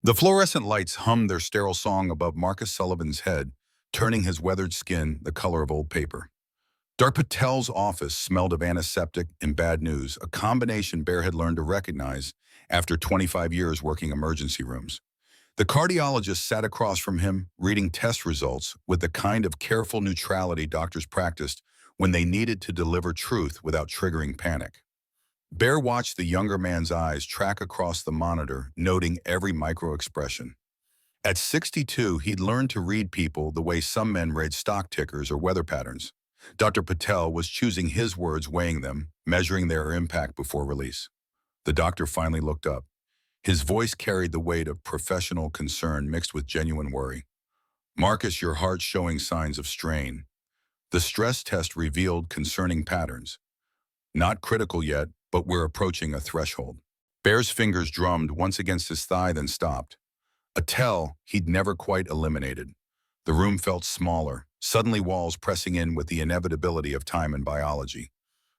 The fluorescent lights hummed their sterile song above Marcus Sullivan's head, turning his weathered skin the color of old paper. Dr. Patel's office smelled of antiseptic and bad news, a combination Bear had learned to recognize after 25 years working emergency rooms. The cardiologist sat across from him, reading test results with the kind of careful neutrality doctors practiced when they needed to deliver truth without triggering panic. Bear watched the younger man's eyes track across the monitor, noting every micro-expression. At 62, he'd learned to read people the way some men read stock tickers or weather patterns. Dr. Patel was choosing his words, weighing them, measuring their impact before release. The doctor finally looked up. His voice carried the weight of professional concern mixed with genuine worry. "Marcus, your heart's showing signs of strain. The stress test revealed concerning patterns. Not critical yet, but we're approaching a threshold." Bear's fingers drummed once against his thigh, then stopped. A tell he'd never quite eliminated. The room felt smaller, suddenly walls pressing in with the inevitability of time and biology.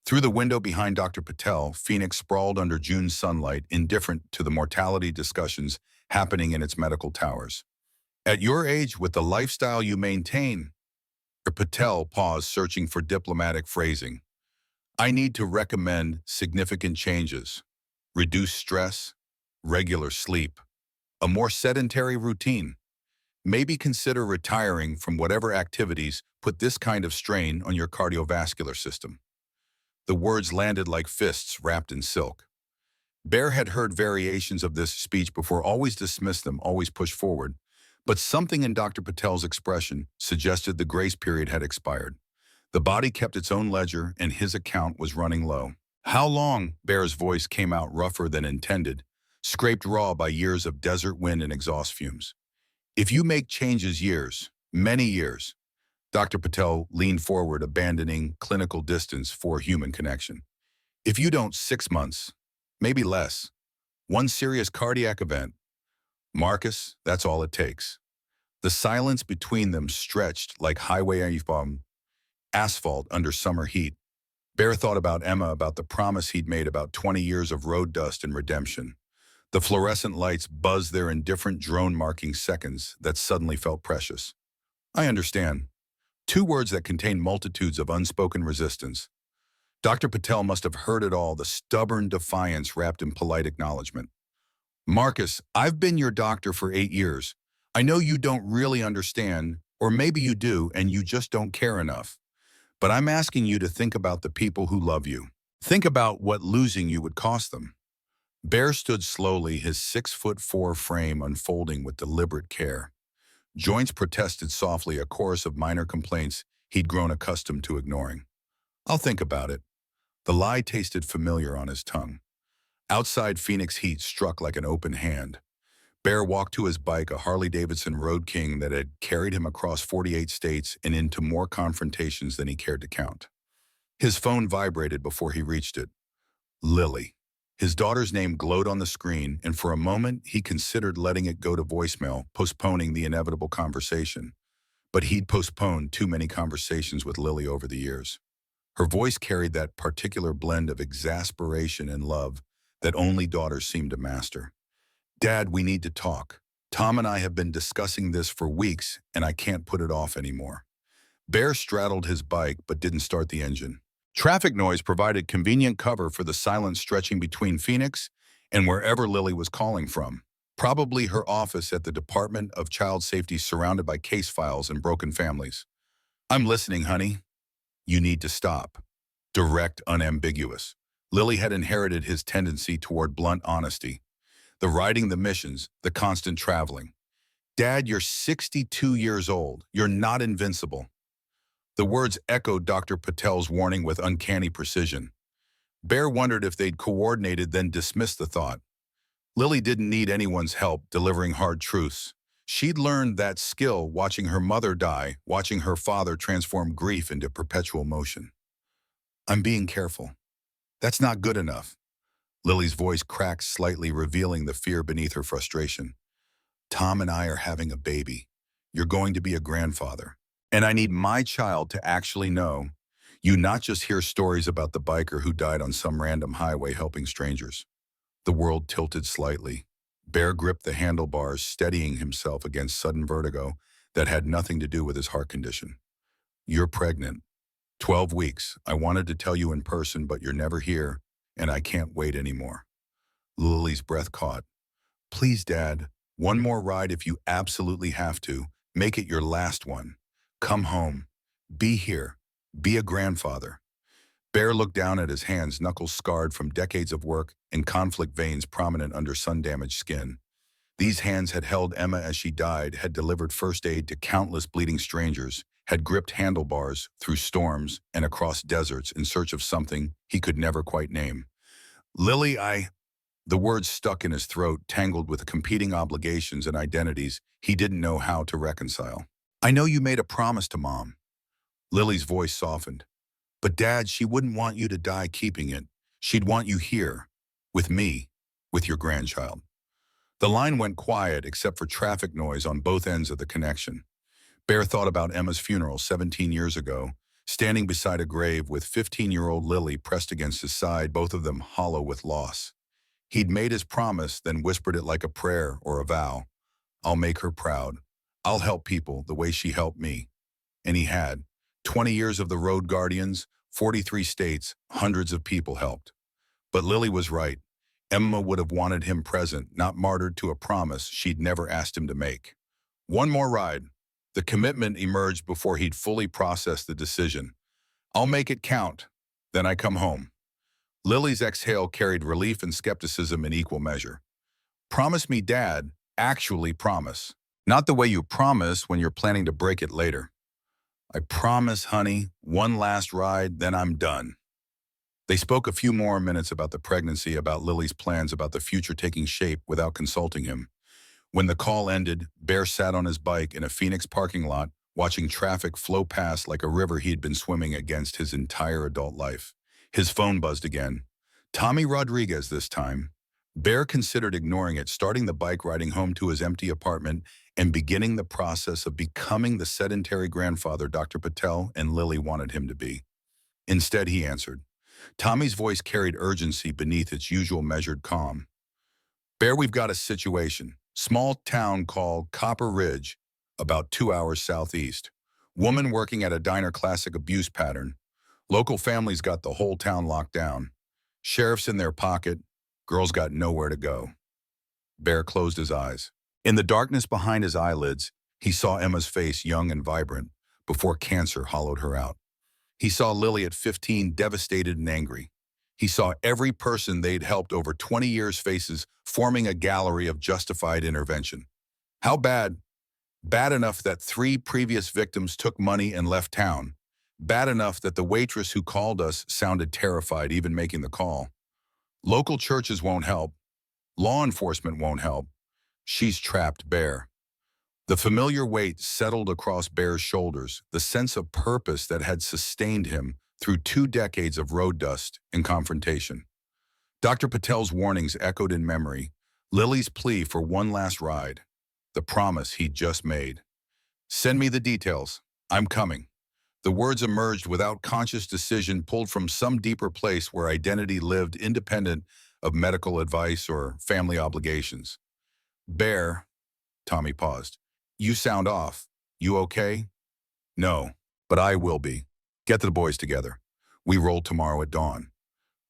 Through the window behind Dr. Patel, Phoenix sprawled under June's sunlight, indifferent to the mortality discussions happening in its medical towers. "At your age, with the lifestyle you maintain," Patel paused, searching for diplomatic phrasing. "I need to recommend significant changes. Reduce stress, regular sleep, a more sedentary routine. Maybe consider retiring from whatever activities put this kind of strain on your cardiovascular system." The words landed like fists wrapped in silk. Bear had heard variations of this speech before, always dismissed them, always pushed forward. But something in Dr. Patel's expression suggested the grace period had expired. The body kept its own ledger, and his account was running low. "How long?" Bear's voice came out rougher than intended, scraped raw by years of desert wind and exhaust fumes. "If you make changes, years, many years." Dr. Patel leaned forward, abandoning clinical distance for human connection. "If you don't, 6 months, maybe less. One serious cardiac event. Marcus, that's all it takes." The silence between them stretched like highway asphalt under summer heat. Bear thought about Emma, about the promise he'd made, about 20 years of road dust and redemption. The fluorescent lights buzzed their indifferent drone, marking seconds that suddenly felt precious. "I understand." Two words that contained multitudes of unspoken resistance. Dr. Patel must have heard it all, the stubborn defiance wrapped in polite acknowledgement. "Marcus, I've been your doctor for 8 years. I know you don't really understand, or maybe you do and you just don't care enough. But I'm asking you to think about the people who love you. Think about what losing you would cost them." Bear stood slowly, his 6'4" frame unfolding with deliberate care. Joints protested softly, a chorus of minor complaints he'd grown accustomed to ignoring. "I'll think about it." The lie tasted familiar on his tongue. Outside, Phoenix heat struck like an open hand. Bear walked to his bike, a Harley-Davidson Road King that had carried him across 48 states and into more confrontations than he cared to count. His phone vibrated before he reached it. Lily. His daughter's name glowed on the screen, and for a moment he considered letting it go to voicemail, postponing the inevitable conversation. But he'd postponed too many conversations with Lily over the years. Her voice carried that particular blend of exasperation and love that only daughters seem to master. "Dad, we need to talk. Tom and I have been discussing this for weeks, and I can't put it off anymore." Bear straddled his bike but didn't start the engine. Traffic noise provided convenient cover for the silence stretching between Phoenix and wherever Lily was calling from. Probably her office at the Department of Child Safety, surrounded by case files and broken families. "I'm listening, honey." "You need to stop." Direct, unambiguous. Lily had inherited his tendency toward blunt honesty. The riding the missions, the constant traveling. "Dad, you're 62 years old. You're not invincible." The words echoed Dr. Patel's warning with uncanny precision. Bear wondered if they'd coordinated, then dismissed the thought. Lily didn't need anyone's help delivering hard truths. She'd learned that skill watching her mother die, watching her father transform grief into perpetual motion. "I'm being careful." "That's not good enough." Lily's voice cracked slightly, revealing the fear beneath her frustration. "Tom and I are having a baby. You're going to be a grandfather. And I need my child to actually know, you not just hear stories about the biker who died on some random highway helping strangers." The world tilted slightly. Bear gripped the handlebars, steadying himself against sudden vertigo that had nothing to do with his heart condition. You're pregnant. 12 weeks. I wanted to tell you in person, but you're never here, and I can't wait anymore. Lily's breath caught. Please, Dad, one more ride if you absolutely have to. Make it your last one. Come home. Be here. Be a grandfather. Bear looked down at his hands, knuckles scarred from decades of work and conflict veins prominent under sun-damaged skin. These hands had held Emma as she died, had delivered first aid to countless bleeding strangers, had gripped handlebars through storms and across deserts in search of something he could never quite name. Lily, The words stuck in his throat, tangled with competing obligations and identities he didn't know how to reconcile. I know you made a promise to Mom. Lily's voice softened. But Dad, she wouldn't want you to die keeping it. She'd want you here, with me, with your grandchild. The line went quiet except for traffic noise on both ends of the connection. Bear thought about Emma's funeral 17 years ago, standing beside a grave with 15-year-old Lily pressed against his side, both of them hollow with loss. He'd made his promise, then whispered it like a prayer or a vow. I'll make her proud. I'll help people the way she helped me. And he had. 20 years of the Road Guardians, 43 states, hundreds of people helped. But Lily was right. Emma would have wanted him present, not martyred to a promise she'd never asked him to make. One more ride. The commitment emerged before he'd fully processed the decision. I'll make it count. Then I come home. Lily's exhale carried relief and skepticism in equal measure. Promise me, Dad. Actually promise. Not the way you promise when you're planning to break it later. I promise, honey, one last ride, then I'm done. They spoke a few more minutes about the pregnancy, about Lily's plans, about the future taking shape without consulting him. When the call ended, Bear sat on his bike in a Phoenix parking lot, watching traffic flow past like a river he'd been swimming against his entire adult life. His phone buzzed again. Tommy Rodriguez this time. Bear considered ignoring it, starting the bike riding home to his empty apartment and beginning the process of becoming the sedentary grandfather Dr. Patel and Lily wanted him to be. Instead, he answered. Tommy's voice carried urgency beneath its usual measured calm. Bear, we've got a situation. Small town called Copper Ridge, about 2 hours southeast. Woman working at a diner, classic abuse pattern. Local families got the whole town locked down. Sheriff's in their pocket. Girl's got nowhere to go. Bear closed his eyes. In the darkness behind his eyelids, he saw Emma's face, young and vibrant, before cancer hollowed her out. He saw Lily at 15, devastated and angry. He saw every person they'd helped over 20 years' faces forming a gallery of justified intervention. How bad? Bad enough that 3 previous victims took money and left town. Bad enough that the waitress who called us sounded terrified even making the call. Local churches won't help. Law enforcement won't help. She's trapped. Bear. The familiar weight settled across Bear's shoulders, the sense of purpose that had sustained him through 2 decades of road dust and confrontation. Dr. Patel's warnings echoed in memory, Lily's plea for one last ride, the promise he'd just made. Send me the details. I'm coming. The words emerged without conscious decision, pulled from some deeper place where identity lived independent of medical advice or family obligations. Bear, Tommy paused. You sound off. You okay? No, but I will be. Get the boys together. We roll tomorrow at dawn.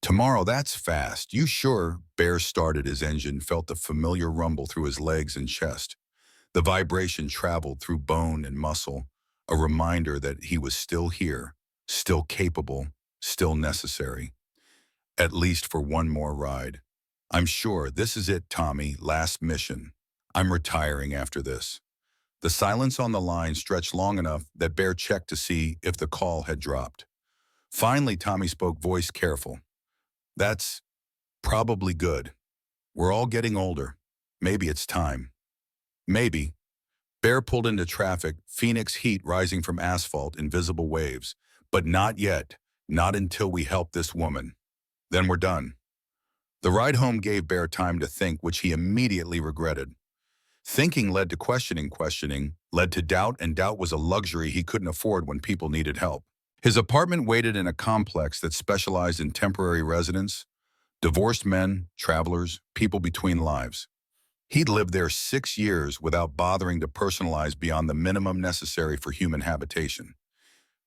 Tomorrow, that's fast. You sure? Bear started his engine, felt the familiar rumble through his legs and chest. The vibration traveled through bone and muscle, a reminder that he was still here, still capable, still necessary. At least for one more ride. I'm sure this is it, Tommy, last mission. I'm retiring after this. The silence on the line stretched long enough that Bear checked to see if the call had dropped. Finally, Tommy spoke, voice careful. That's probably good. We're all getting older. Maybe it's time. Maybe. Bear pulled into traffic, Phoenix heat rising from asphalt in visible waves. But not yet. Not until we help this woman. Then we're done. The ride home gave Bear time to think, which he immediately regretted. Thinking led to questioning led to doubt, and doubt was a luxury he couldn't afford when people needed help. His apartment waited in a complex that specialized in temporary residents, divorced men, travelers, people between lives. He'd lived there 6 years without bothering to personalize beyond the minimum necessary for human habitation.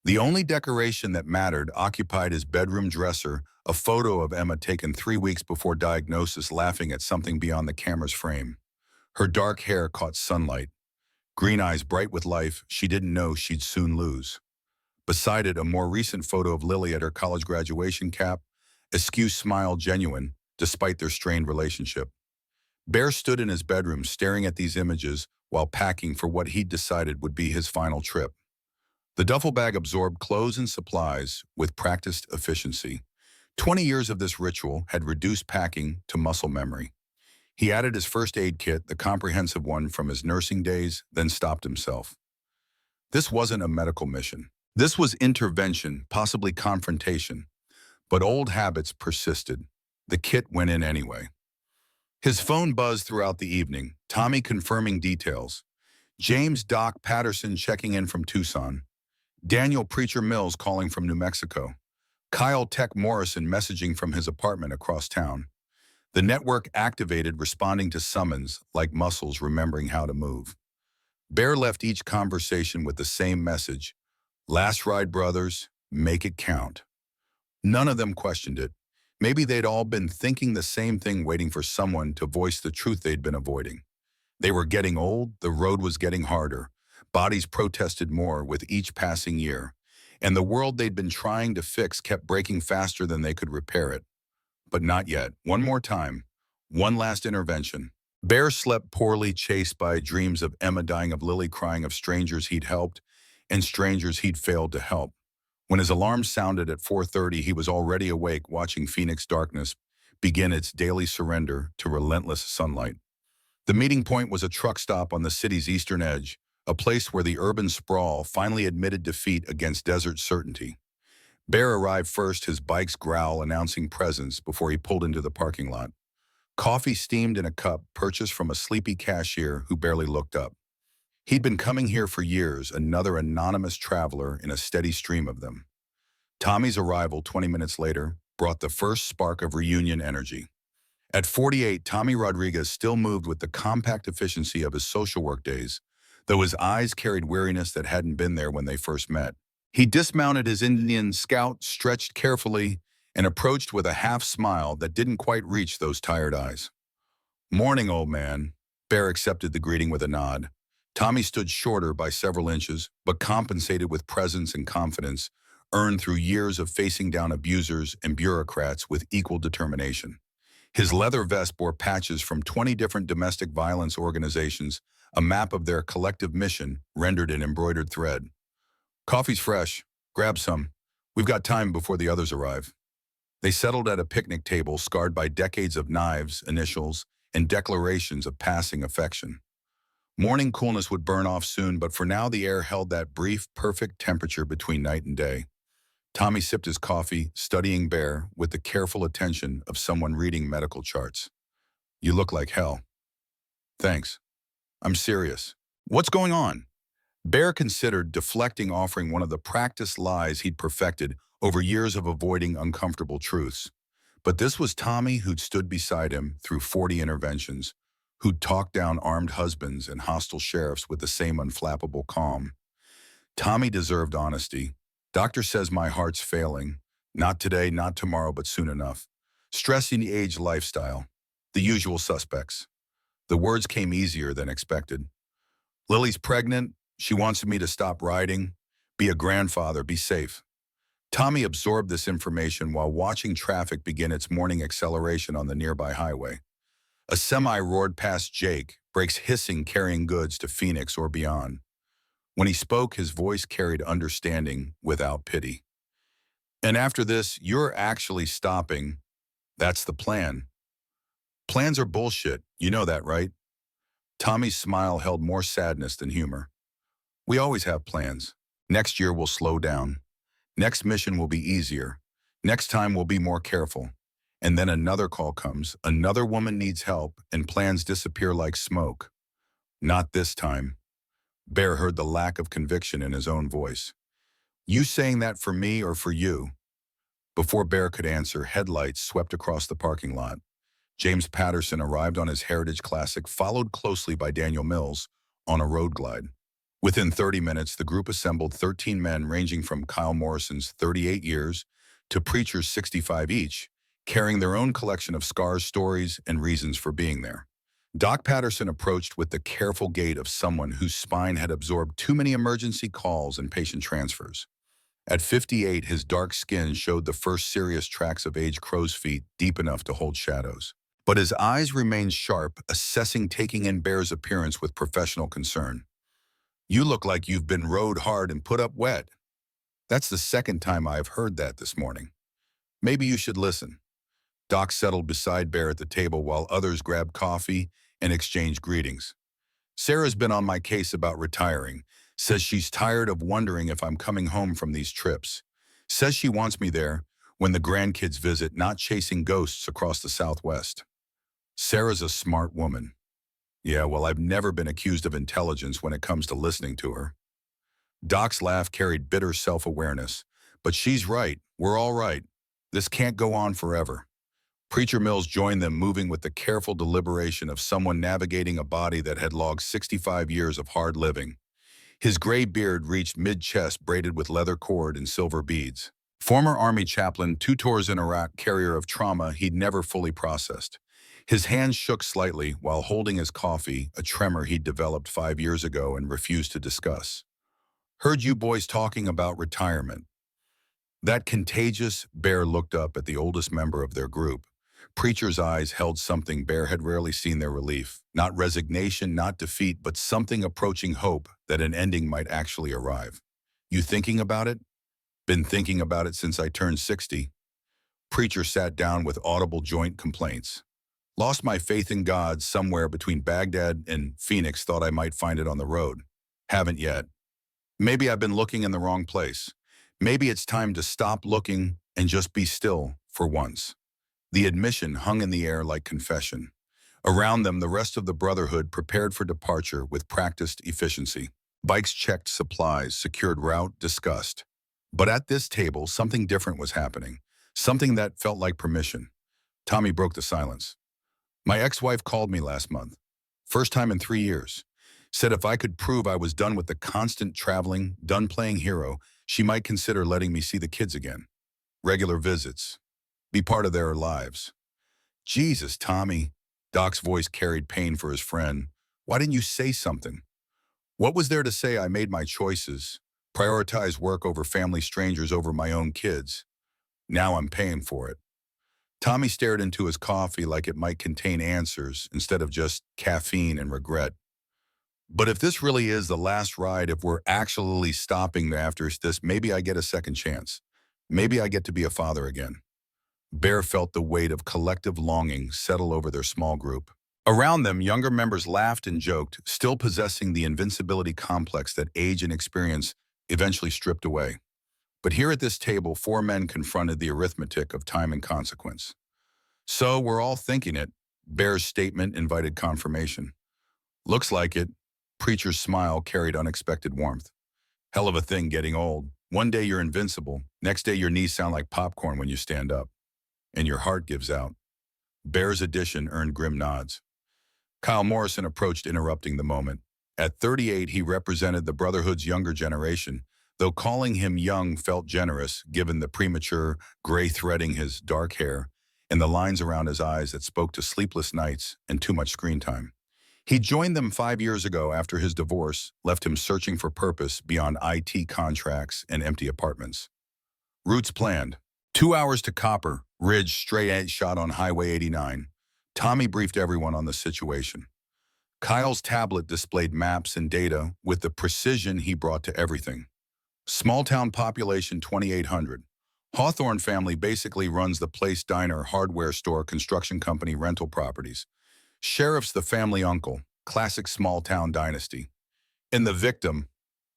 The only decoration that mattered occupied his bedroom dresser, a photo of Emma taken 3 weeks before diagnosis laughing at something beyond the camera's frame. Her dark hair caught sunlight. Green eyes bright with life she didn't know she'd soon lose. Beside it, a more recent photo of Lily at her college graduation cap, askew smile genuine, despite their strained relationship. Bear stood in his bedroom staring at these images while packing for what he'd decided would be his final trip. The duffel bag absorbed clothes and supplies with practiced efficiency. 20 years of this ritual had reduced packing to muscle memory. He added his first aid kit, the comprehensive one from his nursing days, then stopped himself. This wasn't a medical mission. This was intervention, possibly confrontation. But old habits persisted. The kit went in anyway. His phone buzzed throughout the evening, Tommy confirming details. James Doc Patterson checking in from Tucson. Daniel Preacher Mills calling from New Mexico. Kyle Tech Morrison messaging from his apartment across town. The network activated, responding to summons like muscles remembering how to move. Bear left each conversation with the same message. Last ride, brothers, make it count. None of them questioned it. Maybe they'd all been thinking the same thing, waiting for someone to voice the truth they'd been avoiding. They were getting old, the road was getting harder. Bodies protested more with each passing year. And the world they'd been trying to fix kept breaking faster than they could repair it. But not yet. One more time. One last intervention. Bear slept poorly, chased by dreams of Emma dying, of Lily crying, of strangers he'd helped and strangers he'd failed to help. When his alarm sounded at 4:30, he was already awake, watching Phoenix darkness begin its daily surrender to relentless sunlight. The meeting point was a truck stop on the city's eastern edge, a place where the urban sprawl finally admitted defeat against desert certainty. Bear arrived first, his bike's growl announcing presence before he pulled into the parking lot. Coffee steamed in a cup, purchased from a sleepy cashier who barely looked up. He'd been coming here for years, another anonymous traveler in a steady stream of them. Tommy's arrival 20 minutes later brought the first spark of reunion energy. At 48, Tommy Rodriguez still moved with the compact efficiency of his social work days, though his eyes carried weariness that hadn't been there when they first met. He dismounted his Indian Scout, stretched carefully, and approached with a half-smile that didn't quite reach those tired eyes. "Morning, old man." Bear accepted the greeting with a nod. Tommy stood shorter by several inches, but compensated with presence and confidence, earned through years of facing down abusers and bureaucrats with equal determination. His leather vest bore patches from 20 different domestic violence organizations, a map of their collective mission rendered in embroidered thread. "Coffee's fresh. Grab some. We've got time before the others arrive." They settled at a picnic table scarred by decades of knives, initials, and declarations of passing affection. Morning coolness would burn off soon, but for now the air held that brief, perfect temperature between night and day. Tommy sipped his coffee, studying Bear with the careful attention of someone reading medical charts. "You look like hell." "Thanks. I'm serious." "What's going on?" Bear considered deflecting, offering one of the practiced lies he'd perfected over years of avoiding uncomfortable truths. But this was Tommy, who'd stood beside him through 40 interventions, who'd talked down armed husbands and hostile sheriffs with the same unflappable calm. Tommy deserved honesty. "Doctor says my heart's failing. Not today, not tomorrow, but soon enough. Stressing the age lifestyle. The usual suspects." The words came easier than expected. "Lily's pregnant. She wants me to stop riding, be a grandfather, be safe." Tommy absorbed this information while watching traffic begin its morning acceleration on the nearby highway. A semi roared past Jake, brakes hissing, carrying goods to Phoenix or beyond. When he spoke, his voice carried understanding without pity. "And after this, you're actually stopping. That's the plan." "Plans are bullshit. You know that, right?" Tommy's smile held more sadness than humor. "We always have plans. Next year we'll slow down. Next mission will be easier. Next time we'll be more careful." And then another call comes. Another woman needs help, and plans disappear like smoke. "Not this time." Bear heard the lack of conviction in his own voice. "You saying that for me or for you?" Before Bear could answer, headlights swept across the parking lot. James Patterson arrived on his Heritage Classic, followed closely by Daniel Mills on a road glide. Within 30 minutes, the group assembled 13 men ranging from Kyle Morrison's 38 years to Preacher's 65 each, carrying their own collection of scars, stories, and reasons for being there. Doc Patterson approached with the careful gait of someone whose spine had absorbed too many emergency calls and patient transfers. At 58, his dark skin showed the first serious tracks of aged crow's feet deep enough to hold shadows. But his eyes remained sharp, assessing taking in Bear's appearance with professional concern. "You look like you've been rode hard and put up wet." "That's the second time I've heard that this morning. Maybe you should listen." Doc settled beside Bear at the table while others grabbed coffee and exchanged greetings. "Sarah's been on my case about retiring. Says she's tired of wondering if I'm coming home from these trips. Says she wants me there when the grandkids visit, not chasing ghosts across the Southwest." "Sarah's a smart woman." "Yeah, well, I've never been accused of intelligence when it comes to listening to her." Doc's laugh carried bitter self-awareness. "But she's right. We're all right. This can't go on forever." Preacher Mills joined them, moving with the careful deliberation of someone navigating a body that had logged 65 years of hard living. His gray beard reached mid-chest, braided with leather cord and silver beads. Former Army chaplain, 2 tours in Iraq, carrier of trauma he'd never fully processed. His hands shook slightly while holding his coffee, a tremor he'd developed 5 years ago and refused to discuss. "Heard you boys talking about retirement." That contagious? Bear looked up at the oldest member of their group. Preacher's eyes held something Bear had rarely seen: their relief. Not resignation, not defeat, but something approaching hope that an ending might actually arrive. "You thinking about it?" "Been thinking about it since I turned 60. Preacher sat down with audible joint complaints. "Lost my faith in God somewhere between Baghdad and Phoenix, thought I might find it on the road. Haven't yet. Maybe I've been looking in the wrong place. Maybe it's time to stop looking and just be still for once." The admission hung in the air like confession. Around them, the rest of the Brotherhood prepared for departure with practiced efficiency. Bikes checked supplies, secured route, discussed. But at this table, something different was happening, something that felt like permission. Tommy broke the silence. "My ex-wife called me last month. First time in 3 years. Said if I could prove I was done with the constant traveling, done playing hero, she might consider letting me see the kids again. Regular visits. Be part of their lives." "Jesus, Tommy." Doc's voice carried pain for his friend. "Why didn't you say something?" "What was there to say? I made my choices. Prioritize work over family, strangers over my own kids. Now I'm paying for it." Tommy stared into his coffee like it might contain answers instead of just caffeine and regret. "But if this really is the last ride, if we're actually stopping after this, maybe I get a second chance. Maybe I get to be a father again." Bear felt the weight of collective longing settle over their small group. Around them, younger members laughed and joked, still possessing the invincibility complex that age and experience eventually stripped away. But here at this table, 4 men confronted the arithmetic of time and consequence. "So we're all thinking it." Bear's statement invited confirmation. "Looks like it." Preacher's smile carried unexpected warmth. "Hell of a thing getting old. One day you're invincible. Next day your knees sound like popcorn when you stand up. And your heart gives out." Bear's addition earned grim nods. Kyle Morrison approached, interrupting the moment. At 38, he represented the Brotherhood's younger generation, though calling him young felt generous given the premature gray threading his dark hair and the lines around his eyes that spoke to sleepless nights and too much screen time. He joined them 5 years ago after his divorce left him searching for purpose beyond IT contracts and empty apartments. Routes planned. 2 hours to Copper Ridge, straight shot on Highway 89. Tommy briefed everyone on the situation. Kyle's tablet displayed maps and data with the precision he brought to everything. Small town population 2,800. Hawthorne family basically runs the place, diner, hardware store, construction company, rental properties. Sheriff's the family uncle, classic small town dynasty. "And the victim?"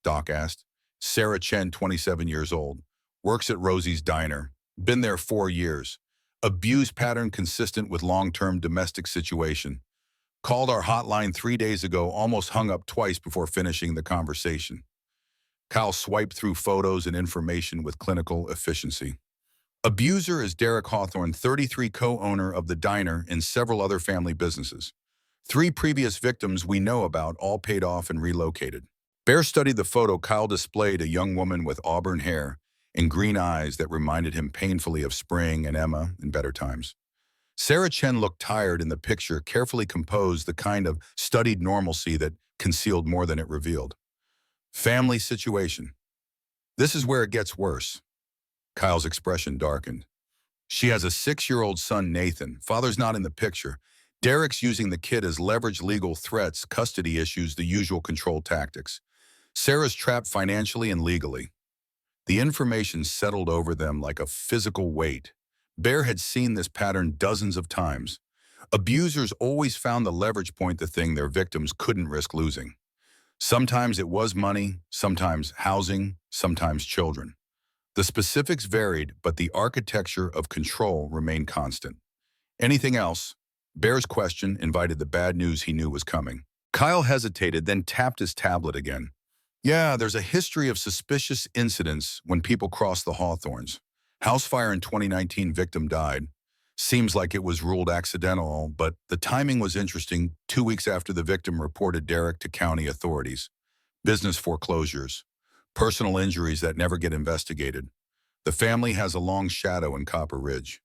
Doc asked. "Sarah Chen, 27 years old. Works at Rosie's Diner. Been there 4 years. Abuse pattern consistent with long-term domestic situation. Called our hotline 3 days ago, almost hung up twice before finishing the conversation." Kyle swiped through photos and information with clinical efficiency. Abuser is Derek Hawthorne, 33, co-owner of the diner and several other family businesses. 3 previous victims we know about all paid off and relocated. Bear studied the photo. Kyle displayed a young woman with auburn hair and green eyes that reminded him painfully of Spring and Emma in better times. Sarah Chen looked tired in the picture, carefully composed, the kind of studied normalcy that concealed more than it revealed. Family situation. This is where it gets worse. Kyle's expression darkened. She has a 6-year-old son, Nathan. Father's not in the picture. Derek's using the kid as leverage, legal threats, custody issues, the usual control tactics. Sarah's trapped financially and legally. The information settled over them like a physical weight. Bear had seen this pattern dozens of times. Abusers always found the leverage point, the thing their victims couldn't risk losing. Sometimes it was money, sometimes housing, sometimes children. The specifics varied, but the architecture of control remained constant. Anything else? Bear's question invited the bad news he knew was coming. Kyle hesitated, then tapped his tablet again. Yeah, there's a history of suspicious incidents when people cross the Hawthorns. House fire in 2019, victim died. Seems like it was ruled accidental, but the timing was interesting. 2 weeks after the victim reported Derek to county authorities. Business foreclosures. Personal injuries that never get investigated. The family has a long shadow in Copper Ridge.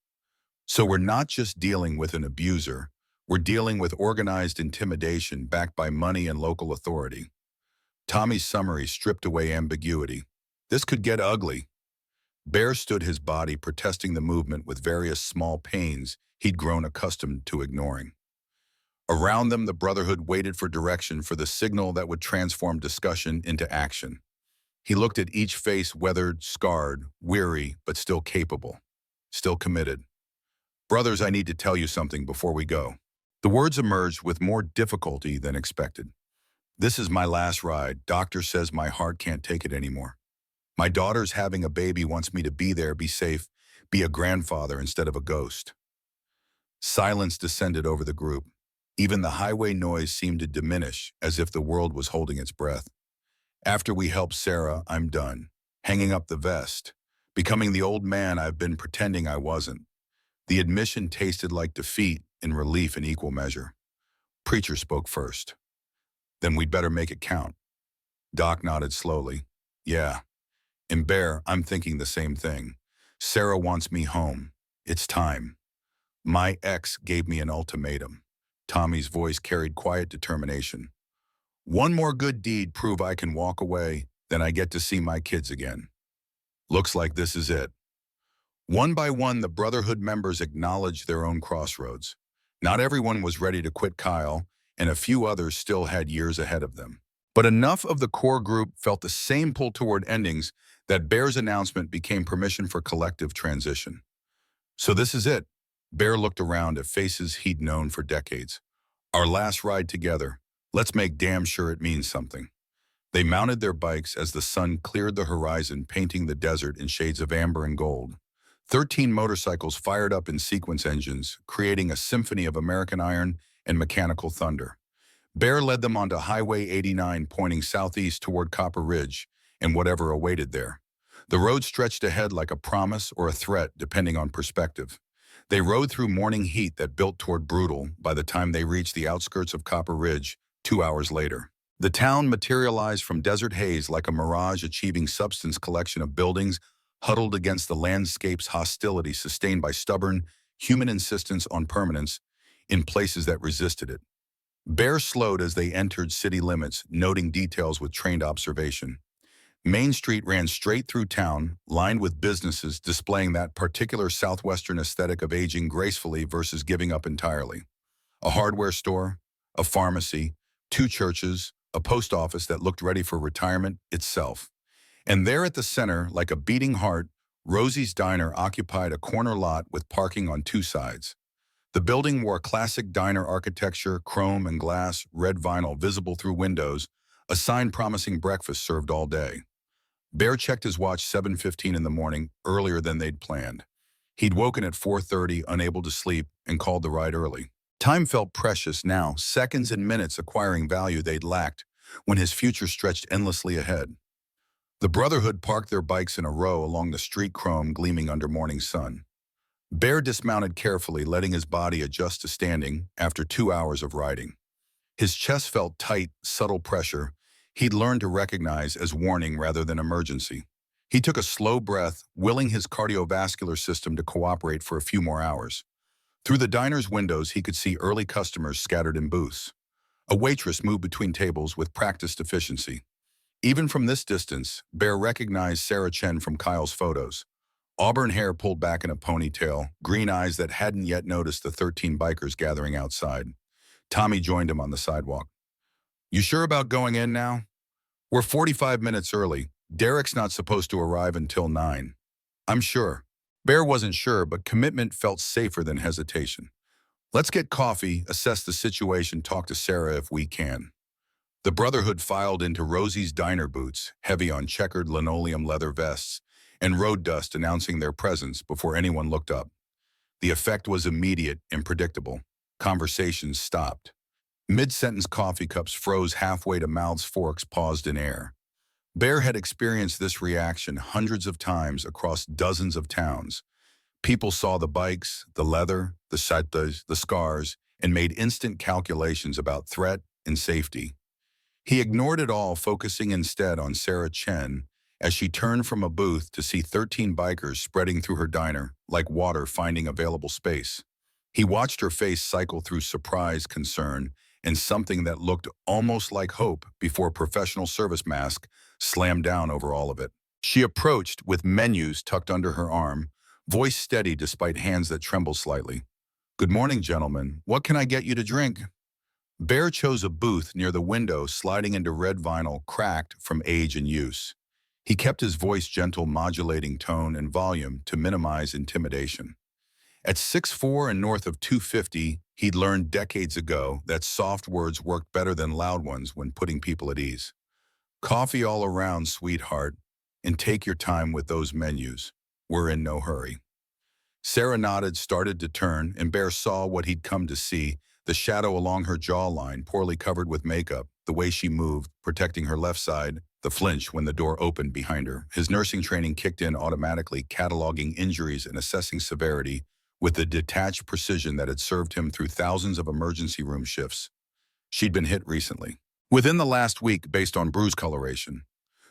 So we're not just dealing with an abuser. We're dealing with organized intimidation backed by money and local authority. Tommy's summary stripped away ambiguity. This could get ugly. Bear stood his body, protesting the movement with various small pains he'd grown accustomed to ignoring. Around them, the Brotherhood waited for direction, for the signal that would transform discussion into action. He looked at each face, weathered, scarred, weary, but still capable, still committed. Brothers, I need to tell you something before we go. The words emerged with more difficulty than expected. This is my last ride. Doctor says my heart can't take it anymore. My daughter's having a baby, wants me to be there, be safe, be a grandfather instead of a ghost. Silence descended over the group. Even the highway noise seemed to diminish, as if the world was holding its breath. After we helped Sarah, I'm done. Hanging up the vest. Becoming the old man I've been pretending I wasn't. The admission tasted like defeat and relief in equal measure. Preacher spoke first. Then we'd better make it count. Doc nodded slowly. Yeah. And Bear, I'm thinking the same thing. Sarah wants me home. It's time. My ex gave me an ultimatum. Tommy's voice carried quiet determination. One more good deed, prove I can walk away, then I get to see my kids again. Looks like this is it. One by one, the Brotherhood members acknowledged their own crossroads. Not everyone was ready to quit Kyle, and a few others still had years ahead of them. But enough of the core group felt the same pull toward endings that Bear's announcement became permission for collective transition. So this is it. Bear looked around at faces he'd known for decades. Our last ride together. Let's make damn sure it means something. They mounted their bikes as the sun cleared the horizon, painting the desert in shades of amber and gold. 13 motorcycles fired up in sequence engines, creating a symphony of American iron and mechanical thunder. Bear led them onto Highway 89, pointing southeast toward Copper Ridge and whatever awaited there. The road stretched ahead like a promise or a threat, depending on perspective. They rode through morning heat that built toward brutal by the time they reached the outskirts of Copper Ridge 2 hours later. The town materialized from desert haze like a mirage, achieving substance, collection of buildings huddled against the landscape's hostility sustained by stubborn human insistence on permanence in places that resisted it. Bear slowed as they entered city limits, noting details with trained observation. Main Street ran straight through town, lined with businesses displaying that particular southwestern aesthetic of aging gracefully versus giving up entirely. A hardware store, a pharmacy, 2 churches, a post office that looked ready for retirement itself. And there at the center, like a beating heart, Rosie's Diner occupied a corner lot with parking on 2 sides. The building wore classic diner architecture, chrome and glass, red vinyl visible through windows, a sign promising breakfast served all day. Bear checked his watch, 7:15 in the morning, earlier than they'd planned. He'd woken at 4:30, unable to sleep, and called the ride early. Time felt precious now, seconds and minutes acquiring value they'd lacked when his future stretched endlessly ahead. The Brotherhood parked their bikes in a row along the street, chrome gleaming under morning sun. Bear dismounted carefully, letting his body adjust to standing after 2 hours of riding. His chest felt tight, subtle pressure he'd learned to recognize as warning rather than emergency. He took a slow breath, willing his cardiovascular system to cooperate for a few more hours. Through the diner's windows, he could see early customers scattered in booths. A waitress moved between tables with practiced efficiency. Even from this distance, Bear recognized Sarah Chen from Kyle's photos. Auburn hair pulled back in a ponytail, green eyes that hadn't yet noticed the 13 bikers gathering outside. Tommy joined him on the sidewalk. "You sure about going in now? We're 45 minutes early. Derek's not supposed to arrive until 9. "I'm sure." Bear wasn't sure, but commitment felt safer than hesitation. "Let's get coffee, assess the situation, talk to Sarah if we can." The Brotherhood filed into Rosie's diner boots, heavy on checkered linoleum leather vests, and road dust announcing their presence before anyone looked up. The effect was immediate and predictable. Conversations stopped. Mid-sentence coffee cups froze halfway to mouths, forks paused in air. Bear had experienced this reaction hundreds of times across dozens of towns. People saw the bikes, the leather, the saitas, the scars, and made instant calculations about threat and safety. He ignored it all, focusing instead on Sarah Chen as she turned from a booth to see 13 bikers spreading through her diner like water finding available space. He watched her face cycle through surprise, concern, and something that looked almost like hope before a professional service mask slammed down over all of it. She approached with menus tucked under her arm, voice steady despite hands that trembled slightly. "Good morning, gentlemen. What can I get you to drink?" Bear chose a booth near the window, sliding into red vinyl, cracked from age and use. He kept his voice gentle, modulating tone and volume to minimize intimidation. At 6'4" and north of 250, he'd learned decades ago that soft words worked better than loud ones when putting people at ease. "Coffee all around, sweetheart, and take your time with those menus. We're in no hurry." Sarah nodded, started to turn, and Bear saw what he'd come to see, the shadow along her jawline, poorly covered with makeup, the way she moved, protecting her left side, the flinch when the door opened behind her. His nursing training kicked in automatically, cataloging injuries and assessing severity with the detached precision that had served him through thousands of emergency room shifts. She'd been hit recently. Within the last week, based on bruise coloration.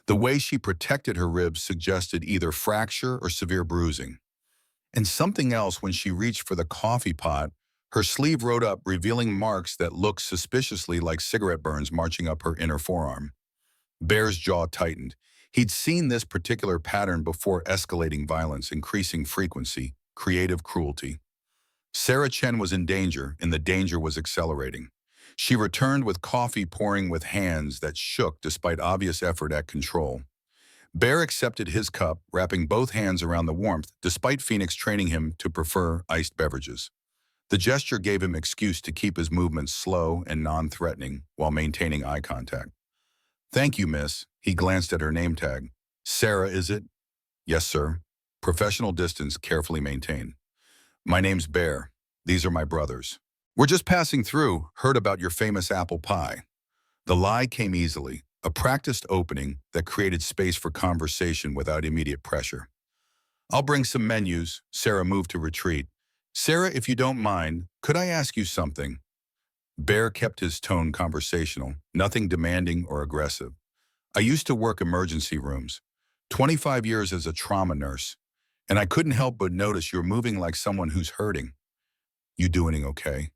The way she protected her ribs suggested either fracture or severe bruising. And something else, when she reached for the coffee pot, her sleeve rode up, revealing marks that looked suspiciously like cigarette burns marching up her inner forearm. Bear's jaw tightened. He'd seen this particular pattern before: escalating violence, increasing frequency, creative cruelty. Sarah Chen was in danger, and the danger was accelerating. She returned with coffee pouring, with hands that shook despite obvious effort at control. Bear accepted his cup, wrapping both hands around the warmth, despite Phoenix training him to prefer iced beverages. The gesture gave him excuse to keep his movements slow and non-threatening while maintaining eye contact. "Thank you, miss." He glanced at her name tag. "Sarah, is it?" "Yes, sir." Professional distance carefully maintained. "My name's Bear. These are my brothers. We're just passing through, heard about your famous apple pie." The lie came easily, a practiced opening that created space for conversation without immediate pressure. "I'll bring some menus." Sarah moved to retreat. "Sarah, if you don't mind, could I ask you something?" Bear kept his tone conversational, nothing demanding or aggressive. "I used to work emergency rooms, 25 years as a trauma nurse, and I couldn't help but notice you're moving like someone who's hurting. You doing okay?"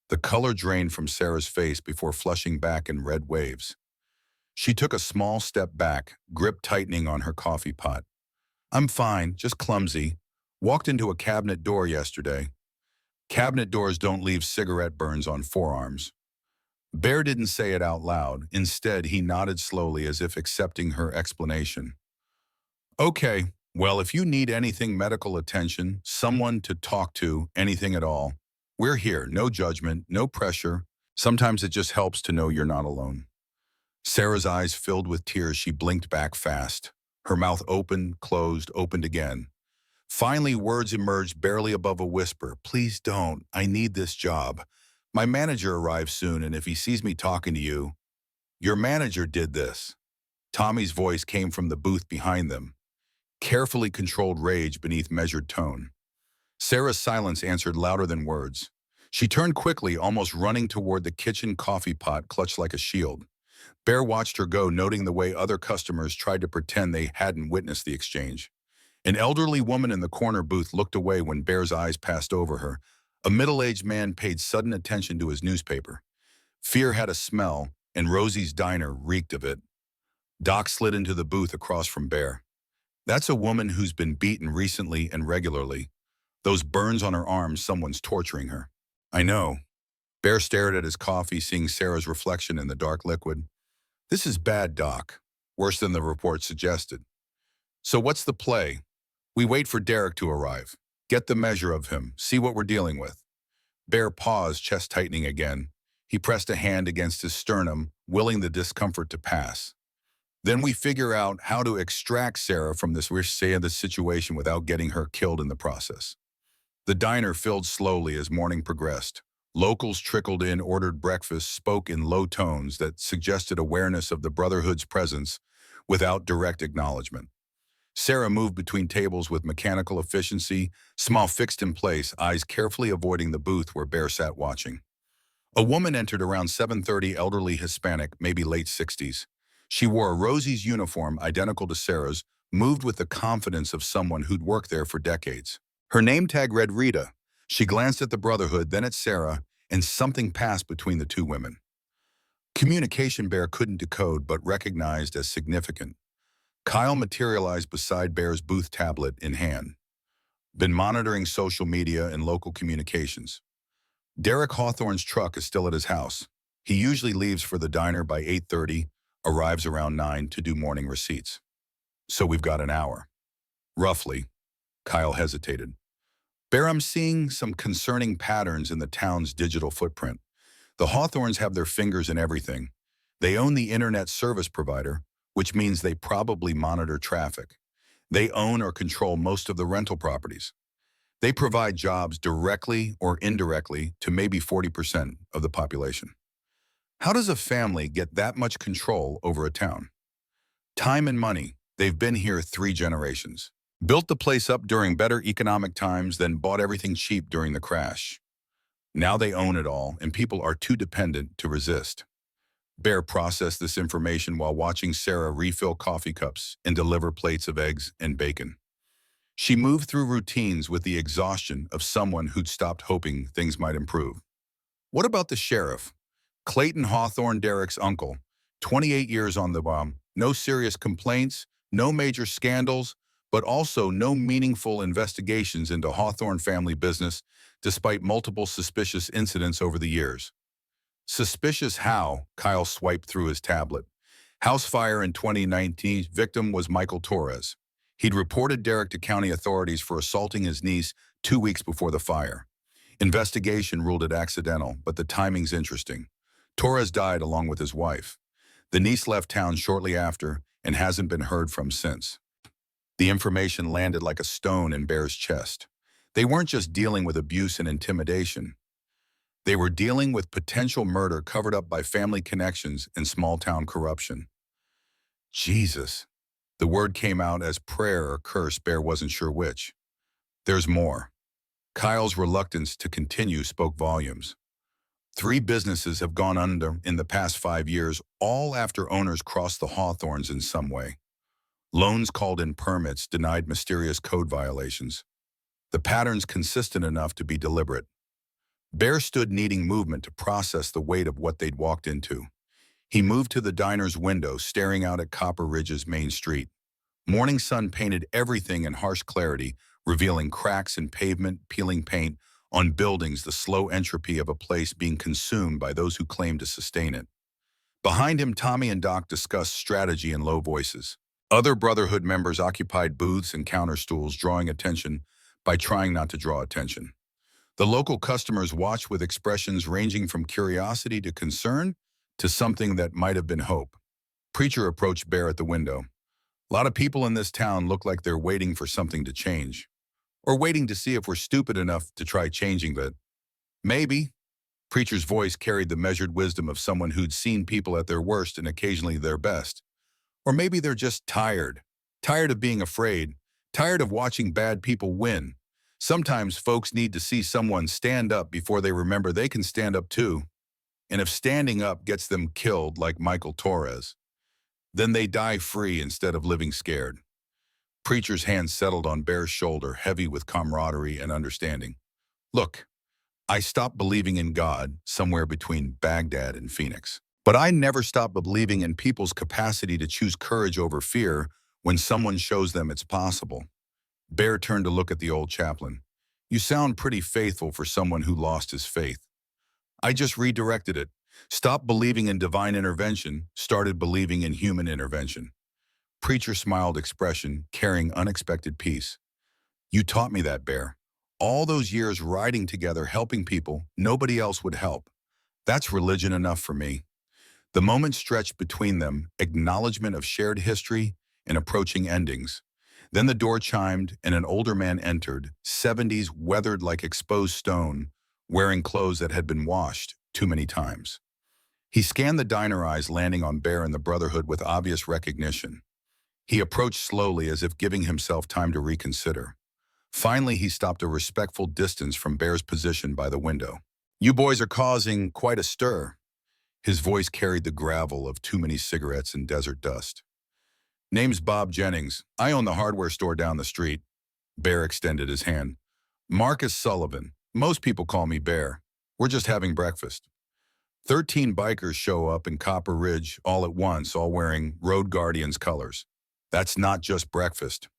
The color drained from Sarah's face before flushing back in red waves. She took a small step back, grip tightening on her coffee pot. "I'm fine, just clumsy. Walked into a cabinet door yesterday." Cabinet doors don't leave cigarette burns on forearms. Bear didn't say it out loud. Instead, he nodded slowly as if accepting her explanation. "Okay, well, if you need anything, medical attention, someone to talk to, anything at all, we're here. No judgment, no pressure. Sometimes it just helps to know you're not alone." Sarah's eyes filled with tears. She blinked back fast. Her mouth opened, closed, opened again. Finally, words emerged barely above a whisper. "Please don't. I need this job. My manager arrives soon, and if he sees me talking to you..." "Your manager did this." Tommy's voice came from the booth behind them, carefully controlled rage beneath measured tone. Sarah's silence answered louder than words. She turned quickly, almost running toward the kitchen coffee pot clutched like a shield. Bear watched her go, noting the way other customers tried to pretend they hadn't witnessed the exchange. An elderly woman in the corner booth looked away when Bear's eyes passed over her. A middle-aged man paid sudden attention to his newspaper. Fear had a smell, and Rosie's diner reeked of it. Doc slid into the booth across from Bear. That's a woman who's been beaten recently and regularly. Those burns on her arms, someone's torturing her. I know. Bear stared at his coffee, seeing Sarah's reflection in the dark liquid. This is bad, Doc. Worse than the report suggested. So what's the play? We wait for Derek to arrive. Get the measure of him. See what we're dealing with. Bear paused, chest tightening again. He pressed a hand against his sternum, willing the discomfort to pass. Then we figure out how to extract Sarah from this risky situation without getting her killed in the process. The diner filled slowly as morning progressed. Locals trickled in, ordered breakfast, spoke in low tones that suggested awareness of the Brotherhood's presence without direct acknowledgement. Sarah moved between tables with mechanical efficiency, smile fixed in place, eyes carefully avoiding the booth where Bear sat watching. A woman entered around 7:30, elderly Hispanic, maybe late 60s. She wore a Rosie's uniform identical to Sarah's, moved with the confidence of someone who'd worked there for decades. Her name tag read Rita. She glanced at the Brotherhood, then at Sarah, and something passed between the two women. Communication Bear couldn't decode but recognized as significant. Kyle materialized beside Bear's booth, tablet in hand. Been monitoring social media and local communications. Derek Hawthorne's truck is still at his house. He usually leaves for the diner by 8:30, arrives around 9 to do morning receipts. So we've got an hour. Roughly. Kyle hesitated. Bear, I'm seeing some concerning patterns in the town's digital footprint. The Hawthornes have their fingers in everything. They own the internet service provider, which means they probably monitor traffic. They own or control most of the rental properties. They provide jobs directly or indirectly to maybe 40% of the population. How does a family get that much control over a town? Time and money. They've been here 3 generations. Built the place up during better economic times, then bought everything cheap during the crash. Now they own it all, and people are too dependent to resist. Bear processed this information while watching Sarah refill coffee cups and deliver plates of eggs and bacon. She moved through routines with the exhaustion of someone who'd stopped hoping things might improve. What about the sheriff? Clayton Hawthorne, Derek's uncle, 28 years on the bomb, no serious complaints, no major scandals, but also no meaningful investigations into Hawthorne family business, despite multiple suspicious incidents over the years. Suspicious how? Kyle swiped through his tablet. House fire in 2019, victim was Michael Torres. He'd reported Derek to county authorities for assaulting his niece 2 weeks before the fire. Investigation ruled it accidental, but the timing's interesting. Torres died along with his wife. The niece left town shortly after and hasn't been heard from since. The information landed like a stone in Bear's chest. They weren't just dealing with abuse and intimidation. They were dealing with potential murder covered up by family connections and small-town corruption. Jesus. The word came out as prayer or curse, Bear wasn't sure which. There's more. Kyle's reluctance to continue spoke volumes. 3 businesses have gone under in the past 5 years, all after owners crossed the Hawthornes in some way. Loans called in permits, denied mysterious code violations. The patterns consistent enough to be deliberate. Bear stood needing movement to process the weight of what they'd walked into. He moved to the diner's window, staring out at Copper Ridge's main street. Morning sun painted everything in harsh clarity, revealing cracks in pavement, peeling paint on buildings, the slow entropy of a place being consumed by those who claim to sustain it. Behind him, Tommy and Doc discussed strategy in low voices. Other Brotherhood members occupied booths and counter stools, drawing attention by trying not to draw attention. The local customers watched with expressions ranging from curiosity to concern to something that might have been hope. Preacher approached Bear at the window. A lot of people in this town look like they're waiting for something to change. Or waiting to see if we're stupid enough to try changing that. Maybe. Preacher's voice carried the measured wisdom of someone who'd seen people at their worst and occasionally their best. Or maybe they're just tired. Tired of being afraid. Tired of watching bad people win. Sometimes folks need to see someone stand up before they remember they can stand up too. And if standing up gets them killed like Michael Torres, then they die free instead of living scared. Preacher's hand settled on Bear's shoulder, heavy with camaraderie and understanding. Look, I stopped believing in God somewhere between Baghdad and Phoenix. But I never stopped believing in people's capacity to choose courage over fear when someone shows them it's possible. Bear turned to look at the old chaplain. You sound pretty faithful for someone who lost his faith. I just redirected it. Stopped believing in divine intervention, started believing in human intervention. Preacher smiled expression, carrying unexpected peace. You taught me that, Bear. All those years riding together, helping people nobody else would help. That's religion enough for me. The moment stretched between them, acknowledgement of shared history and approaching endings. Then the door chimed and an older man entered, 70s, weathered like exposed stone, wearing clothes that had been washed too many times. He scanned the diner, eyes landing on Bear and the Brotherhood with obvious recognition. He approached slowly as if giving himself time to reconsider. Finally, he stopped a respectful distance from Bear's position by the window. You boys are causing quite a stir. His voice carried the gravel of too many cigarettes and desert dust. Name's Bob Jennings. I own the hardware store down the street. Bear extended his hand. Marcus Sullivan. Most people call me Bear. We're just having breakfast. 13 bikers show up in Copper Ridge all at once, all wearing Road Guardians colors. That's not just breakfast.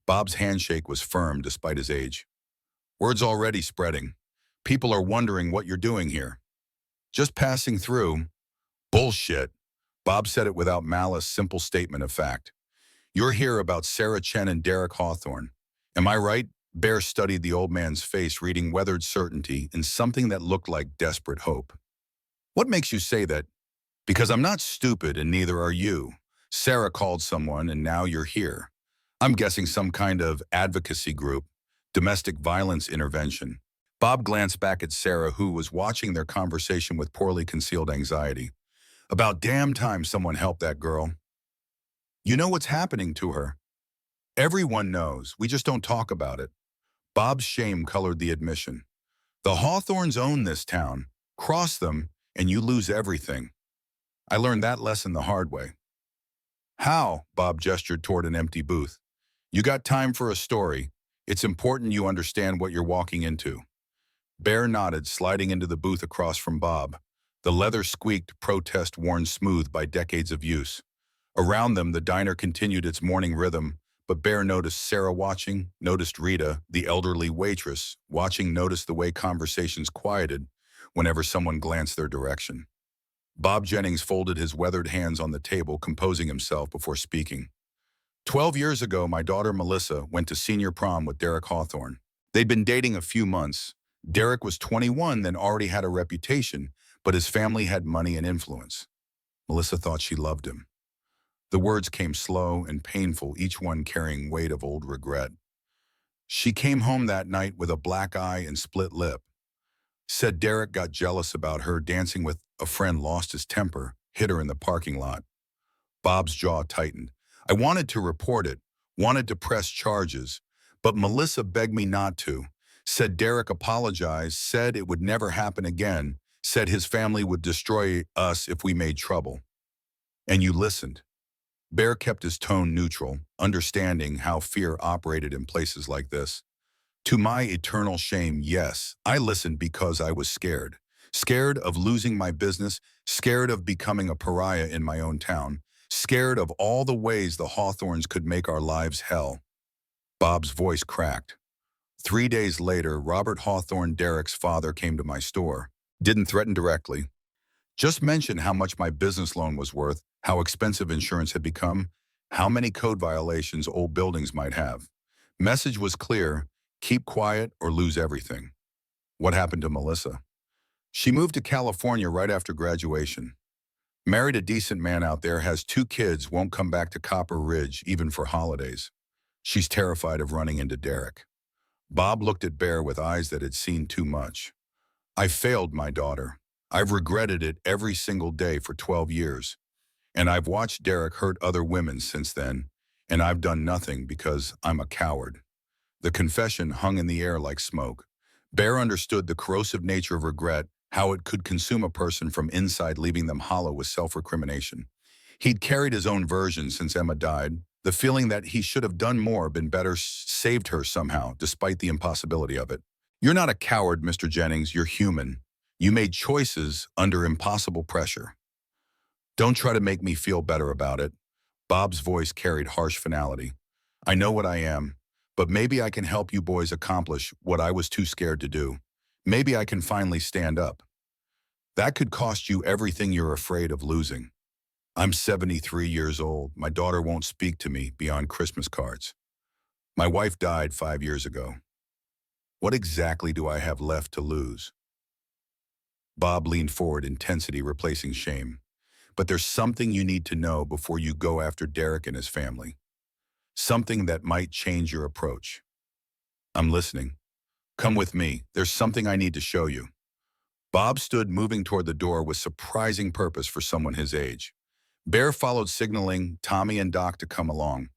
Bob's handshake was firm despite his age. Word's already spreading. People are wondering what you're doing here. Just passing through. Bullshit. Bob said it without malice, simple statement of fact. You're here about Sarah Chen and Derek Hawthorne. Am I right? Bear studied the old man's face, reading weathered certainty and something that looked like desperate hope. What makes you say that? Because I'm not stupid and neither are you. Sarah called someone and now you're here. I'm guessing some kind of advocacy group, domestic violence intervention. Bob glanced back at Sarah, who was watching their conversation with poorly concealed anxiety. About damn time someone helped that girl. You know what's happening to her? Everyone knows, we just don't talk about it. Bob's shame colored the admission. The Hawthorns own this town. Cross them, and you lose everything. I learned that lesson the hard way. How? Bob gestured toward an empty booth. You got time for a story. It's important you understand what you're walking into. Bear nodded, sliding into the booth across from Bob. The leather squeaked, protest worn smooth by decades of use. Around them, the diner continued its morning rhythm, but Bear noticed Sarah watching, noticed Rita, the elderly waitress, watching, noticed the way conversations quieted whenever someone glanced their direction. Bob Jennings folded his weathered hands on the table, composing himself before speaking. 12 years ago, my daughter Melissa went to senior prom with Derek Hawthorne. They'd been dating a few months. Derek was 21, then already had a reputation, but his family had money and influence. Melissa thought she loved him. The words came slow and painful, each one carrying weight of old regret. She came home that night with a black eye and split lip. Said Derek got jealous about her dancing with a friend, lost his temper, hit her in the parking lot. Bob's jaw tightened. I wanted to report it, wanted to press charges, but Melissa begged me not to. Said Derek apologized, said it would never happen again, said his family would destroy us if we made trouble. And you listened. Bear kept his tone neutral, understanding how fear operated in places like this. To my eternal shame, yes, I listened because I was scared. Scared of losing my business, scared of becoming a pariah in my own town, scared of all the ways the Hawthorns could make our lives hell. Bob's voice cracked. 3 days later, Robert Hawthorne, Derek's father, came to my store. Didn't threaten directly. Just mentioned how much my business loan was worth, how expensive insurance had become, how many code violations old buildings might have. Message was clear. Keep quiet or lose everything. What happened to Melissa? She moved to California right after graduation. Married a decent man out there, has 2 kids, won't come back to Copper Ridge even for holidays. She's terrified of running into Derek. Bob looked at Bear with eyes that had seen too much. I failed my daughter. I've regretted it every single day for 12 years. And I've watched Derek hurt other women since then, and I've done nothing because I'm a coward. The confession hung in the air like smoke. Bear understood the corrosive nature of regret, how it could consume a person from inside, leaving them hollow with self-recrimination. He'd carried his own version since Emma died. The feeling that he should have done more, been better, saved her somehow, despite the impossibility of it. You're not a coward, Mr. Jennings, you're human. You made choices under impossible pressure. Don't try to make me feel better about it. Bob's voice carried harsh finality. I know what I am, but maybe I can help you boys accomplish what I was too scared to do. Maybe I can finally stand up. That could cost you everything you're afraid of losing. I'm 73 years old. My daughter won't speak to me beyond Christmas cards. My wife died 5 years ago. What exactly do I have left to lose? Bob leaned forward, intensity replacing shame. But there's something you need to know before you go after Derek and his family. Something that might change your approach. I'm listening. Come with me. There's something I need to show you. Bob stood, moving toward the door with surprising purpose for someone his age. Bear followed, signaling Tommy and Doc to come along.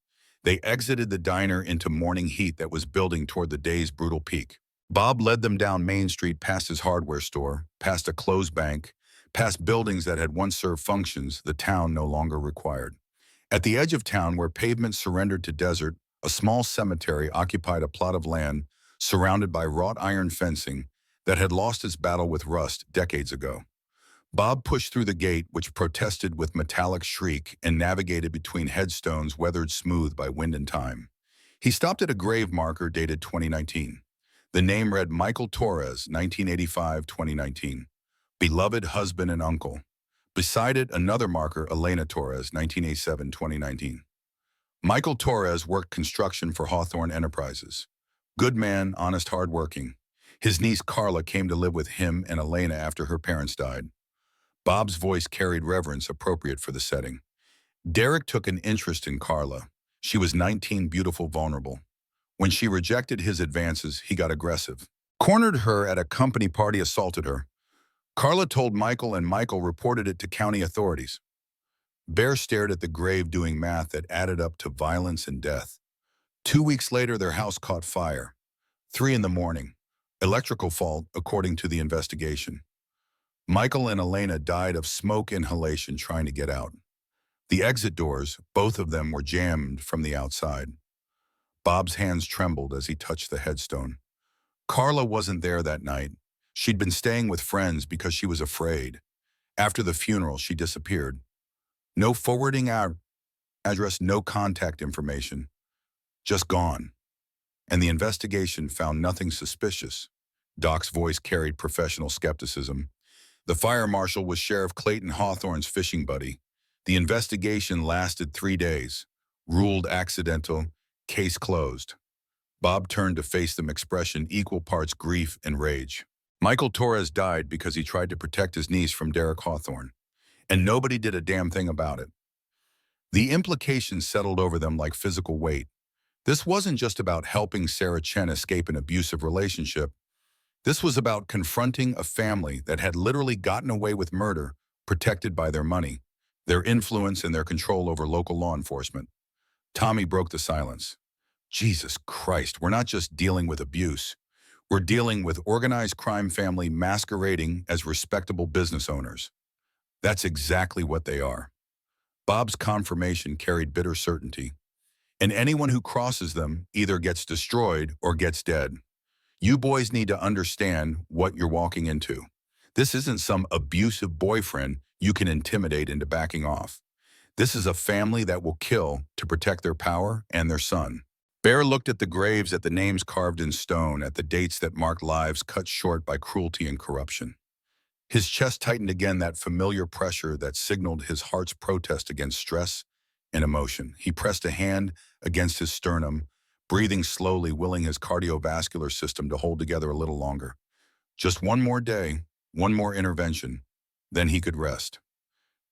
They exited the diner into morning heat that was building toward the day's brutal peak. Bob led them down Main Street, past his hardware store, past a closed bank, past buildings that had once served functions the town no longer required. At the edge of town, where pavement surrendered to desert, a small cemetery occupied a plot of land surrounded by wrought iron fencing that had lost its battle with rust decades ago. Bob pushed through the gate, which protested with metallic shriek, and navigated between headstones weathered smooth by wind and time. He stopped at a grave marker dated 2019. The name read Michael Torres, 1985-2019. Beloved husband and uncle. Beside it, another marker, Elena Torres, 1987-2019. Michael Torres worked construction for Hawthorne Enterprises. Good man, honest, hardworking. His niece Carla came to live with him and Elena after her parents died. Bob's voice carried reverence appropriate for the setting. Derek took an interest in Carla. She was 19, beautiful, vulnerable. When she rejected his advances, he got aggressive. Cornered her at a company party, assaulted her. Carla told Michael, and Michael reported it to county authorities. Bear stared at the grave, doing math that added up to violence and death. 2 weeks later, their house caught fire. 3 in the morning. Electrical fault, according to the investigation. Michael and Elena died of smoke inhalation trying to get out. The exit doors, both of them, were jammed from the outside. Bob's hands trembled as he touched the headstone. Carla wasn't there that night. She'd been staying with friends because she was afraid. After the funeral, she disappeared. No forwarding address, no contact information. Just gone. And the investigation found nothing suspicious. Doc's voice carried professional skepticism. The fire marshal was Sheriff Clayton Hawthorne's fishing buddy. The investigation lasted 3 days. Ruled accidental, case closed. Bob turned to face them, expression equal parts grief and rage. Michael Torres died because he tried to protect his niece from Derek Hawthorne, and nobody did a damn thing about it. The implications settled over them like physical weight. This wasn't just about helping Sarah Chen escape an abusive relationship. This was about confronting a family that had literally gotten away with murder, protected by their money, their influence, and their control over local law enforcement. Tommy broke the silence. Jesus Christ, we're not just dealing with abuse. We're dealing with organized crime family masquerading as respectable business owners. That's exactly what they are. Bob's confirmation carried bitter certainty. And anyone who crosses them either gets destroyed or gets dead. You boys need to understand what you're walking into. This isn't some abusive boyfriend you can intimidate into backing off. This is a family that will kill to protect their power and their son. Bear looked at the graves, at the names carved in stone, at the dates that marked lives cut short by cruelty and corruption. His chest tightened again, that familiar pressure that signaled his heart's protest against stress and emotion. He pressed a hand against his sternum, breathing slowly, willing his cardiovascular system to hold together a little longer. Just one more day, one more intervention, then he could rest.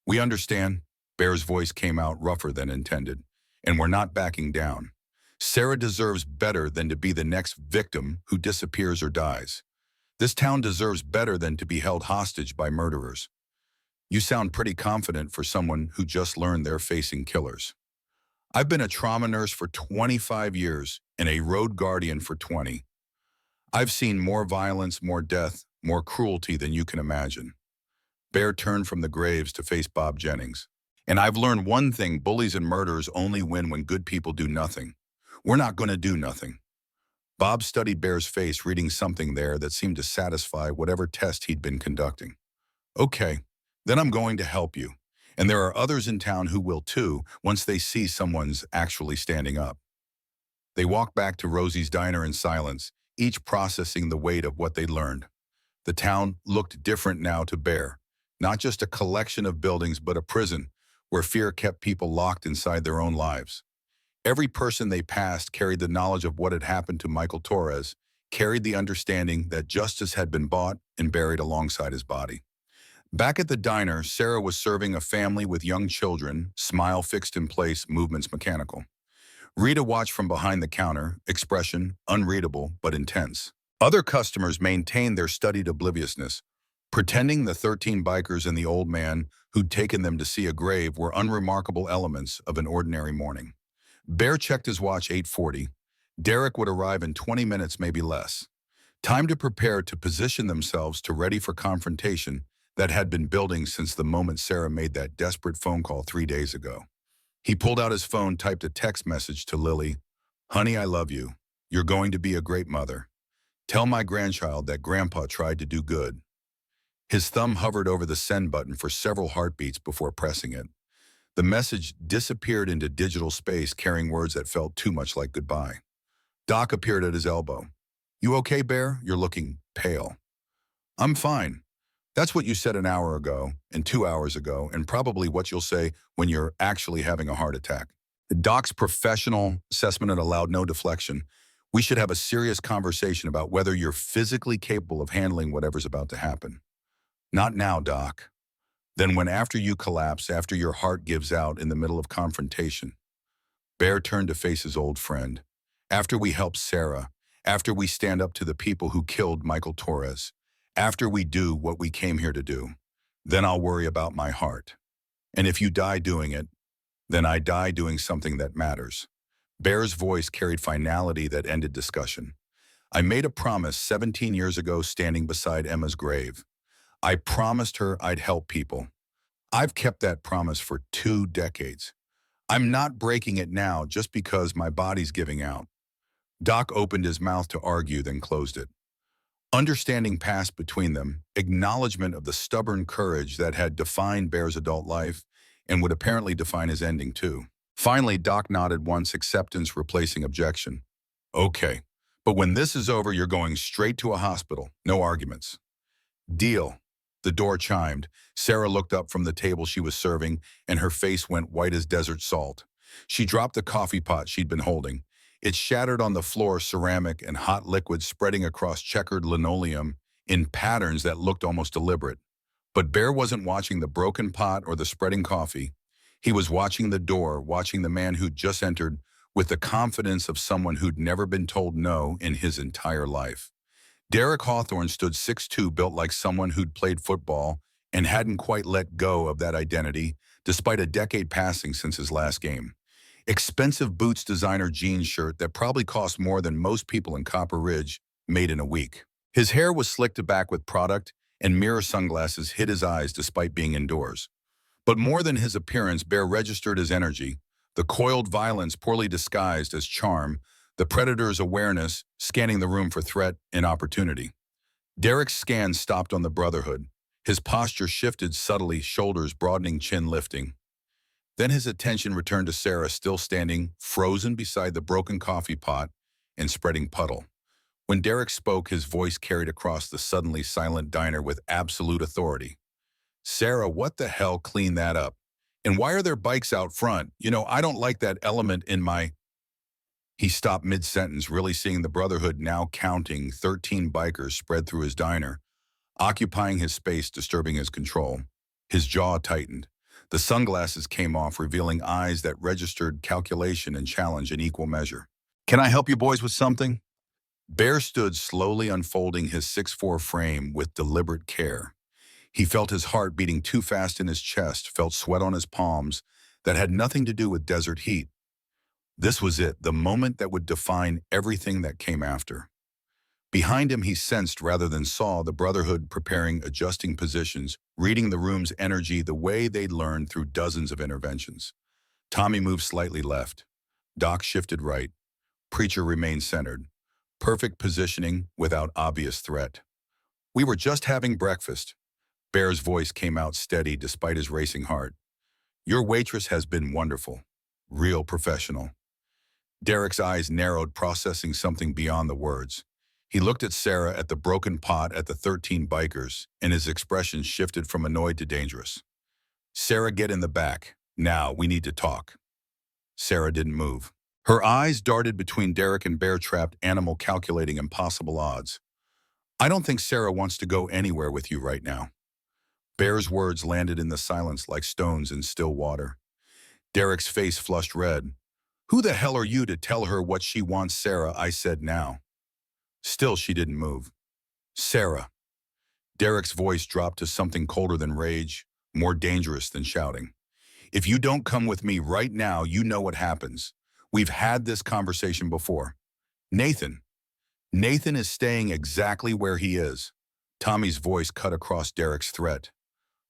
We understand. Bear's voice came out rougher than intended, and we're not backing down. Sarah deserves better than to be the next victim who disappears or dies. This town deserves better than to be held hostage by murderers. You sound pretty confident for someone who just learned they're facing killers. I've been a trauma nurse for 25 years and a road guardian for 20. I've seen more violence, more death, more cruelty than you can imagine. Bear turned from the graves to face Bob Jennings. And I've learned one thing: bullies and murderers only win when good people do nothing. We're not going to do nothing. Bob studied Bear's face, reading something there that seemed to satisfy whatever test he'd been conducting. Okay, then I'm going to help you. And there are others in town who will too, once they see someone's actually standing up. They walked back to Rosie's diner in silence, each processing the weight of what they'd learned. The town looked different now to Bear. Not just a collection of buildings, but a prison where fear kept people locked inside their own lives. Every person they passed carried the knowledge of what had happened to Michael Torres, carried the understanding that justice had been bought and buried alongside his body. Back at the diner, Sarah was serving a family with young children, smile fixed in place, movements mechanical. Rita watched from behind the counter, expression unreadable but intense. Other customers maintained their studied obliviousness, pretending the 13 bikers and the old man who'd taken them to see a grave were unremarkable elements of an ordinary morning. Bear checked his watch, 8:40. Derek would arrive in 20 minutes, maybe less. Time to prepare to position themselves to ready for confrontation that had been building since the moment Sarah made that desperate phone call 3 days ago. He pulled out his phone, typed a text message to Lily. "Honey, I love you. You're going to be a great mother. Tell my grandchild that Grandpa tried to do good." His thumb hovered over the send button for several heartbeats before pressing it. The message disappeared into digital space, carrying words that felt too much like goodbye. Doc appeared at his elbow. "You okay, Bear? You're looking pale." "I'm fine. That's what you said an hour ago, and 2 hours ago, and probably what you'll say when you're actually having a heart attack." The doc's professional assessment had allowed no deflection. "We should have a serious conversation about whether you're physically capable of handling whatever's about to happen." "Not now, Doc." "Then when after you collapse, after your heart gives out in the middle of confrontation?" Bear turned to face his old friend. "After we help Sarah, after we stand up to the people who killed Michael Torres, after we do what we came here to do, then I'll worry about my heart. And if you die doing it, then I die doing something that matters." Bear's voice carried finality that ended discussion. "I made a promise 17 years ago standing beside Emma's grave. I promised her I'd help people. I've kept that promise for 2 decades. I'm not breaking it now just because my body's giving out." Doc opened his mouth to argue, then closed it. Understanding passed between them, acknowledgement of the stubborn courage that had defined Bear's adult life and would apparently define his ending too. Finally, Doc nodded once, acceptance replacing objection. "Okay, but when this is over, you're going straight to a hospital. No arguments." "Deal." The door chimed. Sarah looked up from the table she was serving, and her face went white as desert salt. She dropped the coffee pot she'd been holding. It shattered on the floor, ceramic and hot liquid spreading across checkered linoleum in patterns that looked almost deliberate. But Bear wasn't watching the broken pot or the spreading coffee. He was watching the door, watching the man who'd just entered with the confidence of someone who'd never been told no in his entire life. Derek Hawthorne stood 6'2", built like someone who'd played football and hadn't quite let go of that identity, despite a decade passing since his last game. Expensive Boots designer jeans shirt that probably cost more than most people in Copper Ridge made in a week. His hair was slicked back with product, and mirror sunglasses hid his eyes despite being indoors. But more than his appearance, Bear registered his energy, the coiled violence poorly disguised as charm, the predator's awareness, scanning the room for threat and opportunity. Derek's scan stopped on the Brotherhood. His posture shifted subtly, shoulders broadening, chin lifting. Then his attention returned to Sarah, still standing, frozen beside the broken coffee pot and spreading puddle. When Derek spoke, his voice carried across the suddenly silent diner with absolute authority. "Sarah, what the hell cleaned that up? And why are there bikes out front? You know, I don't like that element in my—" He stopped mid-sentence, really seeing the Brotherhood now counting 13 bikers spread through his diner, occupying his space, disturbing his control. His jaw tightened. The sunglasses came off, revealing eyes that registered calculation and challenge in equal measure. "Can I help you boys with something?" Bear stood slowly unfolding his 6'4" frame with deliberate care. He felt his heart beating too fast in his chest, felt sweat on his palms that had nothing to do with desert heat. This was it, the moment that would define everything that came after. Behind him, he sensed rather than saw the Brotherhood preparing, adjusting positions, reading the room's energy the way they'd learned through dozens of interventions. Tommy moved slightly left. Doc shifted right. Preacher remained centered. Perfect positioning without obvious threat. "We were just having breakfast." Bear's voice came out steady despite his racing heart. "Your waitress has been wonderful. Real professional." Derek's eyes narrowed, processing something beyond the words. He looked at Sarah, at the broken pot, at the 13 bikers, and his expression shifted from annoyed to dangerous. "Sarah, get in the back. Now, we need to talk." Sarah didn't move. Her eyes darted between Derek and Bear-trapped animal, calculating impossible odds. "I don't think Sarah wants to go anywhere with you right now." Bear's words landed in the silence like stones in still water. Derek's face flushed red. "Who the hell are you to tell her what she wants, Sarah?" I said now. Still, she didn't move. "Sarah." Derek's voice dropped to something colder than rage, more dangerous than shouting. "If you don't come with me right now, you know what happens. We've had this conversation before. Nathan. Nathan is staying exactly where he is." Tommy's voice cut across Derek's threat.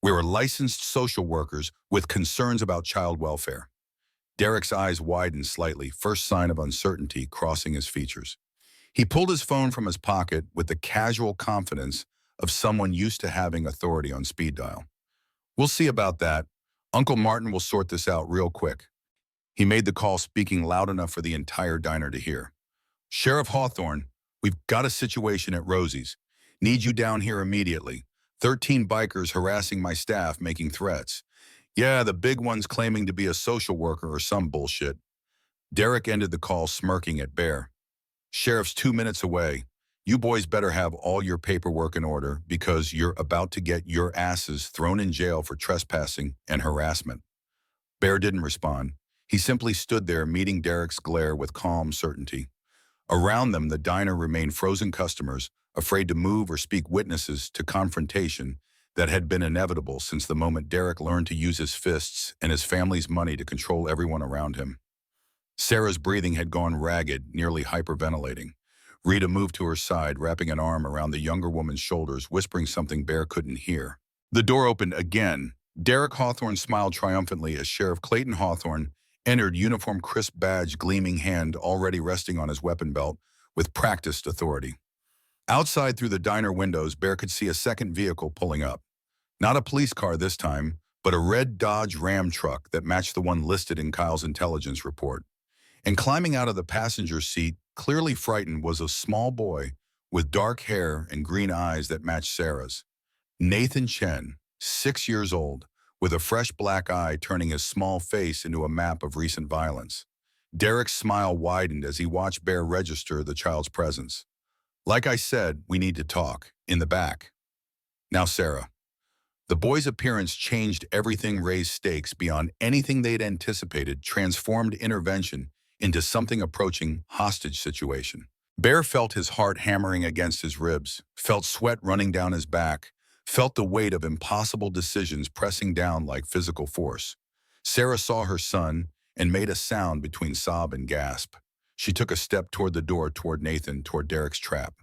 "We're licensed social workers with concerns about child welfare." Derek's eyes widened slightly, first sign of uncertainty crossing his features. He pulled his phone from his pocket with the casual confidence of someone used to having authority on speed dial. "We'll see about that. Uncle Martin will sort this out real quick." He made the call, speaking loud enough for the entire diner to hear. "Sheriff Hawthorne, we've got a situation at Rosie's. Need you down here immediately. 13 bikers harassing my staff, making threats. Yeah, the big one's claiming to be a social worker or some bullshit." Derek ended the call, smirking at Bear. "Sheriff's 2 minutes away. You boys better have all your paperwork in order because you're about to get your asses thrown in jail for trespassing and harassment." Bear didn't respond. He simply stood there, meeting Derek's glare with calm certainty. Around them, the diner remained frozen customers, afraid to move or speak, witnesses to confrontation that had been inevitable since the moment Derek learned to use his fists and his family's money to control everyone around him. Sarah's breathing had gone ragged, nearly hyperventilating. Rita moved to her side, wrapping an arm around the younger woman's shoulders, whispering something Bear couldn't hear. The door opened again. Derek Hawthorne smiled triumphantly as Sheriff Clayton Hawthorne entered, uniform, crisp badge, gleaming hand already resting on his weapon belt, with practiced authority. Outside, through the diner windows, Bear could see a second vehicle pulling up. Not a police car this time, but a red Dodge Ram truck that matched the one listed in Kyle's intelligence report. And climbing out of the passenger seat, clearly frightened, was a small boy with dark hair and green eyes that matched Sarah's. Nathan Chen, 6 years old, with a fresh black eye turning his small face into a map of recent violence. Derek's smile widened as he watched Bear register the child's presence. "Like I said, we need to talk. In the back." "Now, Sarah." The boy's appearance changed everything, raised stakes beyond anything they'd anticipated, transformed intervention into something approaching hostage situation. Bear felt his heart hammering against his ribs, felt sweat running down his back, felt the weight of impossible decisions pressing down like physical force. Sarah saw her son and made a sound between sob and gasp. She took a step toward the door, toward Nathan, toward Derek's trap.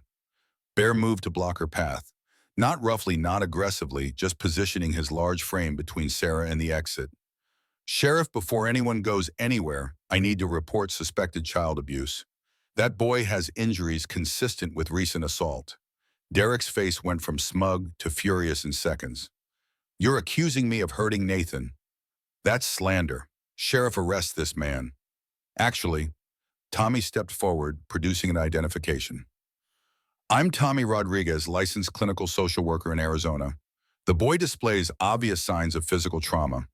Bear moved to block her path. Not roughly, not aggressively, just positioning his large frame between Sarah and the exit. "Sheriff, before anyone goes anywhere, I need to report suspected child abuse. That boy has injuries consistent with recent assault." Derek's face went from smug to furious in seconds. "You're accusing me of hurting Nathan. That's slander. Sheriff, arrest this man." "Actually," Tommy stepped forward, producing an identification. "I'm Tommy Rodriguez, licensed clinical social worker in Arizona. The boy displays obvious signs of physical trauma.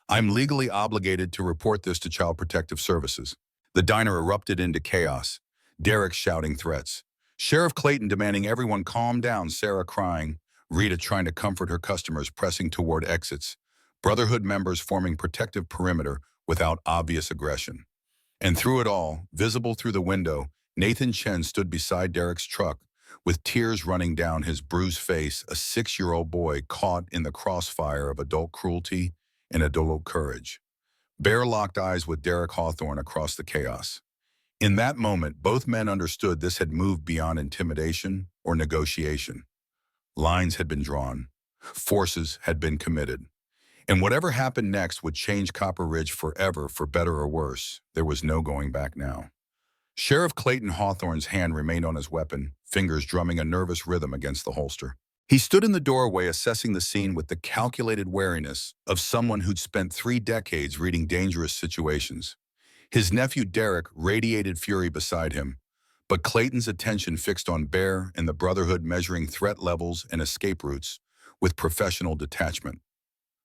I'm legally obligated to report this to Child Protective Services." The diner erupted into chaos. Derek shouting threats. Sheriff Clayton demanding everyone calm down, Sarah crying, Rita trying to comfort her customers, pressing toward exits. Brotherhood members forming protective perimeter without obvious aggression. And through it all, visible through the window, Nathan Chen stood beside Derek's truck, with tears running down his bruised face, a 6-year-old boy caught in the crossfire of adult cruelty and adult courage. Bear locked eyes with Derek Hawthorne across the chaos. In that moment, both men understood this had moved beyond intimidation or negotiation. Lines had been drawn. Forces had been committed. And whatever happened next would change Copper Ridge forever, for better or worse. There was no going back now. Sheriff Clayton Hawthorne's hand remained on his weapon, fingers drumming a nervous rhythm against the holster. He stood in the doorway assessing the scene with the calculated wariness of someone who'd spent 3 decades reading dangerous situations. His nephew Derek radiated fury beside him, but Clayton's attention fixed on Bear and the Brotherhood, measuring threat levels and escape routes with professional detachment.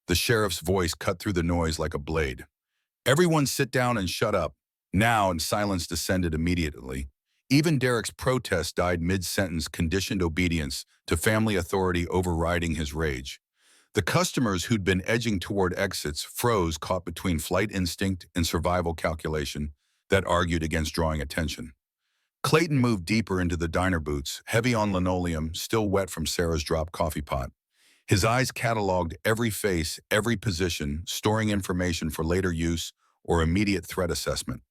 The sheriff's voice cut through the noise like a blade. "Everyone sit down and shut up." Now, and silence descended immediately. Even Derek's protest died mid-sentence, conditioned obedience to family authority overriding his rage. The customers who'd been edging toward exits froze, caught between flight instinct and survival calculation that argued against drawing attention. Clayton moved deeper into the diner boots, heavy on linoleum, still wet from Sarah's dropped coffee pot. His eyes cataloged every face, every position, storing information for later use or immediate threat assessment.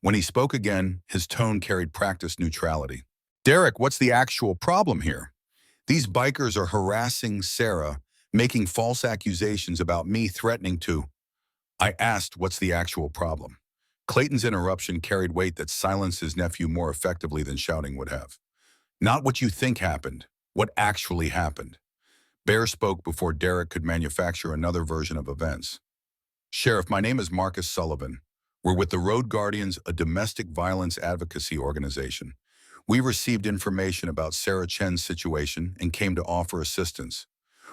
When he spoke again, his tone carried practiced neutrality. "Derek, what's the actual problem here? These bikers are harassing Sarah, making false accusations about me, threatening to—" I asked, "What's the actual problem?" Clayton's interruption carried weight that silenced his nephew more effectively than shouting would have. "Not what you think happened, what actually happened." Bear spoke before Derek could manufacture another version of events. "Sheriff, my name is Marcus Sullivan. We're with the Road Guardians, a domestic violence advocacy organization. We received information about Sarah Chen's situation and came to offer assistance.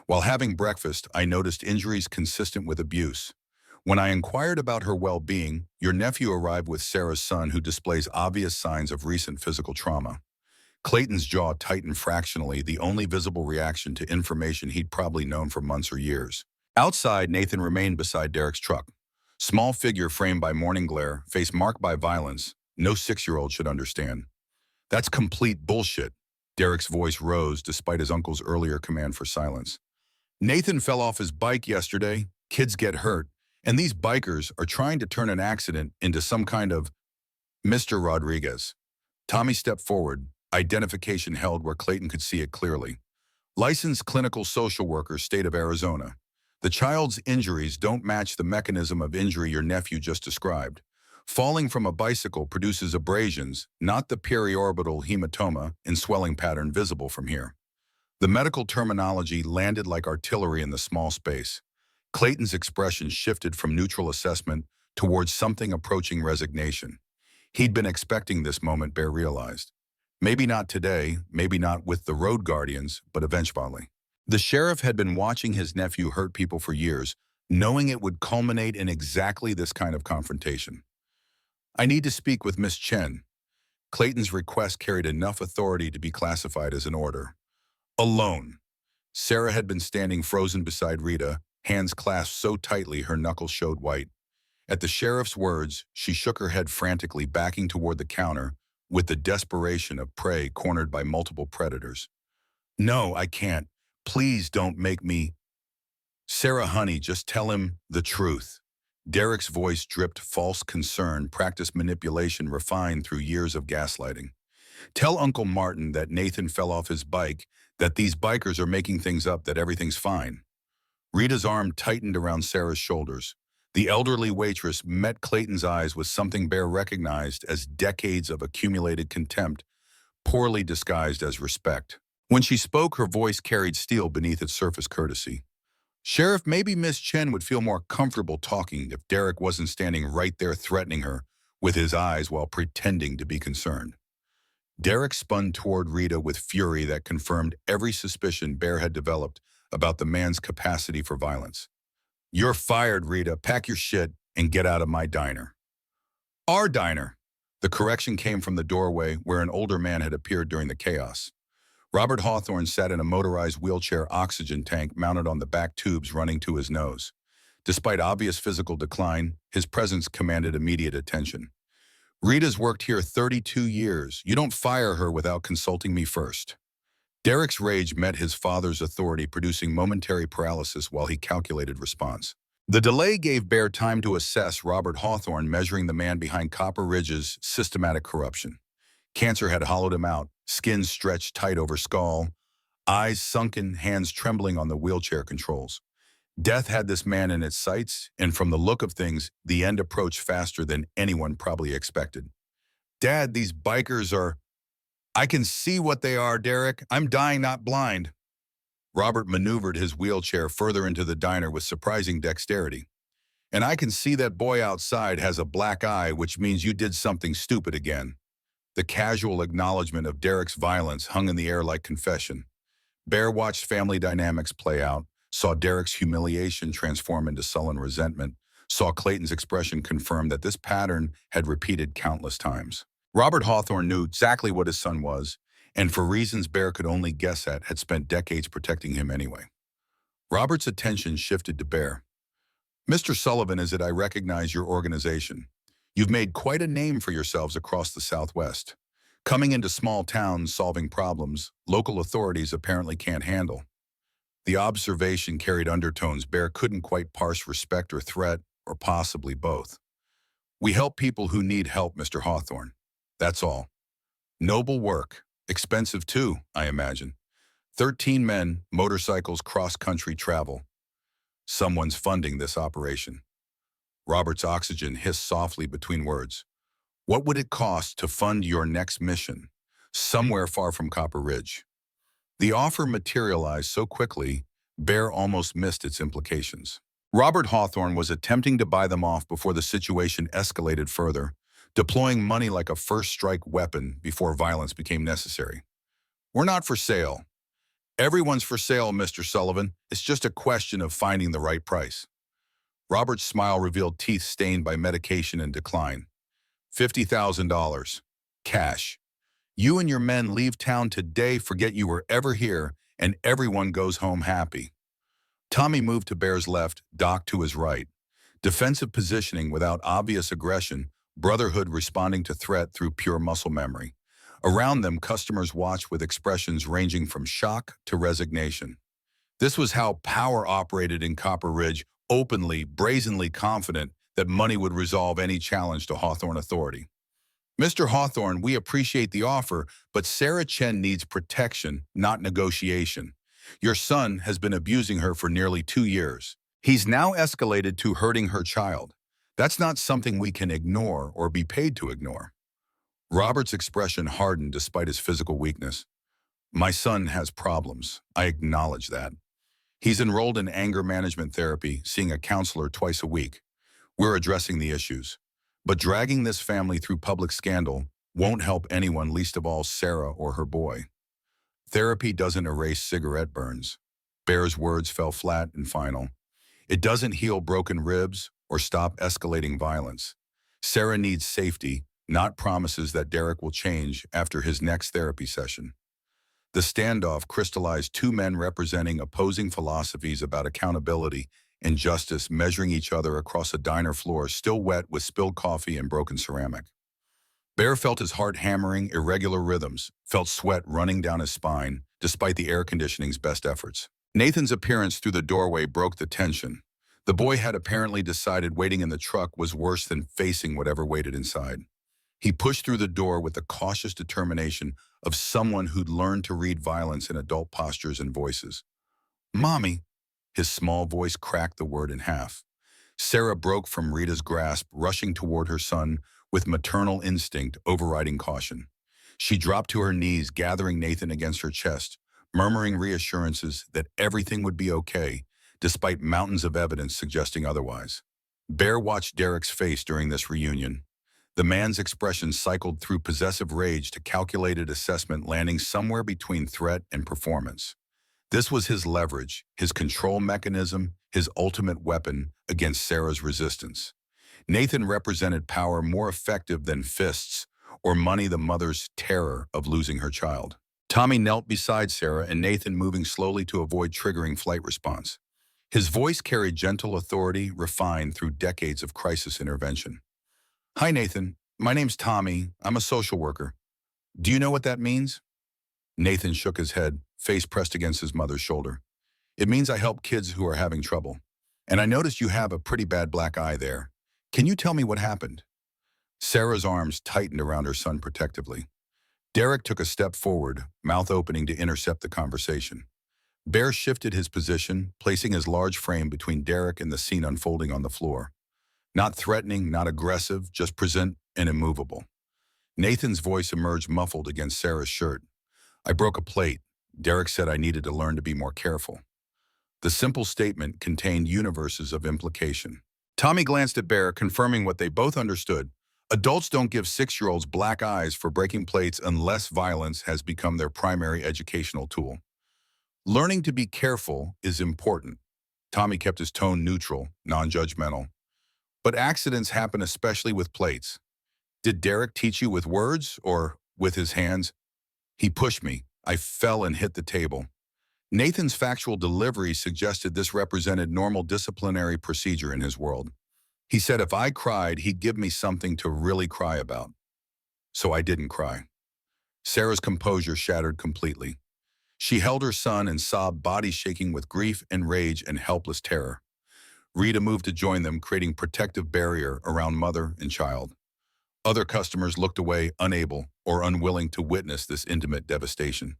While having breakfast, I noticed injuries consistent with abuse. When I inquired about her well-being, your nephew arrived with Sarah's son, who displays obvious signs of recent physical trauma." Clayton's jaw tightened fractionally, the only visible reaction to information he'd probably known for months or years. Outside, Nathan remained beside Derek's truck. Small figure framed by morning glare, face marked by violence. No 6-year-old should understand. "That's complete bullshit." Derek's voice rose despite his uncle's earlier command for silence. "Nathan fell off his bike yesterday. Kids get hurt. And these bikers are trying to turn an accident into some kind of—" "Mr. Rodriguez." Tommy stepped forward, identification held where Clayton could see it clearly. "Licensed clinical social worker, state of Arizona. The child's injuries don't match the mechanism of injury your nephew just described. Falling from a bicycle produces abrasions, not the periorbital hematoma and swelling pattern visible from here." The medical terminology landed like artillery in the small space. Clayton's expression shifted from neutral assessment towards something approaching resignation. He'd been expecting this moment, Bear realized. Maybe not today, maybe not with the Road Guardians, but eventually. The sheriff had been watching his nephew hurt people for years, knowing it would culminate in exactly this kind of confrontation. "I need to speak with Miss Chen." Clayton's request carried enough authority to be classified as an order. "Alone." Sarah had been standing frozen beside Rita, hands clasped so tightly her knuckles showed white. At the sheriff's words, she shook her head frantically, backing toward the counter with the desperation of prey cornered by multiple predators. "No, I can't. Please don't make me—" "Sarah, honey, just tell him the truth." Derek's voice dripped false concern, practiced manipulation refined through years of gaslighting. "Tell Uncle Martin that Nathan fell off his bike, that these bikers are making things up, that everything's fine." Rita's arm tightened around Sarah's shoulders. The elderly waitress met Clayton's eyes with something Bear recognized as decades of accumulated contempt, poorly disguised as respect. When she spoke, her voice carried steel beneath its surface courtesy. "Sheriff, maybe Miss Chen would feel more comfortable talking if Derek wasn't standing right there threatening her with his eyes while pretending to be concerned." Derek spun toward Rita with fury that confirmed every suspicion Bear had developed about the man's capacity for violence. "You're fired, Rita. Pack your shit and get out of my diner." "Our diner." The correction came from the doorway, where an older man had appeared during the chaos. Robert Hawthorne sat in a motorized wheelchair oxygen tank mounted on the back tubes running to his nose. Despite obvious physical decline, his presence commanded immediate attention. "Rita's worked here 32 years. You don't fire her without consulting me first." Derek's rage met his father's authority, producing momentary paralysis while he calculated response. The delay gave Bear time to assess Robert Hawthorne, measuring the man behind Copper Ridge's systematic corruption. Cancer had hollowed him out, skin stretched tight over skull, eyes sunken, hands trembling on the wheelchair controls. Death had this man in its sights, and from the look of things, the end approached faster than anyone probably expected. Dad, these bikers are... I can see what they are, Derek. I'm dying, not blind. Robert maneuvered his wheelchair further into the diner with surprising dexterity. And I can see that boy outside has a black eye, which means you did something stupid again. The casual acknowledgement of Derek's violence hung in the air like confession. Bear watched family dynamics play out, saw Derek's humiliation transform into sullen resentment, saw Clayton's expression confirm that this pattern had repeated countless times. Robert Hawthorne knew exactly what his son was, and for reasons Bear could only guess at, had spent decades protecting him anyway. Robert's attention shifted to Bear. Mr. Sullivan, is it? I recognize your organization. You've made quite a name for yourselves across the Southwest. Coming into small towns, solving problems local authorities apparently can't handle. The observation carried undertones Bear couldn't quite parse respect or threat, or possibly both. We help people who need help, Mr. Hawthorne. That's all. Noble work. Expensive too, I imagine. 13 men, motorcycles, cross-country travel. Someone's funding this operation. Robert's oxygen hissed softly between words. What would it cost to fund your next mission, somewhere far from Copper Ridge? The offer materialized so quickly, Bear almost missed its implications. Robert Hawthorne was attempting to buy them off before the situation escalated further, deploying money like a first-strike weapon before violence became necessary. We're not for sale. Everyone's for sale, Mr. Sullivan. It's just a question of finding the right price. Robert's smile revealed teeth stained by medication and decline. $50,000. Cash. You and your men leave town today, forget you were ever here, and everyone goes home happy. Tommy moved to Bear's left, Doc to his right. Defensive positioning without obvious aggression, brotherhood responding to threat through pure muscle memory. Around them, customers watched with expressions ranging from shock to resignation. This was how power operated in Copper Ridge, openly, brazenly confident that money would resolve any challenge to Hawthorne authority. Mr. Hawthorne, we appreciate the offer, but Sarah Chen needs protection, not negotiation. Your son has been abusing her for nearly 2 years. He's now escalated to hurting her child. That's not something we can ignore or be paid to ignore. Robert's expression hardened despite his physical weakness. My son has problems. I acknowledge that. He's enrolled in anger management therapy, seeing a counselor twice a week. We're addressing the issues. But dragging this family through public scandal won't help anyone, least of all Sarah or her boy. Therapy doesn't erase cigarette burns. Bear's words fell flat and final. It doesn't heal broken ribs or stop escalating violence. Sarah needs safety, not promises that Derek will change after his next therapy session. The standoff crystallized two men representing opposing philosophies about accountability and justice, measuring each other across a diner floor still wet with spilled coffee and broken ceramic. Bear felt his heart hammering irregular rhythms, felt sweat running down his spine, despite the air conditioning's best efforts. Nathan's appearance through the doorway broke the tension. The boy had apparently decided waiting in the truck was worse than facing whatever waited inside. He pushed through the door with the cautious determination of someone who'd learned to read violence in adult postures and voices. Mommy, his small voice cracked the word in half. Sarah broke from Rita's grasp, rushing toward her son with maternal instinct overriding caution. She dropped to her knees, gathering Nathan against her chest, murmuring reassurances that everything would be okay, despite mountains of evidence suggesting otherwise. Bear watched Derek's face during this reunion. The man's expression cycled through possessive rage to calculated assessment, landing somewhere between threat and performance. This was his leverage, his control mechanism, his ultimate weapon against Sarah's resistance. Nathan represented power more effective than fists or money, the mother's terror of losing her child. Tommy knelt beside Sarah and Nathan, moving slowly to avoid triggering flight response. His voice carried gentle authority, refined through decades of crisis intervention. Hi, Nathan. My name's Tommy. I'm a social worker. Do you know what that means? Nathan shook his head, face pressed against his mother's shoulder. It means I help kids who are having trouble. And I noticed you have a pretty bad black eye there. Can you tell me what happened? Sarah's arms tightened around her son protectively. Derek took a step forward, mouth opening to intercept the conversation. Bear shifted his position, placing his large frame between Derek and the scene unfolding on the floor. Not threatening, not aggressive, just present and immovable. Nathan's voice emerged muffled against Sarah's shirt. I broke a plate. Derek said I needed to learn to be more careful. The simple statement contained universes of implication. Tommy glanced at Bear, confirming what they both understood. Adults don't give 6-year-olds black eyes for breaking plates unless violence has become their primary educational tool. Learning to be careful is important. Tommy kept his tone neutral, non-judgmental. But accidents happen especially with plates. Did Derek teach you with words or with his hands? He pushed me. I fell and hit the table. Nathan's factual delivery suggested this represented normal disciplinary procedure in his world. He said if I cried, he'd give me something to really cry about. So I didn't cry. Sarah's composure shattered completely. She held her son and sobbed, body shaking with grief and rage and helpless terror. Rita moved to join them, creating protective barrier around mother and child. Other customers looked away, unable or unwilling to witness this intimate devastation.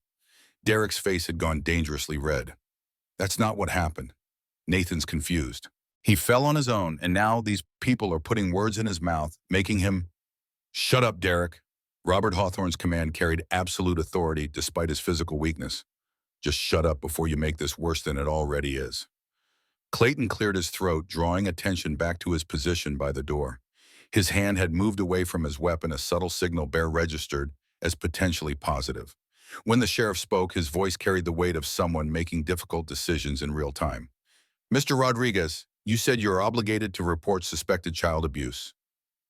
Derek's face had gone dangerously red. That's not what happened. Nathan's confused. He fell on his own, and now these people are putting words in his mouth, making him... Shut up, Derek. Robert Hawthorne's command carried absolute authority despite his physical weakness. Just shut up before you make this worse than it already is. Clayton cleared his throat, drawing attention back to his position by the door. His hand had moved away from his weapon, a subtle signal Bear registered as potentially positive. When the sheriff spoke, his voice carried the weight of someone making difficult decisions in real time. Mr. Rodriguez, you said you're obligated to report suspected child abuse.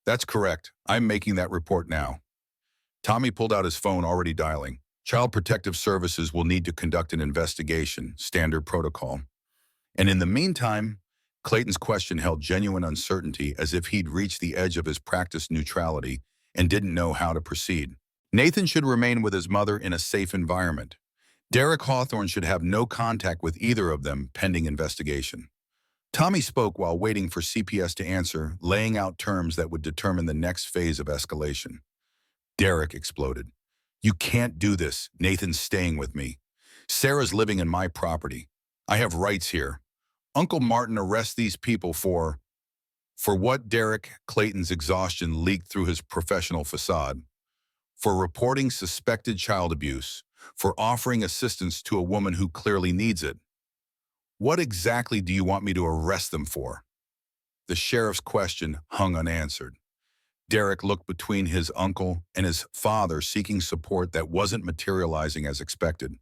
That's correct. I'm making that report now. Tommy pulled out his phone, already dialing. Child Protective Services will need to conduct an investigation, standard protocol. And in the meantime, Clayton's question held genuine uncertainty, as if he'd reached the edge of his practiced neutrality and didn't know how to proceed. Nathan should remain with his mother in a safe environment. Derek Hawthorne should have no contact with either of them pending investigation. Tommy spoke while waiting for CPS to answer, laying out terms that would determine the next phase of escalation. Derek exploded. You can't do this. Nathan's staying with me. Sarah's living in my property. I have rights here. Uncle Martin arrests these people for what? Derek? Clayton's exhaustion leaked through his professional facade. For reporting suspected child abuse, for offering assistance to a woman who clearly needs it. What exactly do you want me to arrest them for? The sheriff's question hung unanswered. Derek looked between his uncle and his father, seeking support that wasn't materializing as expected.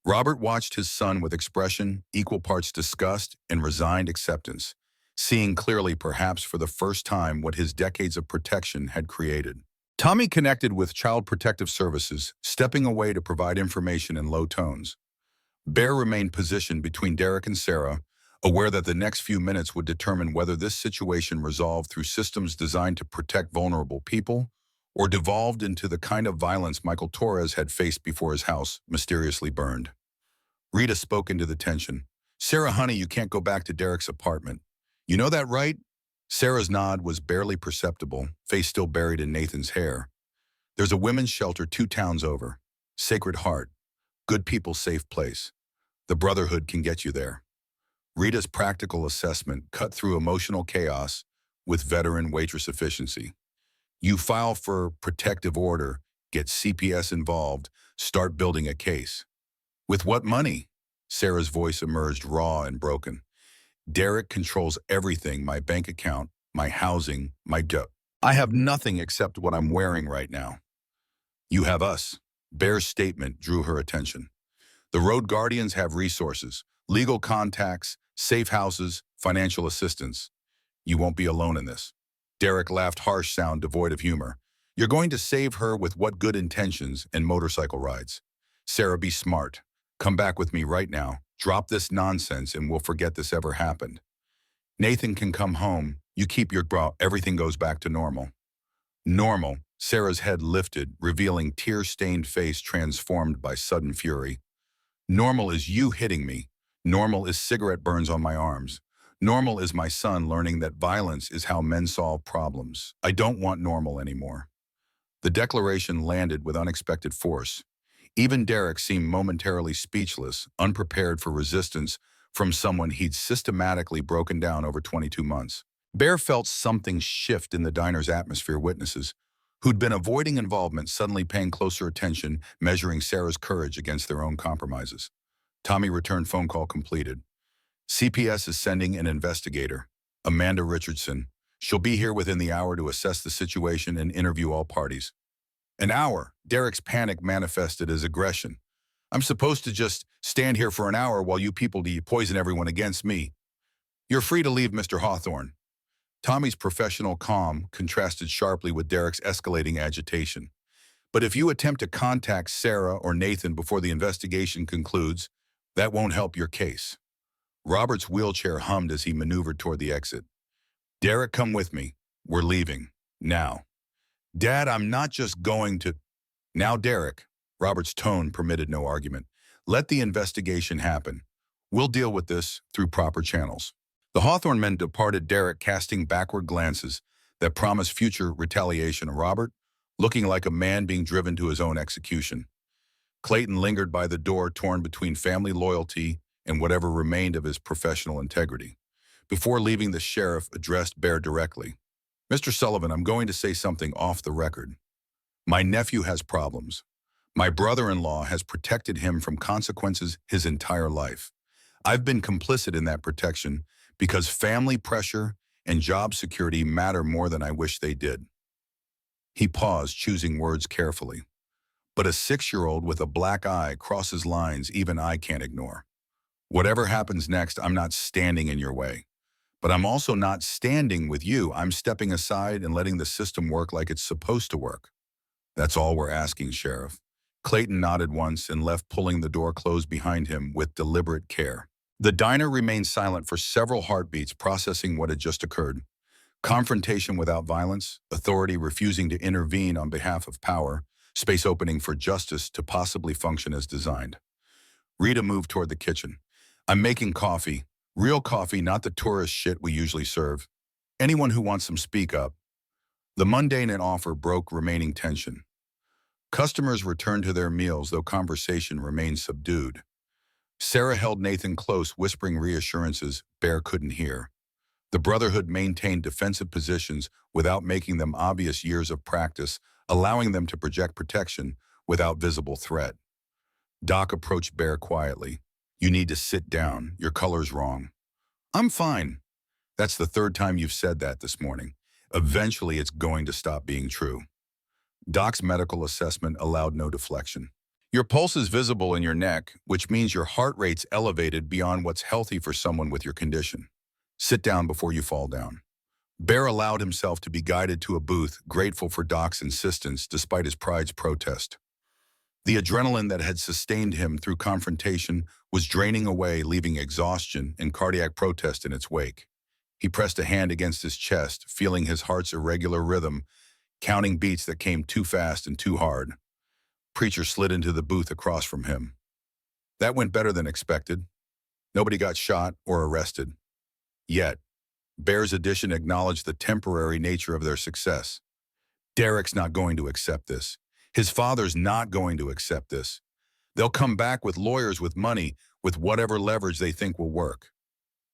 Robert watched his son with expression, equal parts disgust and resigned acceptance, seeing clearly, perhaps for the first time, what his decades of protection had created. Tommy connected with Child Protective Services, stepping away to provide information in low tones. Bear remained positioned between Derek and Sarah, aware that the next few minutes would determine whether this situation resolved through systems designed to protect vulnerable people or devolved into the kind of violence Michael Torres had faced before his house mysteriously burned. Rita spoke into the tension. Sarah, honey, you can't go back to Derek's apartment. You know that, right? Sarah's nod was barely perceptible, face still buried in Nathan's hair. There's a women's shelter 2 towns over. Sacred Heart. Good people, safe place. The Brotherhood can get you there. Rita's practical assessment cut through emotional chaos with veteran Waitress efficiency. You file for protective order, get CPS involved, start building a case. With what money? Sarah's voice emerged raw and broken. Derek controls everything, my bank account, my housing, my debt. I have nothing except what I'm wearing right now. You have us. Bear's statement drew her attention. The Road Guardians have resources, legal contacts, safe houses, financial assistance. You won't be alone in this. Derek laughed, harsh sound devoid of humor. You're going to save her with what good intentions and motorcycle rides. Sarah, be smart. Come back with me right now. Drop this nonsense and we'll forget this ever happened. Nathan can come home. You keep your bra. Everything goes back to normal. Normal. Sarah's head lifted, revealing tear-stained face transformed by sudden fury. Normal is you hitting me. Normal is cigarette burns on my arms. Normal is my son learning that violence is how men solve problems. I don't want normal anymore. The declaration landed with unexpected force. Even Derek seemed momentarily speechless, unprepared for resistance from someone he'd systematically broken down over 22 months. Bear felt something shift in the diner's atmosphere. Witnesses, who'd been avoiding involvement, suddenly paying closer attention, measuring Sarah's courage against their own compromises. Tommy returned phone call completed. CPS is sending an investigator, Amanda Richardson. She'll be here within the hour to assess the situation and interview all parties. An hour. Derek's panic manifested as aggression. I'm supposed to just stand here for an hour while you people poison everyone against me. You're free to leave, Mr. Hawthorne. Tommy's professional calm contrasted sharply with Derek's escalating agitation. But if you attempt to contact Sarah or Nathan before the investigation concludes, that won't help your case. Robert's wheelchair hummed as he maneuvered toward the exit. Derek, come with me. We're leaving. Now. Dad, I'm not just going to... Now, Derek. Robert's tone permitted no argument. Let the investigation happen. We'll deal with this through proper channels. The Hawthorne men departed, Derek casting backward glances that promised future retaliation. Robert, looking like a man being driven to his own execution. Clayton lingered by the door, torn between family loyalty and whatever remained of his professional integrity. Before leaving, the sheriff addressed Bear directly. Mr. Sullivan, I'm going to say something off the record. My nephew has problems. My brother-in-law has protected him from consequences his entire life. I've been complicit in that protection because family pressure and job security matter more than I wish they did. He paused, choosing words carefully. But a 6-year-old with a black eye crosses lines even I can't ignore. Whatever happens next, I'm not standing in your way. But I'm also not standing with you. I'm stepping aside and letting the system work like it's supposed to work. That's all we're asking, Sheriff. Clayton nodded once and left, pulling the door closed behind him with deliberate care. The diner remained silent for several heartbeats, processing what had just occurred. Confrontation without violence, authority refusing to intervene on behalf of power, space opening for justice to possibly function as designed. Rita moved toward the kitchen. I'm making coffee. Real coffee, not the tourist shit we usually serve. Anyone who wants some, speak up. The mundane offer broke remaining tension. Customers returned to their meals, though conversation remained subdued. Sarah held Nathan close, whispering reassurances Bear couldn't hear. The Brotherhood maintained defensive positions without making them obvious, years of practice, allowing them to project protection without visible threat. Doc approached Bear quietly. You need to sit down. Your color's wrong. I'm fine. That's the 3rd time you've said that this morning. Eventually, it's going to stop being true. Doc's medical assessment allowed no deflection. Your pulse is visible in your neck, which means your heart rate's elevated beyond what's healthy for someone with your condition. Sit down before you fall down. Bear allowed himself to be guided to a booth, grateful for Doc's insistence despite his pride's protest. The adrenaline that had sustained him through confrontation was draining away, leaving exhaustion and cardiac protest in its wake. He pressed a hand against his chest, feeling his heart's irregular rhythm, counting beats that came too fast and too hard. Preacher slid into the booth across from him. That went better than expected. Nobody got shot or arrested. Yet, Bear's addition acknowledged the temporary nature of their success. Derek's not going to accept this. His father's not going to accept this. They'll come back with lawyers, with money, with whatever leverage they think will work.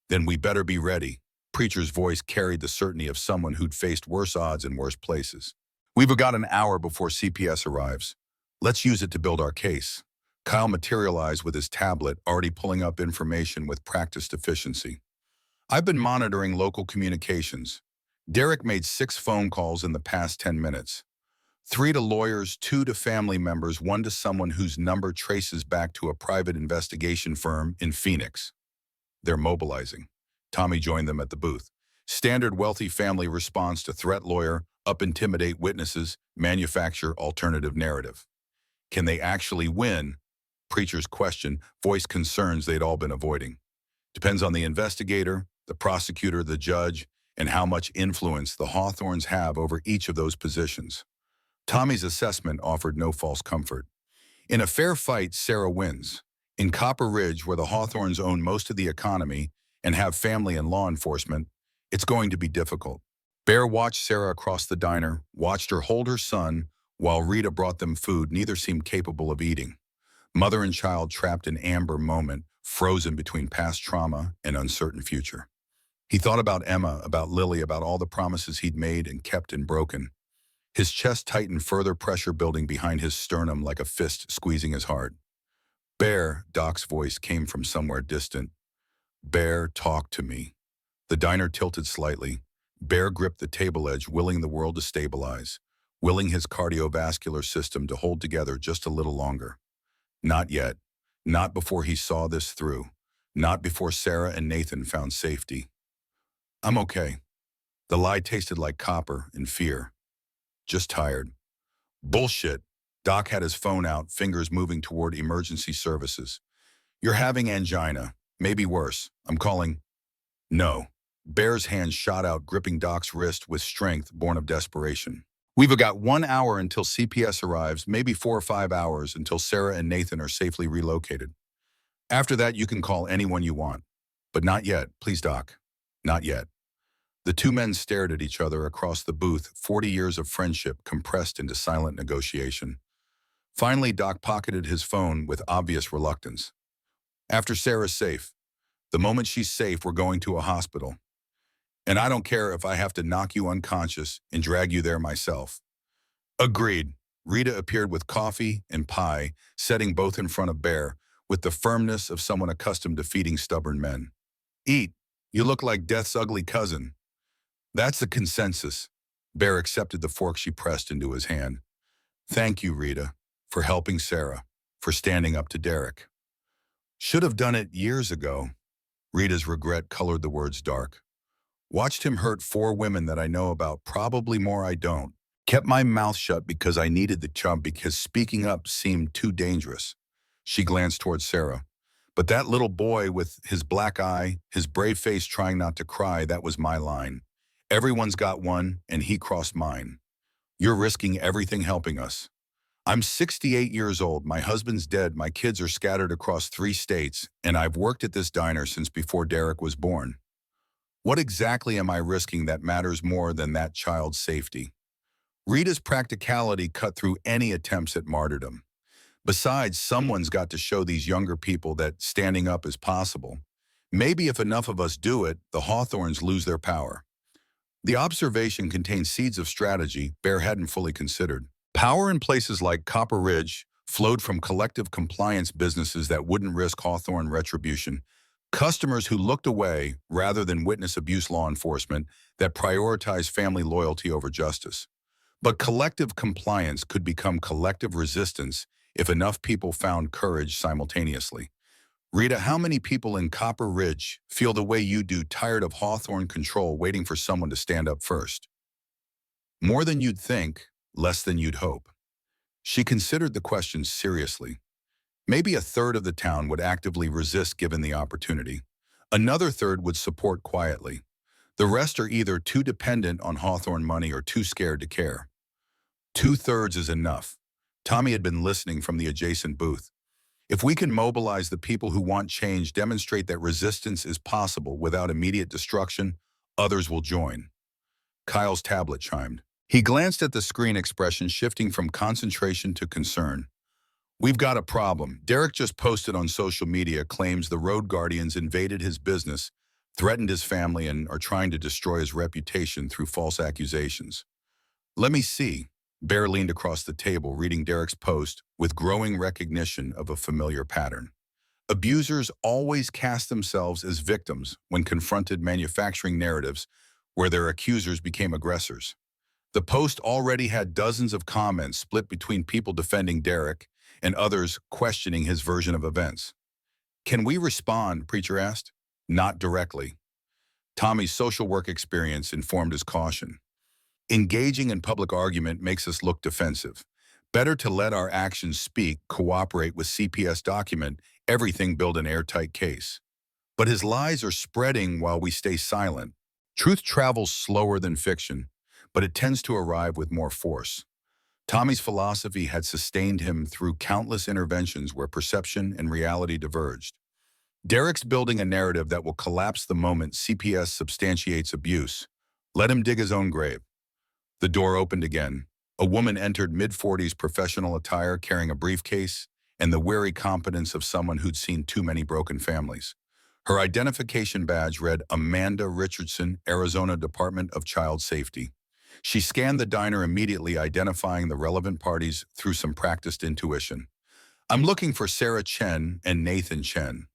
Then we better be ready. Preacher's voice carried the certainty of someone who'd faced worse odds in worse places. We've got an hour before CPS arrives. Let's use it to build our case. Kyle materialized with his tablet, already pulling up information with practiced efficiency. I've been monitoring local communications. Derek made 6 phone calls in the past 10 minutes. 3 to lawyers, 2 to family members, 1 to someone whose number traces back to a private investigation firm in Phoenix. They're mobilizing. Tommy joined them at the booth. Standard wealthy family response to threat lawyer, up intimidate witnesses, manufacture alternative narrative. Can they actually win? Preacher's question voiced concerns they'd all been avoiding. Depends on the investigator, the prosecutor, the judge, and how much influence the Hawthorns have over each of those positions. Tommy's assessment offered no false comfort. In a fair fight, Sarah wins. In Copper Ridge, where the Hawthorns own most of the economy and have family and law enforcement, it's going to be difficult. Bear watched Sarah across the diner, watched her hold her son, while Rita brought them food neither seemed capable of eating. Mother and child trapped in amber moment, frozen between past trauma and uncertain future. He thought about Emma, about Lily, about all the promises he'd made and kept and broken. His chest tightened, further pressure building behind his sternum like a fist squeezing his heart. Bear, Doc's voice came from somewhere distant. Bear, talk to me. The diner tilted slightly. Bear gripped the table edge, willing the world to stabilize, willing his cardiovascular system to hold together just a little longer. Not yet. Not before he saw this through. Not before Sarah and Nathan found safety. I'm okay. The lie tasted like copper and fear. Just tired. Bullshit. Doc had his phone out, fingers moving toward emergency services. You're having angina. Maybe worse. I'm calling. No. Bear's hand shot out, gripping Doc's wrist with strength born of desperation. We've got 1 hour until CPS arrives, maybe 4 or 5 hours until Sarah and Nathan are safely relocated. After that, you can call anyone you want. But not yet, please, Doc. Not yet. The two men stared at each other across the booth, 40 years of friendship compressed into silent negotiation. Finally, Doc pocketed his phone with obvious reluctance. After Sarah's safe. The moment she's safe, we're going to a hospital. And I don't care if I have to knock you unconscious and drag you there myself. Agreed. Rita appeared with coffee and pie, setting both in front of Bear, with the firmness of someone accustomed to feeding stubborn men. Eat. You look like Death's ugly cousin. That's the consensus. Bear accepted the fork she pressed into his hand. Thank you, Rita, for helping Sarah, for standing up to Derek. Should have done it years ago. Rita's regret colored the words dark. Watched him hurt 4 women that I know about, probably more I don't. Kept my mouth shut because I needed the chump, because speaking up seemed too dangerous. She glanced towards Sarah. But that little boy with his black eye, his brave face trying not to cry, that was my line. Everyone's got one, and he crossed mine. You're risking everything helping us. I'm 68 years old, my husband's dead, my kids are scattered across 3 states, and I've worked at this diner since before Derek was born. What exactly am I risking that matters more than that child's safety? Rita's practicality cut through any attempts at martyrdom. Besides, someone's got to show these younger people that standing up is possible. Maybe if enough of us do it, the Hawthorns lose their power. The observation contained seeds of strategy Bear hadn't fully considered. Power in places like Copper Ridge flowed from collective compliance businesses that wouldn't risk Hawthorne retribution, customers who looked away rather than witness abuse, law enforcement that prioritized family loyalty over justice. But collective compliance could become collective resistance if enough people found courage simultaneously. Rita, how many people in Copper Ridge feel the way you do, tired of Hawthorne control, waiting for someone to stand up first? More than you'd think, less than you'd hope. She considered the question seriously. Maybe a third of the town would actively resist given the opportunity. Another third would support quietly. The rest are either too dependent on Hawthorne money or too scared to care. 2/3 is enough. Tommy had been listening from the adjacent booth. If we can mobilize the people who want change, demonstrate that resistance is possible without immediate destruction, others will join. Kyle's tablet chimed. He glanced at the screen, expression shifting from concentration to concern. We've got a problem. Derek just posted on social media, claims the road guardians invaded his business, threatened his family, and are trying to destroy his reputation through false accusations. Let me see. Bear leaned across the table, reading Derek's post with growing recognition of a familiar pattern. Abusers always cast themselves as victims when confronted, manufacturing narratives where their accusers became aggressors. The post already had dozens of comments split between people defending Derek and others questioning his version of events. Can we respond? Preacher asked. Not directly. Tommy's social work experience informed his caution. Engaging in public argument makes us look defensive. Better to let our actions speak, cooperate with CPS, document everything, build an airtight case. But his lies are spreading while we stay silent. Truth travels slower than fiction, but it tends to arrive with more force. Tommy's philosophy had sustained him through countless interventions where perception and reality diverged. Derek's building a narrative that will collapse the moment CPS substantiates abuse. Let him dig his own grave. The door opened again. A woman entered mid-40s professional attire carrying a briefcase and the weary competence of someone who'd seen too many broken families. Her identification badge read Amanda Richardson, Arizona Department of Child Safety. She scanned the diner immediately, identifying the relevant parties through some practiced intuition. I'm looking for Sarah Chen and Nathan Chen.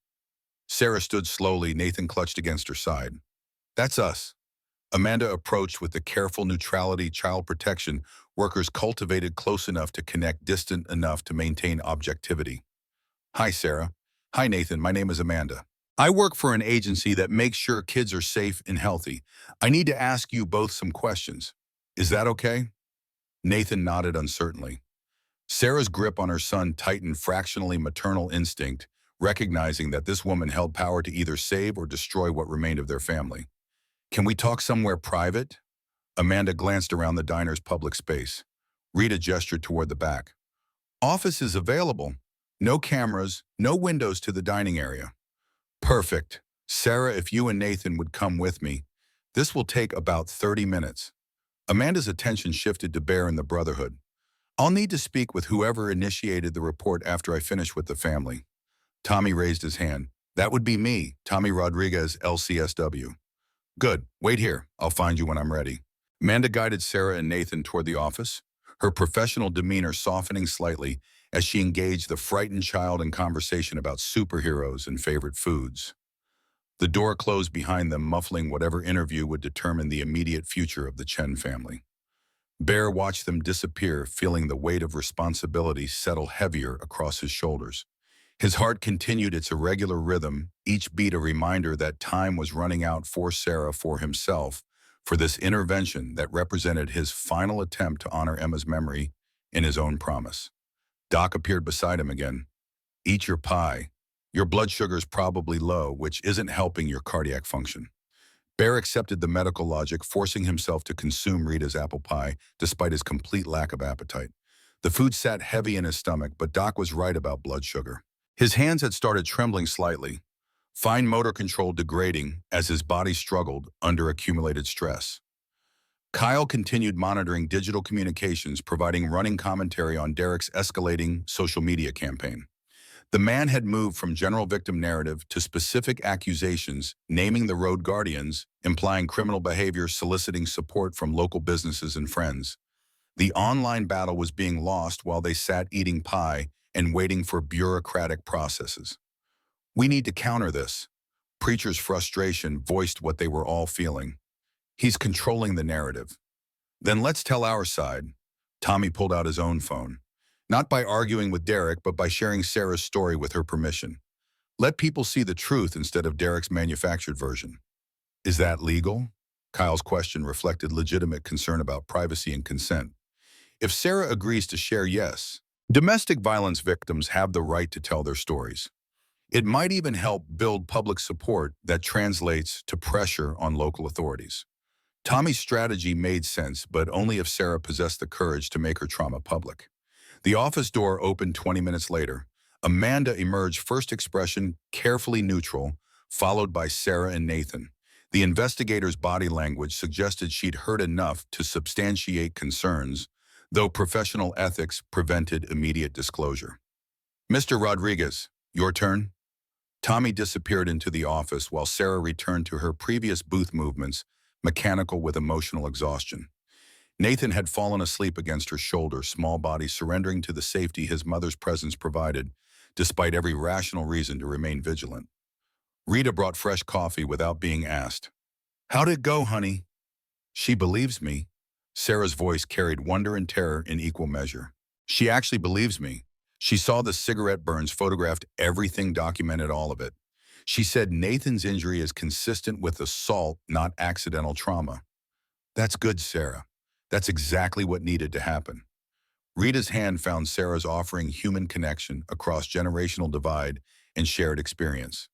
Sarah stood slowly, Nathan clutched against her side. That's us. Amanda approached with the careful neutrality child protection workers cultivated close enough to connect, distant enough to maintain objectivity. Hi, Sarah. Hi, Nathan. My name is Amanda. I work for an agency that makes sure kids are safe and healthy. I need to ask you both some questions. Is that okay? Nathan nodded uncertainly. Sarah's grip on her son tightened, fractionally maternal instinct, recognizing that this woman held power to either save or destroy what remained of their family. Can we talk somewhere private? Amanda glanced around the diner's public space. Rita gestured toward the back. Office is available. No cameras, no windows to the dining area. Perfect. Sarah, if you and Nathan would come with me, this will take about 30 minutes. Amanda's attention shifted to Bear and the Brotherhood. I'll need to speak with whoever initiated the report after I finish with the family. Tommy raised his hand. That would be me, Tommy Rodriguez, LCSW. Good. Wait here. I'll find you when I'm ready. Amanda guided Sarah and Nathan toward the office, her professional demeanor softening slightly as she engaged the frightened child in conversation about superheroes and favorite foods. The door closed behind them, muffling whatever interview would determine the immediate future of the Chen family. Bear watched them disappear, feeling the weight of responsibility settle heavier across his shoulders. His heart continued its irregular rhythm, each beat a reminder that time was running out for Sarah, for himself, for this intervention that represented his final attempt to honor Emma's memory in his own promise. Doc appeared beside him again. Eat your pie. Your blood sugar's probably low, which isn't helping your cardiac function. Bear accepted the medical logic, forcing himself to consume Rita's apple pie despite his complete lack of appetite. The food sat heavy in his stomach, but Doc was right about blood sugar. His hands had started trembling slightly, fine motor control degrading as his body struggled under accumulated stress. Kyle continued monitoring digital communications, providing running commentary on Derek's escalating social media campaign. The man had moved from general victim narrative to specific accusations, naming the road guardians, implying criminal behavior, soliciting support from local businesses and friends. The online battle was being lost while they sat eating pie and waiting for bureaucratic processes. We need to counter this. Preacher's frustration voiced what they were all feeling. He's controlling the narrative. Then let's tell our side. Tommy pulled out his own phone. Not by arguing with Derek, but by sharing Sarah's story with her permission. Let people see the truth instead of Derek's manufactured version. Is that legal? Kyle's question reflected legitimate concern about privacy and consent. If Sarah agrees to share, yes. Domestic violence victims have the right to tell their stories. It might even help build public support that translates to pressure on local authorities. Tommy's strategy made sense, but only if Sarah possessed the courage to make her trauma public. The office door opened 20 minutes later. Amanda emerged, first expression carefully neutral, followed by Sarah and Nathan. The investigator's body language suggested she'd heard enough to substantiate concerns, though professional ethics prevented immediate disclosure. Mr. Rodriguez, your turn. Tommy disappeared into the office while Sarah returned to her previous booth movements, mechanical with emotional exhaustion. Nathan had fallen asleep against her shoulder, small body surrendering to the safety his mother's presence provided, despite every rational reason to remain vigilant. Rita brought fresh coffee without being asked. How'd it go, honey? She believes me. Sarah's voice carried wonder and terror in equal measure. She actually believes me. She saw the cigarette burns, photographed everything, documented all of it. She said Nathan's injury is consistent with assault, not accidental trauma. That's good, Sarah. That's exactly what needed to happen. Rita's hand found Sarah's, offering human connection across generational divide and shared experience.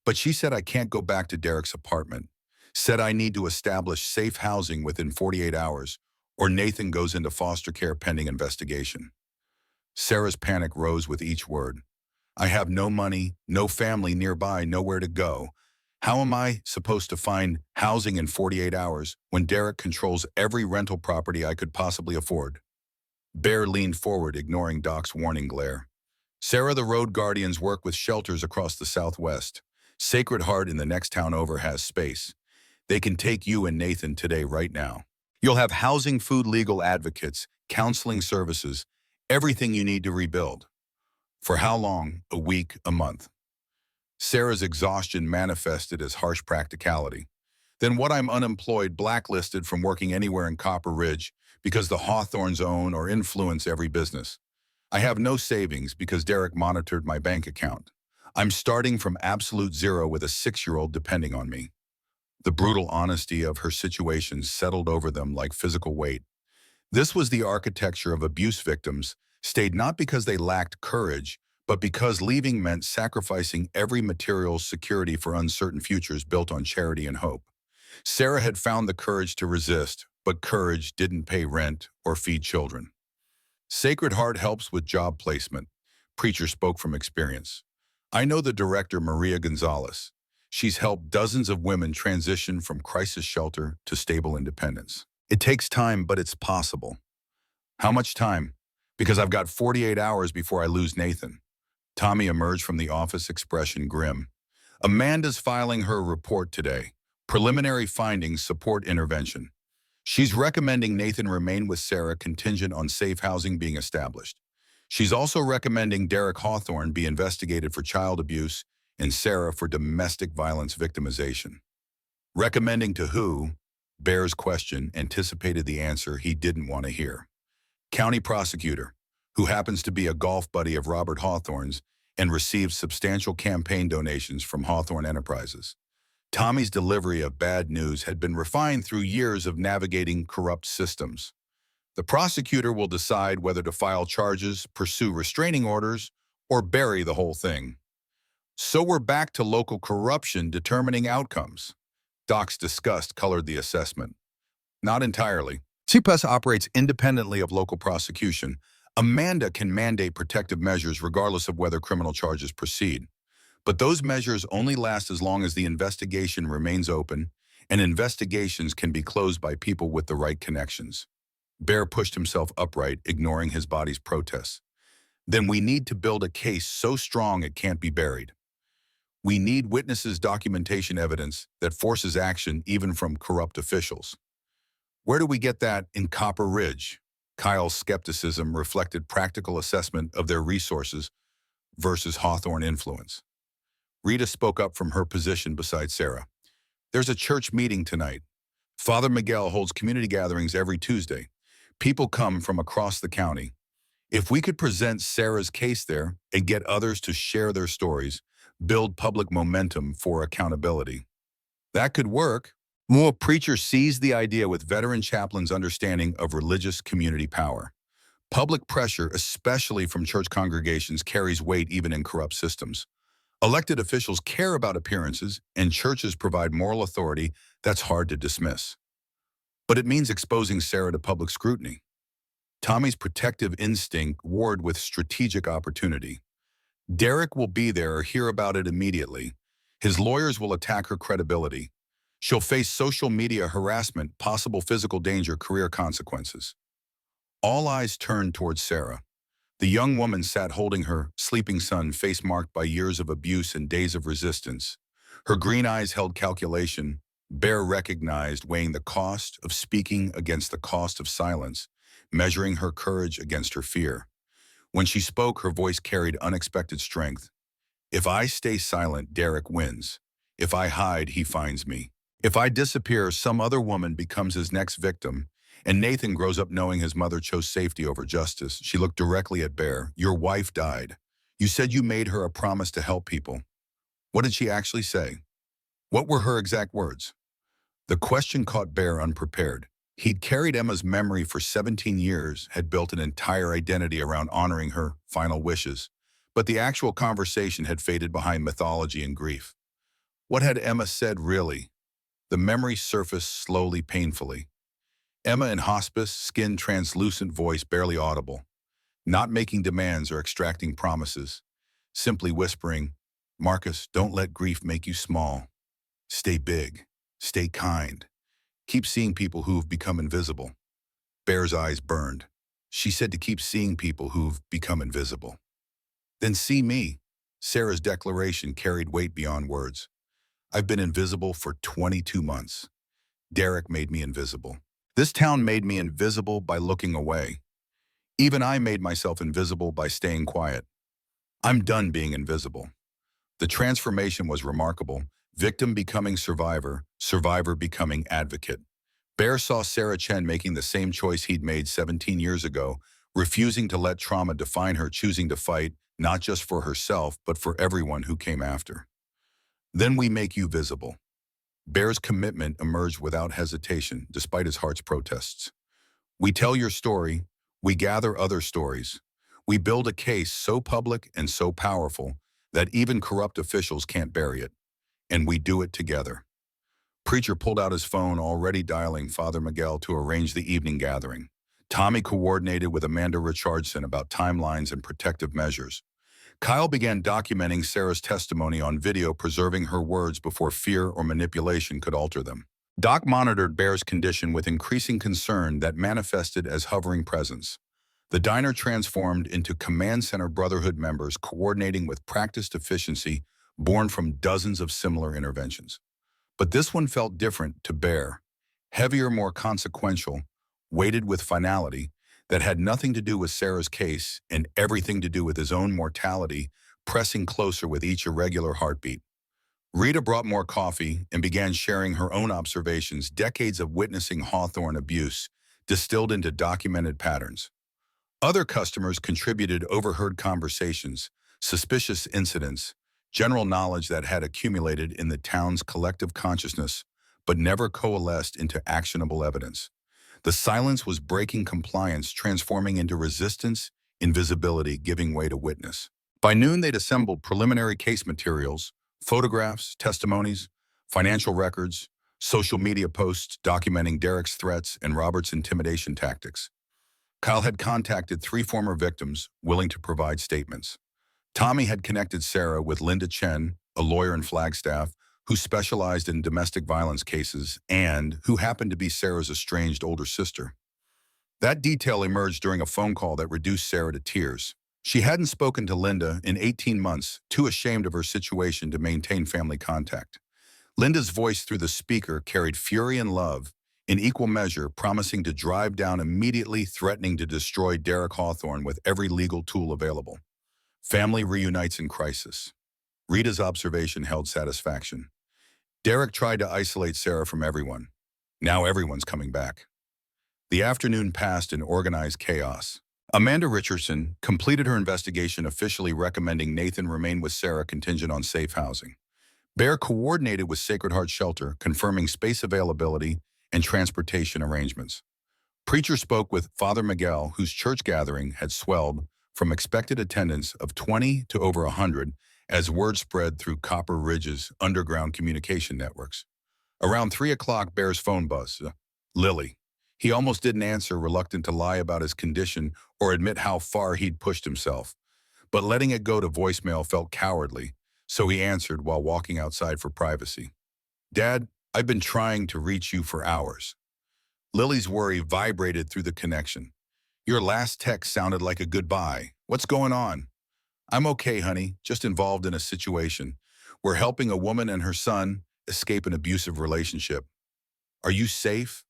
But she said I can't go back to Derek's apartment. Said I need to establish safe housing within 48 hours, or Nathan goes into foster care pending investigation. Sarah's panic rose with each word. I have no money, no family nearby, nowhere to go. How am I supposed to find housing in 48 hours when Derek controls every rental property I could possibly afford? Bear leaned forward, ignoring Doc's warning glare. Sarah, the road guardians work with shelters across the Southwest. Sacred Heart in the next town over has space. They can take you and Nathan today, right now. You'll have housing, food, legal advocates, counseling services, everything you need to rebuild. For how long? A week, a month? Sarah's exhaustion manifested as harsh practicality. Then what? I'm unemployed, blacklisted from working anywhere in Copper Ridge because the Hawthorns own or influence every business. I have no savings because Derek monitored my bank account. I'm starting from absolute zero with a 6-year-old depending on me. The brutal honesty of her situation settled over them like physical weight. This was the architecture of abuse victims, stayed not because they lacked courage, but because leaving meant sacrificing every material security for uncertain futures built on charity and hope. Sarah had found the courage to resist, but courage didn't pay rent or feed children. Sacred Heart helps with job placement. Preacher spoke from experience. I know the director, Maria Gonzalez. She's helped dozens of women transition from crisis shelter to stable independence. It takes time, but it's possible. How much time? Because I've got 48 hours before I lose Nathan. Tommy emerged from the office, expression grim. Amanda's filing her report today. Preliminary findings support intervention. She's recommending Nathan remain with Sarah contingent on safe housing being established. She's also recommending Derek Hawthorne be investigated for child abuse and Sarah for domestic violence victimization. Recommending to who? Bear's question anticipated the answer he didn't want to hear. County prosecutor, who happens to be a golf buddy of Robert Hawthorne's and receives substantial campaign donations from Hawthorne Enterprises. Tommy's delivery of bad news had been refined through years of navigating corrupt systems. The prosecutor will decide whether to file charges, pursue restraining orders, or bury the whole thing. So we're back to local corruption determining outcomes. Doc's disgust colored the assessment. Not entirely. CPUS operates independently of local prosecution. Amanda can mandate protective measures regardless of whether criminal charges proceed. But those measures only last as long as the investigation remains open, and investigations can be closed by people with the right connections. Bear pushed himself upright, ignoring his body's protests. Then we need to build a case so strong it can't be buried. We need witnesses, documentation, evidence that forces action even from corrupt officials. Where do we get that in Copper Ridge? Kyle's skepticism reflected practical assessment of their resources versus Hawthorne influence. Rita spoke up from her position beside Sarah. There's a church meeting tonight. Father Miguel holds community gatherings every Tuesday. People come from across the county. If we could present Sarah's case there and get others to share their stories, build public momentum for accountability. That could work. More preacher seized the idea with veteran chaplains' understanding of religious community power. Public pressure, especially from church congregations, carries weight even in corrupt systems. Elected officials care about appearances, and churches provide moral authority that's hard to dismiss. But it means exposing Sarah to public scrutiny. Tommy's protective instinct warred with strategic opportunity. Derek will be there or hear about it immediately. His lawyers will attack her credibility. She'll face social media harassment, possible physical danger, career consequences. All eyes turned towards Sarah. The young woman sat holding her sleeping son, face marked by years of abuse and days of resistance. Her green eyes held calculation. Bear recognized, weighing the cost of speaking against the cost of silence, measuring her courage against her fear. When she spoke, her voice carried unexpected strength. If I stay silent, Derek wins. If I hide, he finds me. If I disappear, some other woman becomes his next victim. And Nathan grows up knowing his mother chose safety over justice. She looked directly at Bear. Your wife died. You said you made her a promise to help people. What did she actually say? What were her exact words? The question caught Bear unprepared. He'd carried Emma's memory for 17 years, had built an entire identity around honoring her final wishes. But the actual conversation had faded behind mythology and grief. What had Emma said really? The memory surfaced slowly, painfully. Emma in hospice, skin translucent, voice barely audible, not making demands or extracting promises, simply whispering, Marcus, don't let grief make you small. Stay big. Stay kind. Keep seeing people who've become invisible. Bear's eyes burned. She said to keep seeing people who've become invisible. Then see me. Sarah's declaration carried weight beyond words. I've been invisible for 22 months. Derek made me invisible. This town made me invisible by looking away. Even I made myself invisible by staying quiet. I'm done being invisible. The transformation was remarkable. Victim becoming survivor, survivor becoming advocate. Bear saw Sarah Chen making the same choice he'd made 17 years ago, refusing to let trauma define her, choosing to fight, not just for herself, but for everyone who came after. Then we make you visible. Bear's commitment emerged without hesitation, despite his heart's protests. We tell your story, we gather other stories. We build a case so public and so powerful that even corrupt officials can't bury it. And we do it together. Preacher pulled out his phone, already dialing Father Miguel to arrange the evening gathering. Tommy coordinated with Amanda Richardson about timelines and protective measures. Kyle began documenting Sarah's testimony on video, preserving her words before fear or manipulation could alter them. Doc monitored Bear's condition with increasing concern that manifested as hovering presence. The diner transformed into command center brotherhood members, coordinating with practiced efficiency born from dozens of similar interventions. But this one felt different to Bear. Heavier, more consequential, weighted with finality, that had nothing to do with Sarah's case and everything to do with his own mortality, pressing closer with each irregular heartbeat. Rita brought more coffee and began sharing her own observations, decades of witnessing Hawthorne abuse, distilled into documented patterns. Other customers contributed overheard conversations, suspicious incidents, general knowledge that had accumulated in the town's collective consciousness, but never coalesced into actionable evidence. The silence was breaking compliance, transforming into resistance, invisibility, giving way to witness. By noon, they'd assembled preliminary case materials, photographs, testimonies, financial records, social media posts documenting Derek's threats and Robert's intimidation tactics. Kyle had contacted 3 former victims, willing to provide statements. Tommy had connected Sarah with Linda Chen, a lawyer in Flagstaff, who specialized in domestic violence cases and who happened to be Sarah's estranged older sister. That detail emerged during a phone call that reduced Sarah to tears. She hadn't spoken to Linda in 18 months, too ashamed of her situation to maintain family contact. Linda's voice through the speaker carried fury and love, in equal measure, promising to drive down immediately, threatening to destroy Derek Hawthorne with every legal tool available. Family reunites in crisis. Rita's observation held satisfaction. Derek tried to isolate Sarah from everyone. Now everyone's coming back. The afternoon passed in organized chaos. Amanda Richardson completed her investigation, officially recommending Nathan remain with Sarah contingent on safe housing. Bear coordinated with Sacred Heart Shelter, confirming space availability and transportation arrangements. Preacher spoke with Father Miguel, whose church gathering had swelled from expected attendance of 20 to over 100 as word spread through Copper Ridge's underground communication networks. Around 3 o'clock, Bear's phone buzzed. Lily. He almost didn't answer, reluctant to lie about his condition or admit how far he'd pushed himself. But letting it go to voicemail felt cowardly, so he answered while walking outside for privacy. Dad, I've been trying to reach you for hours. Lily's worry vibrated through the connection. Your last text sounded like a goodbye. What's going on? I'm okay, honey, just involved in a situation. We're helping a woman and her son escape an abusive relationship. Are you safe?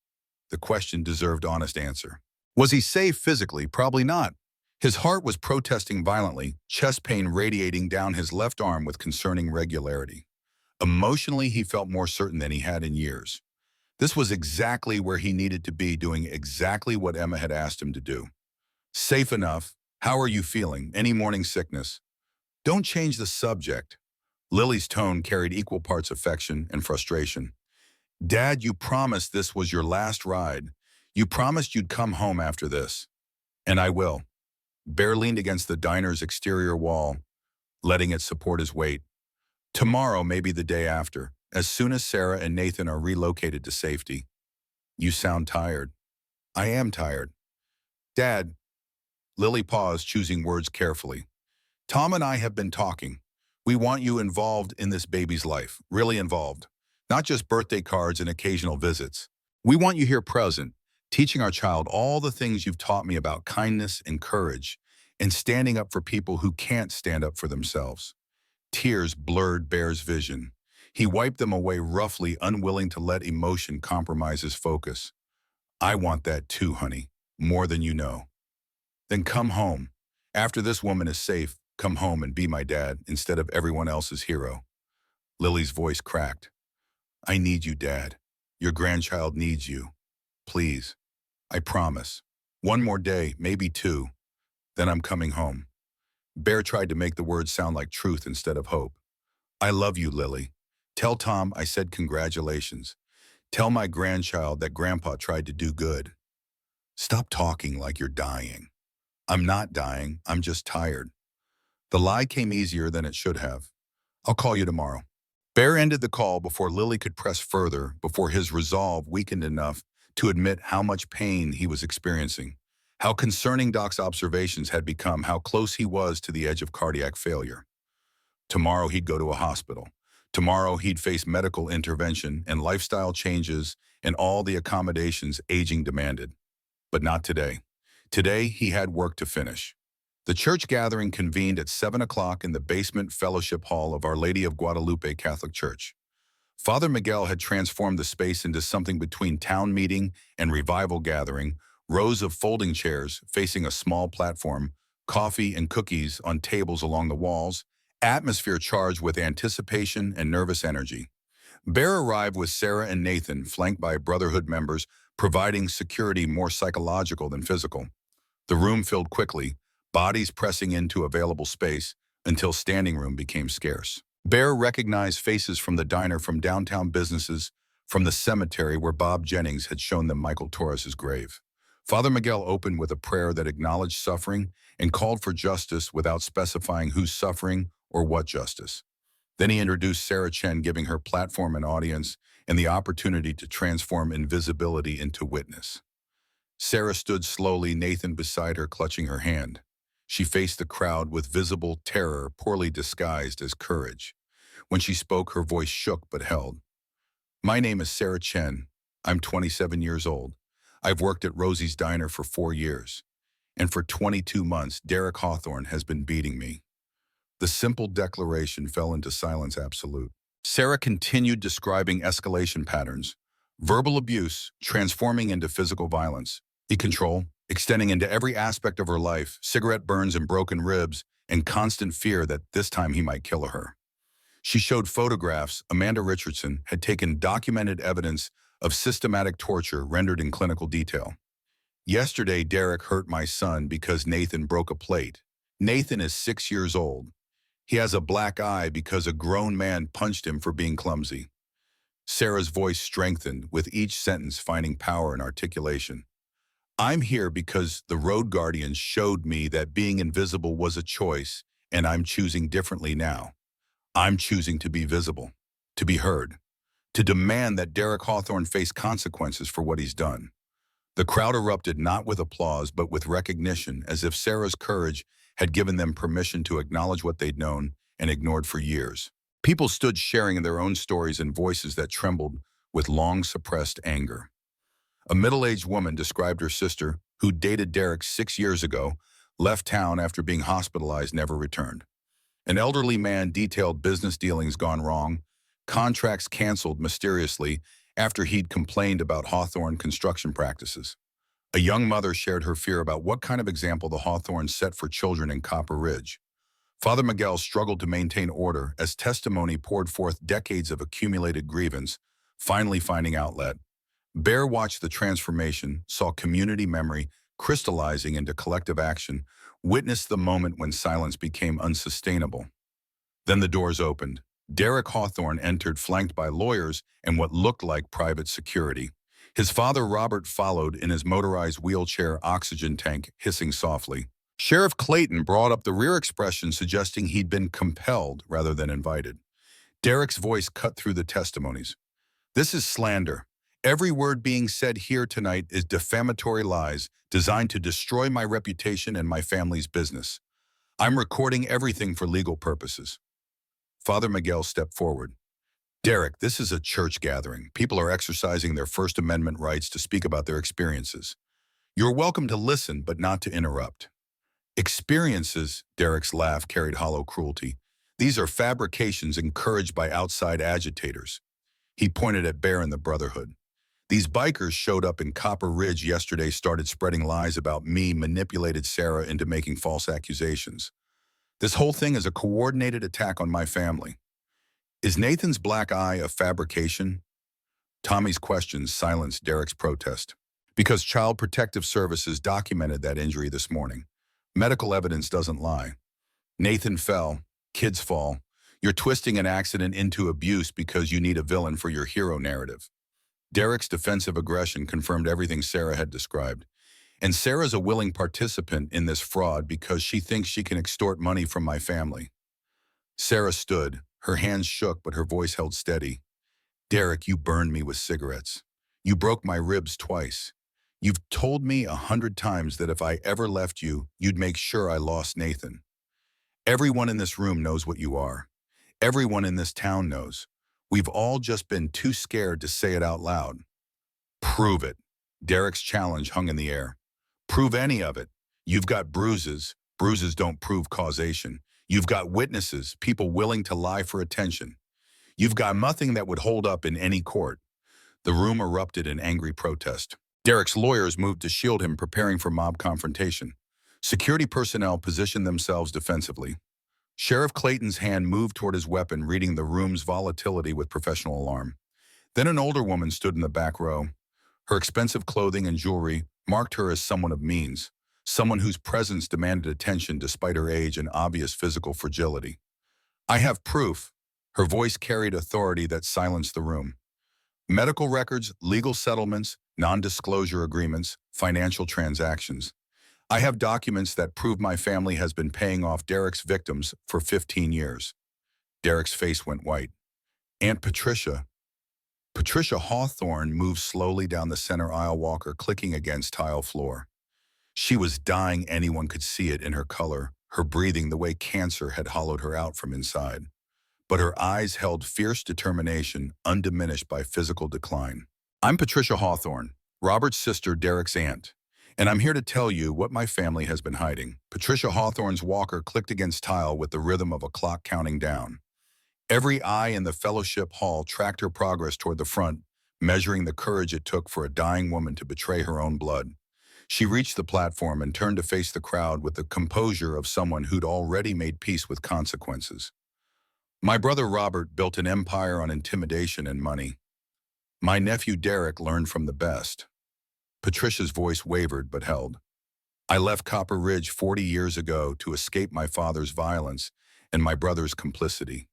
The question deserved honest answer. Was he safe physically? Probably not. His heart was protesting violently, chest pain radiating down his left arm with concerning regularity. Emotionally, he felt more certain than he had in years. This was exactly where he needed to be, doing exactly what Emma had asked him to do. Safe enough. How are you feeling? Any morning sickness? Don't change the subject. Lily's tone carried equal parts affection and frustration. Dad, you promised this was your last ride. You promised you'd come home after this. And I will. Bear leaned against the diner's exterior wall, letting it support his weight. Tomorrow, maybe the day after, as soon as Sarah and Nathan are relocated to safety. You sound tired. I am tired. Dad, Lily paused, choosing words carefully. Tom and I have been talking. We want you involved in this baby's life, really involved. Not just birthday cards and occasional visits. We want you here present, teaching our child all the things you've taught me about kindness and courage, and standing up for people who can't stand up for themselves. Tears blurred Bear's vision. He wiped them away roughly, unwilling to let emotion compromise his focus. I want that too, honey, more than you know. Then come home. After this woman is safe, come home and be my dad instead of everyone else's hero. Lily's voice cracked. I need you, Dad. Your grandchild needs you. Please. I promise. One more day, maybe two. Then I'm coming home. Bear tried to make the words sound like truth instead of hope. I love you, Lily. Tell Tom I said congratulations. Tell my grandchild that Grandpa tried to do good. Stop talking like you're dying. I'm not dying, I'm just tired. The lie came easier than it should have. I'll call you tomorrow. Bear ended the call before Lily could press further, before his resolve weakened enough to admit how much pain he was experiencing, how concerning Doc's observations had become, how close he was to the edge of cardiac failure. Tomorrow he'd go to a hospital. Tomorrow he'd face medical intervention and lifestyle changes and all the accommodations aging demanded. But not today. Today he had work to finish. The church gathering convened at 7 o'clock in the basement fellowship hall of Our Lady of Guadalupe Catholic Church. Father Miguel had transformed the space into something between town meeting and revival gathering, rows of folding chairs facing a small platform, coffee and cookies on tables along the walls, atmosphere charged with anticipation and nervous energy. Bear arrived with Sarah and Nathan, flanked by Brotherhood members, providing security more psychological than physical. The room filled quickly, bodies pressing into available space until standing room became scarce. Bear recognized faces from the diner, from downtown businesses, from the cemetery where Bob Jennings had shown them Michael Torres's grave. Father Miguel opened with a prayer that acknowledged suffering and called for justice without specifying who's suffering or what justice. Then he introduced Sarah Chen, giving her platform and audience and the opportunity to transform invisibility into witness. Sarah stood slowly, Nathan beside her, clutching her hand. She faced the crowd with visible terror, poorly disguised as courage. When she spoke, her voice shook but held. My name is Sarah Chen. I'm 27 years old. I've worked at Rosie's Diner for 4 years. And for 22 months, Derek Hawthorne has been beating me. The simple declaration fell into silence absolute. Sarah continued describing escalation patterns, verbal abuse transforming into physical violence, control extending into every aspect of her life, cigarette burns and broken ribs, and constant fear that this time he might kill her. She showed photographs. Amanda Richardson had taken documented evidence of systematic torture rendered in clinical detail. Yesterday, Derek hurt my son because Nathan broke a plate. Nathan is 6 years old. He has a black eye because a grown man punched him for being clumsy. Sarah's voice strengthened, with each sentence finding power and articulation. I'm here because the road guardians showed me that being invisible was a choice, and I'm choosing differently now. I'm choosing to be visible, to be heard, to demand that Derek Hawthorne face consequences for what he's done. The crowd erupted not with applause but with recognition, as if Sarah's courage had given them permission to acknowledge what they'd known and ignored for years. People stood sharing their own stories in voices that trembled with long-suppressed anger. A middle-aged woman described her sister, who dated Derek 6 years ago, left town after being hospitalized, never returned. An elderly man detailed business dealings gone wrong, contracts canceled mysteriously after he'd complained about Hawthorne construction practices. A young mother shared her fear about what kind of example the Hawthornes set for children in Copper Ridge. Father Miguel struggled to maintain order as testimony poured forth decades of accumulated grievance, finally finding outlet. Bear watched the transformation, saw community memory crystallizing into collective action, witnessed the moment when silence became unsustainable. Then the doors opened. Derek Hawthorne entered, flanked by lawyers and what looked like private security. His father, Robert, followed in his motorized wheelchair, oxygen tank hissing softly. Sheriff Clayton brought up the rear expression, suggesting he'd been compelled rather than invited. Derek's voice cut through the testimonies. This is slander. Every word being said here tonight is defamatory lies designed to destroy my reputation and my family's business. I'm recording everything for legal purposes. Father Miguel stepped forward. Derek, this is a church gathering. People are exercising their First Amendment rights to speak about their experiences. You're welcome to listen, but not to interrupt. Experiences, Derek's laugh carried hollow cruelty. These are fabrications encouraged by outside agitators. He pointed at Bear and the Brotherhood. These bikers showed up in Copper Ridge yesterday, started spreading lies about me, manipulated Sarah into making false accusations. This whole thing is a coordinated attack on my family. Is Nathan's black eye a fabrication? Tommy's questions silenced Derek's protest. Because Child Protective Services documented that injury this morning. Medical evidence doesn't lie. Nathan fell. Kids fall. You're twisting an accident into abuse because you need a villain for your hero narrative. Derek's defensive aggression confirmed everything Sarah had described. And Sarah's a willing participant in this fraud because she thinks she can extort money from my family. Sarah stood. Her hands shook, but her voice held steady. Derek, you burned me with cigarettes. You broke my ribs twice. You've told me 100 times that if I ever left you, you'd make sure I lost Nathan. Everyone in this room knows what you are. Everyone in this town knows. We've all just been too scared to say it out loud. Prove it. Derek's challenge hung in the air. Prove any of it. You've got bruises. Bruises don't prove causation. You've got witnesses, people willing to lie for attention. You've got nothing that would hold up in any court. The room erupted in angry protest. Derek's lawyers moved to shield him, preparing for mob confrontation. Security personnel positioned themselves defensively. Sheriff Clayton's hand moved toward his weapon, reading the room's volatility with professional alarm. Then an older woman stood in the back row. Her expensive clothing and jewelry marked her as someone of means, someone whose presence demanded attention despite her age and obvious physical fragility. I have proof. Her voice carried authority that silenced the room. Medical records, legal settlements, non-disclosure agreements, financial transactions. I have documents that prove my family has been paying off Derek's victims for 15 years. Derek's face went white. Aunt Patricia. Patricia Hawthorne moved slowly down the center aisle, walker clicking against tile floor. She was dying. Anyone could see it in her color, her breathing, the way cancer had hollowed her out from inside. But her eyes held fierce determination, undiminished by physical decline. I'm Patricia Hawthorne, Robert's sister, Derek's aunt, and I'm here to tell you what my family has been hiding. Patricia Hawthorne's walker clicked against tile with the rhythm of a clock counting down. Every eye in the fellowship hall tracked her progress toward the front, measuring the courage it took for a dying woman to betray her own blood. She reached the platform and turned to face the crowd with the composure of someone who'd already made peace with consequences. My brother Robert built an empire on intimidation and money. My nephew Derek learned from the best. Patricia's voice wavered but held. I left Copper Ridge 40 years ago to escape my father's violence and my brother's complicity.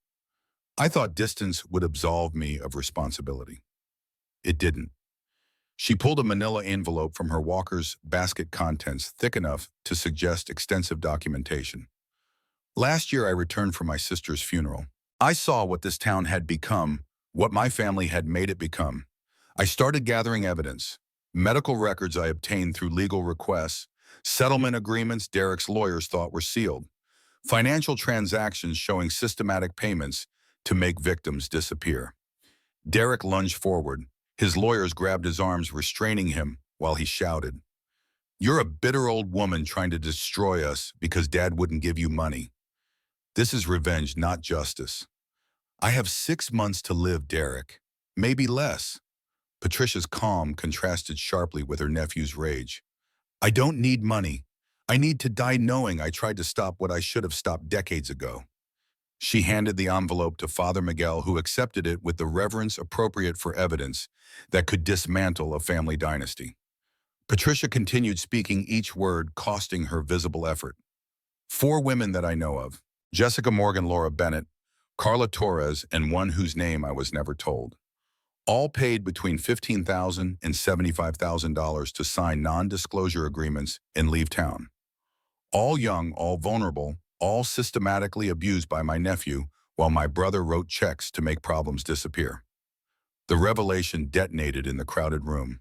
I thought distance would absolve me of responsibility. It didn't. She pulled a manila envelope from her walker's basket, contents thick enough to suggest extensive documentation. Last year I returned from my sister's funeral. I saw what this town had become, what my family had made it become. I started gathering evidence, medical records I obtained through legal requests, settlement agreements Derek's lawyers thought were sealed, financial transactions showing systematic payments to make victims disappear. Derek lunged forward. His lawyers grabbed his arms, restraining him while he shouted, "You're a bitter old woman trying to destroy us because Dad wouldn't give you money. This is revenge, not justice. I have 6 months to live, Derek. Maybe less." Patricia's calm contrasted sharply with her nephew's rage. "I don't need money. I need to die knowing I tried to stop what I should have stopped decades ago." She handed the envelope to Father Miguel, who accepted it with the reverence appropriate for evidence that could dismantle a family dynasty. Patricia continued, speaking each word costing her visible effort. 4 women that I know of: Jessica Morgan, Laura Bennett, Carla Torres, and one whose name I was never told. All paid between $15,000 and $75,000 to sign non-disclosure agreements and leave town. All young, all vulnerable, all systematically abused by my nephew, while my brother wrote checks to make problems disappear. The revelation detonated in the crowded room.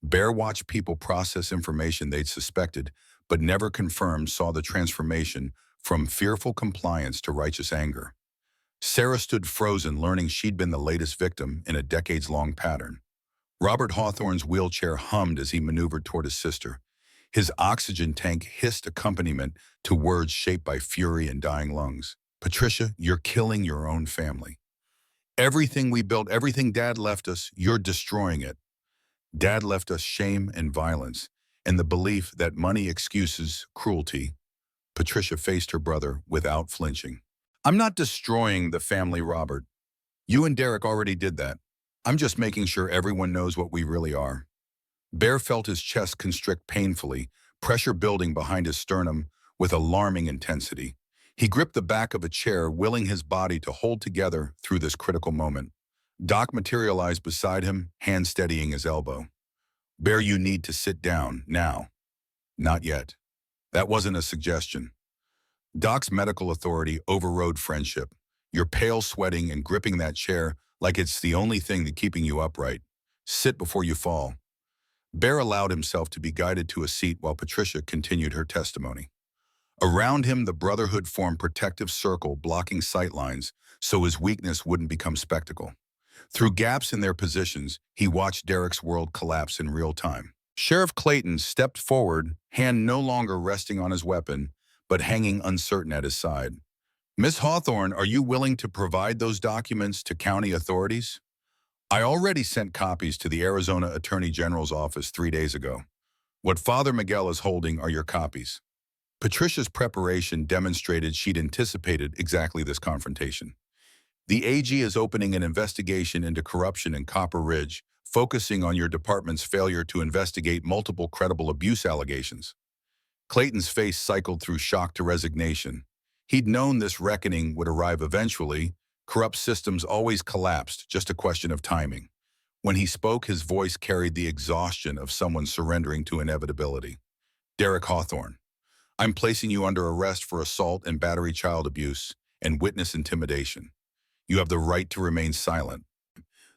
Bear watched people process information they'd suspected, but never confirmed, saw the transformation from fearful compliance to righteous anger. Sarah stood frozen, learning she'd been the latest victim in a decades-long pattern. Robert Hawthorne's wheelchair hummed as he maneuvered toward his sister. His oxygen tank hissed accompaniment to words shaped by fury and dying lungs. Patricia, you're killing your own family. Everything we built, everything Dad left us, you're destroying it. Dad left us shame and violence, and the belief that money excuses cruelty. Patricia faced her brother without flinching. I'm not destroying the family, Robert. You and Derek already did that. I'm just making sure everyone knows what we really are. Bear felt his chest constrict painfully, pressure building behind his sternum with alarming intensity. He gripped the back of a chair, willing his body to hold together through this critical moment. Doc materialized beside him, hand steadying his elbow. Bear, you need to sit down, now. Not yet. That wasn't a suggestion. Doc's medical authority overrode friendship. You're pale, sweating, and gripping that chair like it's the only thing that's keeping you upright. Sit before you fall. Bear allowed himself to be guided to a seat while Patricia continued her testimony. Around him, the Brotherhood formed protective circle, blocking sightlines so his weakness wouldn't become spectacle. Through gaps in their positions, he watched Derek's world collapse in real time. Sheriff Clayton stepped forward, hand no longer resting on his weapon, but hanging uncertain at his side. Miss Hawthorne, are you willing to provide those documents to county authorities? I already sent copies to the Arizona Attorney General's office 3 days ago. What Father Miguel is holding are your copies. Patricia's preparation demonstrated she'd anticipated exactly this confrontation. The AG is opening an investigation into corruption in Copper Ridge, focusing on your department's failure to investigate multiple credible abuse allegations. Clayton's face cycled through shock to resignation. He'd known this reckoning would arrive eventually. Corrupt systems always collapsed, just a question of timing. When he spoke, his voice carried the exhaustion of someone surrendering to inevitability. Derek Hawthorne, I'm placing you under arrest for assault and battery child abuse and witness intimidation. You have the right to remain silent.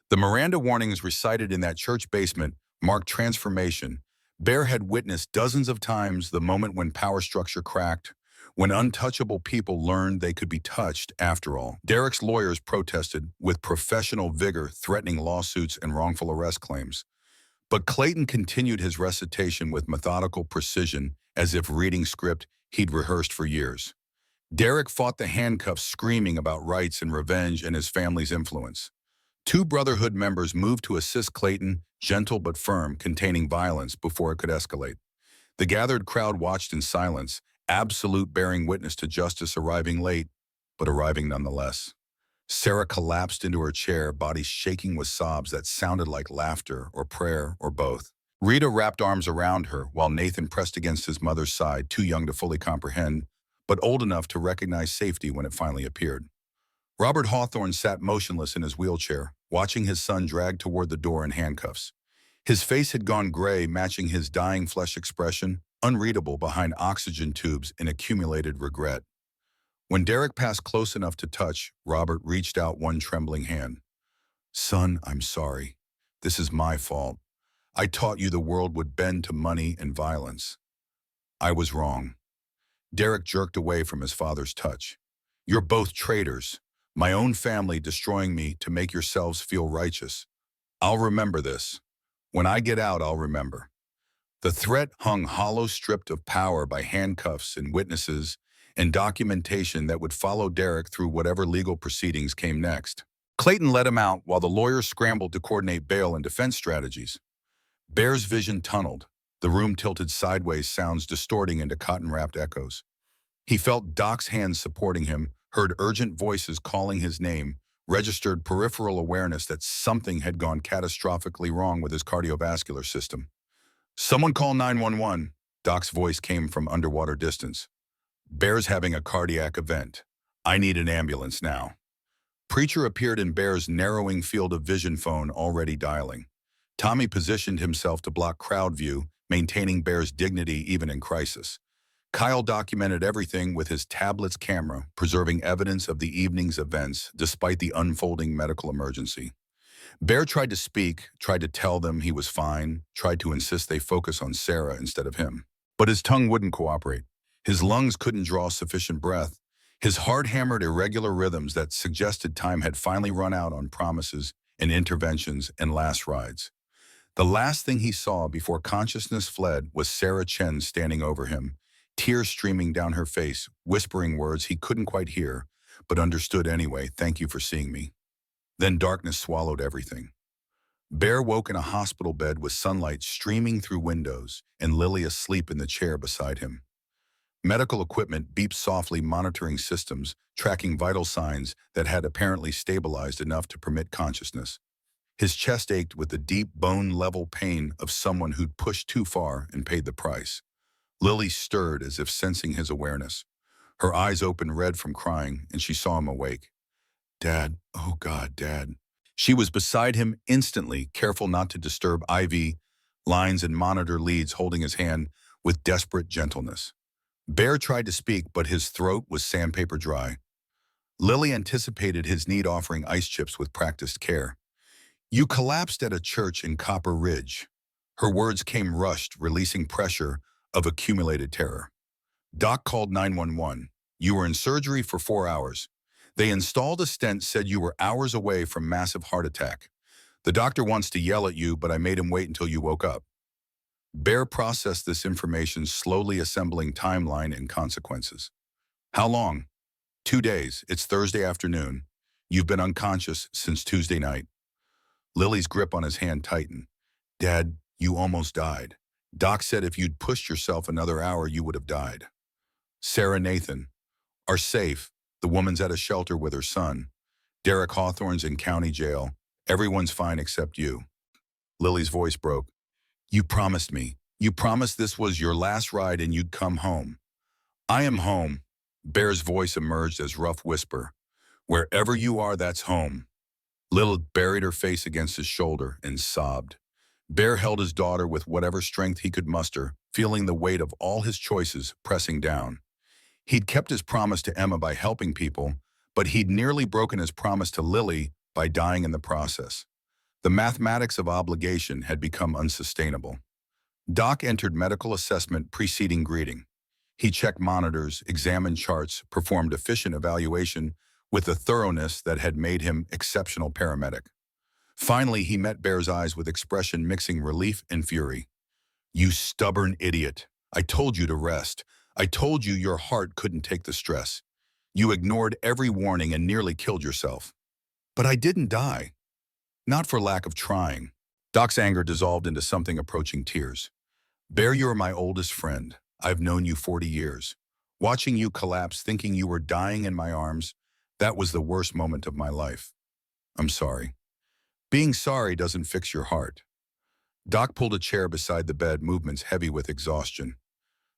The Miranda warnings recited in that church basement marked transformation. Bear had witnessed dozens of times the moment when power structure cracked, when untouchable people learned they could be touched after all. Derek's lawyers protested with professional vigor, threatening lawsuits and wrongful arrest claims. But Clayton continued his recitation with methodical precision, as if reading script he'd rehearsed for years. Derek fought the handcuffs, screaming about rights and revenge and his family's influence. 2 Brotherhood members moved to assist Clayton, gentle but firm, containing violence before it could escalate. The gathered crowd watched in silence, absolute bearing witness to justice arriving late, but arriving nonetheless. Sarah collapsed into her chair, body shaking with sobs that sounded like laughter or prayer or both. Rita wrapped arms around her while Nathan pressed against his mother's side, too young to fully comprehend, but old enough to recognize safety when it finally appeared. Robert Hawthorne sat motionless in his wheelchair, watching his son dragged toward the door in handcuffs. His face had gone gray, matching his dying flesh expression, unreadable behind oxygen tubes in accumulated regret. When Derek passed close enough to touch, Robert reached out one trembling hand. Son, I'm sorry. This is my fault. I taught you the world would bend to money and violence. I was wrong. Derek jerked away from his father's touch. You're both traitors. My own family destroying me to make yourselves feel righteous. I'll remember this. When I get out, I'll remember. The threat hung hollow, stripped of power by handcuffs and witnesses and documentation that would follow Derek through whatever legal proceedings came next. Clayton let him out while the lawyers scrambled to coordinate bail and defense strategies. Bear's vision tunneled, the room tilted sideways, sounds distorting into cotton-wrapped echoes. He felt Doc's hands supporting him, heard urgent voices calling his name, registered peripheral awareness that something had gone catastrophically wrong with his cardiovascular system. Someone call 911. Doc's voice came from underwater distance. Bear's having a cardiac event. I need an ambulance now. Preacher appeared in Bear's narrowing field of vision, phone already dialing. Tommy positioned himself to block crowd view, maintaining Bear's dignity even in crisis. Kyle documented everything with his tablet's camera, preserving evidence of the evening's events despite the unfolding medical emergency. Bear tried to speak, tried to tell them he was fine, tried to insist they focus on Sarah instead of him. But his tongue wouldn't cooperate. His lungs couldn't draw sufficient breath. His heart hammered irregular rhythms that suggested time had finally run out on promises and interventions and last rides. The last thing he saw before consciousness fled was Sarah Chen standing over him, tears streaming down her face, whispering words he couldn't quite hear, but understood anyway. "Thank you for seeing me." Then darkness swallowed everything. Bear woke in a hospital bed with sunlight streaming through windows and Lily asleep in the chair beside him. Medical equipment beeped softly, monitoring systems, tracking vital signs that had apparently stabilized enough to permit consciousness. His chest ached with the deep, bone-level pain of someone who'd pushed too far and paid the price. Lily stirred as if sensing his awareness. Her eyes opened red from crying, and she saw him awake. "Dad, oh God, Dad." She was beside him instantly, careful not to disturb IV lines and monitor leads, holding his hand with desperate gentleness. Bear tried to speak, but his throat was sandpaper dry. Lily anticipated his need, offering ice chips with practiced care. "You collapsed at a church in Copper Ridge." Her words came rushed, releasing pressure of accumulated terror. "Doc called 911. You were in surgery for 4 hours. They installed a stent, said you were hours away from massive heart attack. The doctor wants to yell at you, but I made him wait until you woke up." Bear processed this information, slowly assembling timeline and consequences. "How long?" 2 days. It's Thursday afternoon. You've been unconscious since Tuesday night." Lily's grip on his hand tightened. "Dad, you almost died. Doc said if you'd pushed yourself another hour, you would have died." "Sarah, Nathan are safe. The woman's at a shelter with her son. Derek Hawthorne's in county jail. Everyone's fine except you." Lily's voice broke. "You promised me. You promised this was your last ride and you'd come home." "I am home." Bear's voice emerged as rough whisper. "Wherever you are, that's home." Lil buried her face against his shoulder and sobbed. Bear held his daughter with whatever strength he could muster, feeling the weight of all his choices pressing down. He'd kept his promise to Emma by helping people, but he'd nearly broken his promise to Lily by dying in the process. The mathematics of obligation had become unsustainable. Doc entered medical assessment preceding greeting. He checked monitors, examined charts, performed efficient evaluation with a thoroughness that had made him exceptional paramedic. Finally, he met Bear's eyes with expression mixing relief and fury. "You stubborn idiot. I told you to rest. I told you your heart couldn't take the stress. You ignored every warning and nearly killed yourself." "But I didn't die." "Not for lack of trying." Doc's anger dissolved into something approaching tears. "Bear, you're my oldest friend. I've known you 40 years. Watching you collapse, thinking you were dying in my arms, that was the worst moment of my life. I'm sorry." "Being sorry doesn't fix your heart." Doc pulled a chair beside the bed, movements heavy with exhaustion.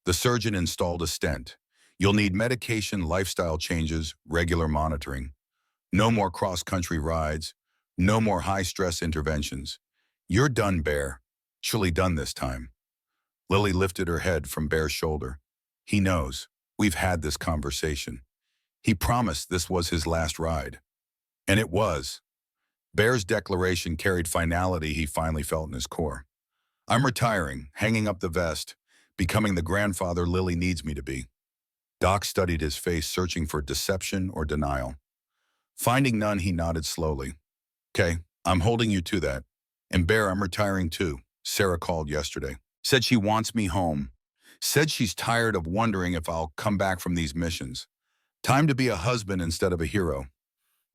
The surgeon installed a stent. "You'll need medication, lifestyle changes, regular monitoring. No more cross-country rides. No more high-stress interventions. You're done, Bear. Surely done this time." Lily lifted her head from Bear's shoulder. "He knows. We've had this conversation. He promised this was his last ride." And it was. Bear's declaration carried finality he finally felt in his core. "I'm retiring, hanging up the vest, becoming the grandfather Lily needs me to be." Doc studied his face, searching for deception or denial. Finding none, he nodded slowly. "Okay, I'm holding you to that. And Bear, I'm retiring too. Sarah called yesterday. Said she wants me home. Said she's tired of wondering if I'll come back from these missions. Time to be a husband instead of a hero."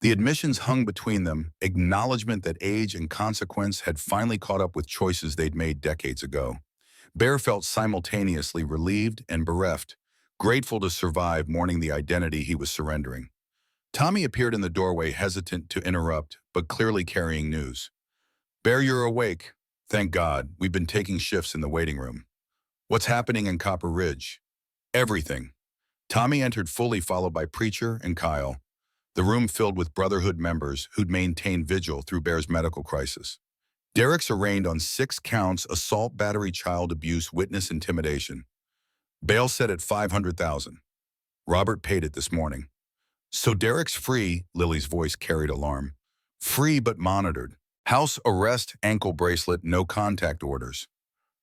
The admissions hung between them, acknowledgement that age and consequence had finally caught up with choices they'd made decades ago. Bear felt simultaneously relieved and bereft, grateful to survive, mourning the identity he was surrendering. Tommy appeared in the doorway, hesitant to interrupt, but clearly carrying news. "Bear, you're awake. Thank God. We've been taking shifts in the waiting room." "What's happening in Copper Ridge?" "Everything." Tommy entered fully, followed by Preacher and Kyle, the room filled with Brotherhood members who'd maintained vigil through Bear's medical crisis. Derek's arraigned on 6 counts: assault, battery, child abuse, witness intimidation. Bail set at $500,000. Robert paid it this morning. "So Derek's free," Lily's voice carried alarm. "Free but monitored." House arrest, ankle bracelet, no contact orders.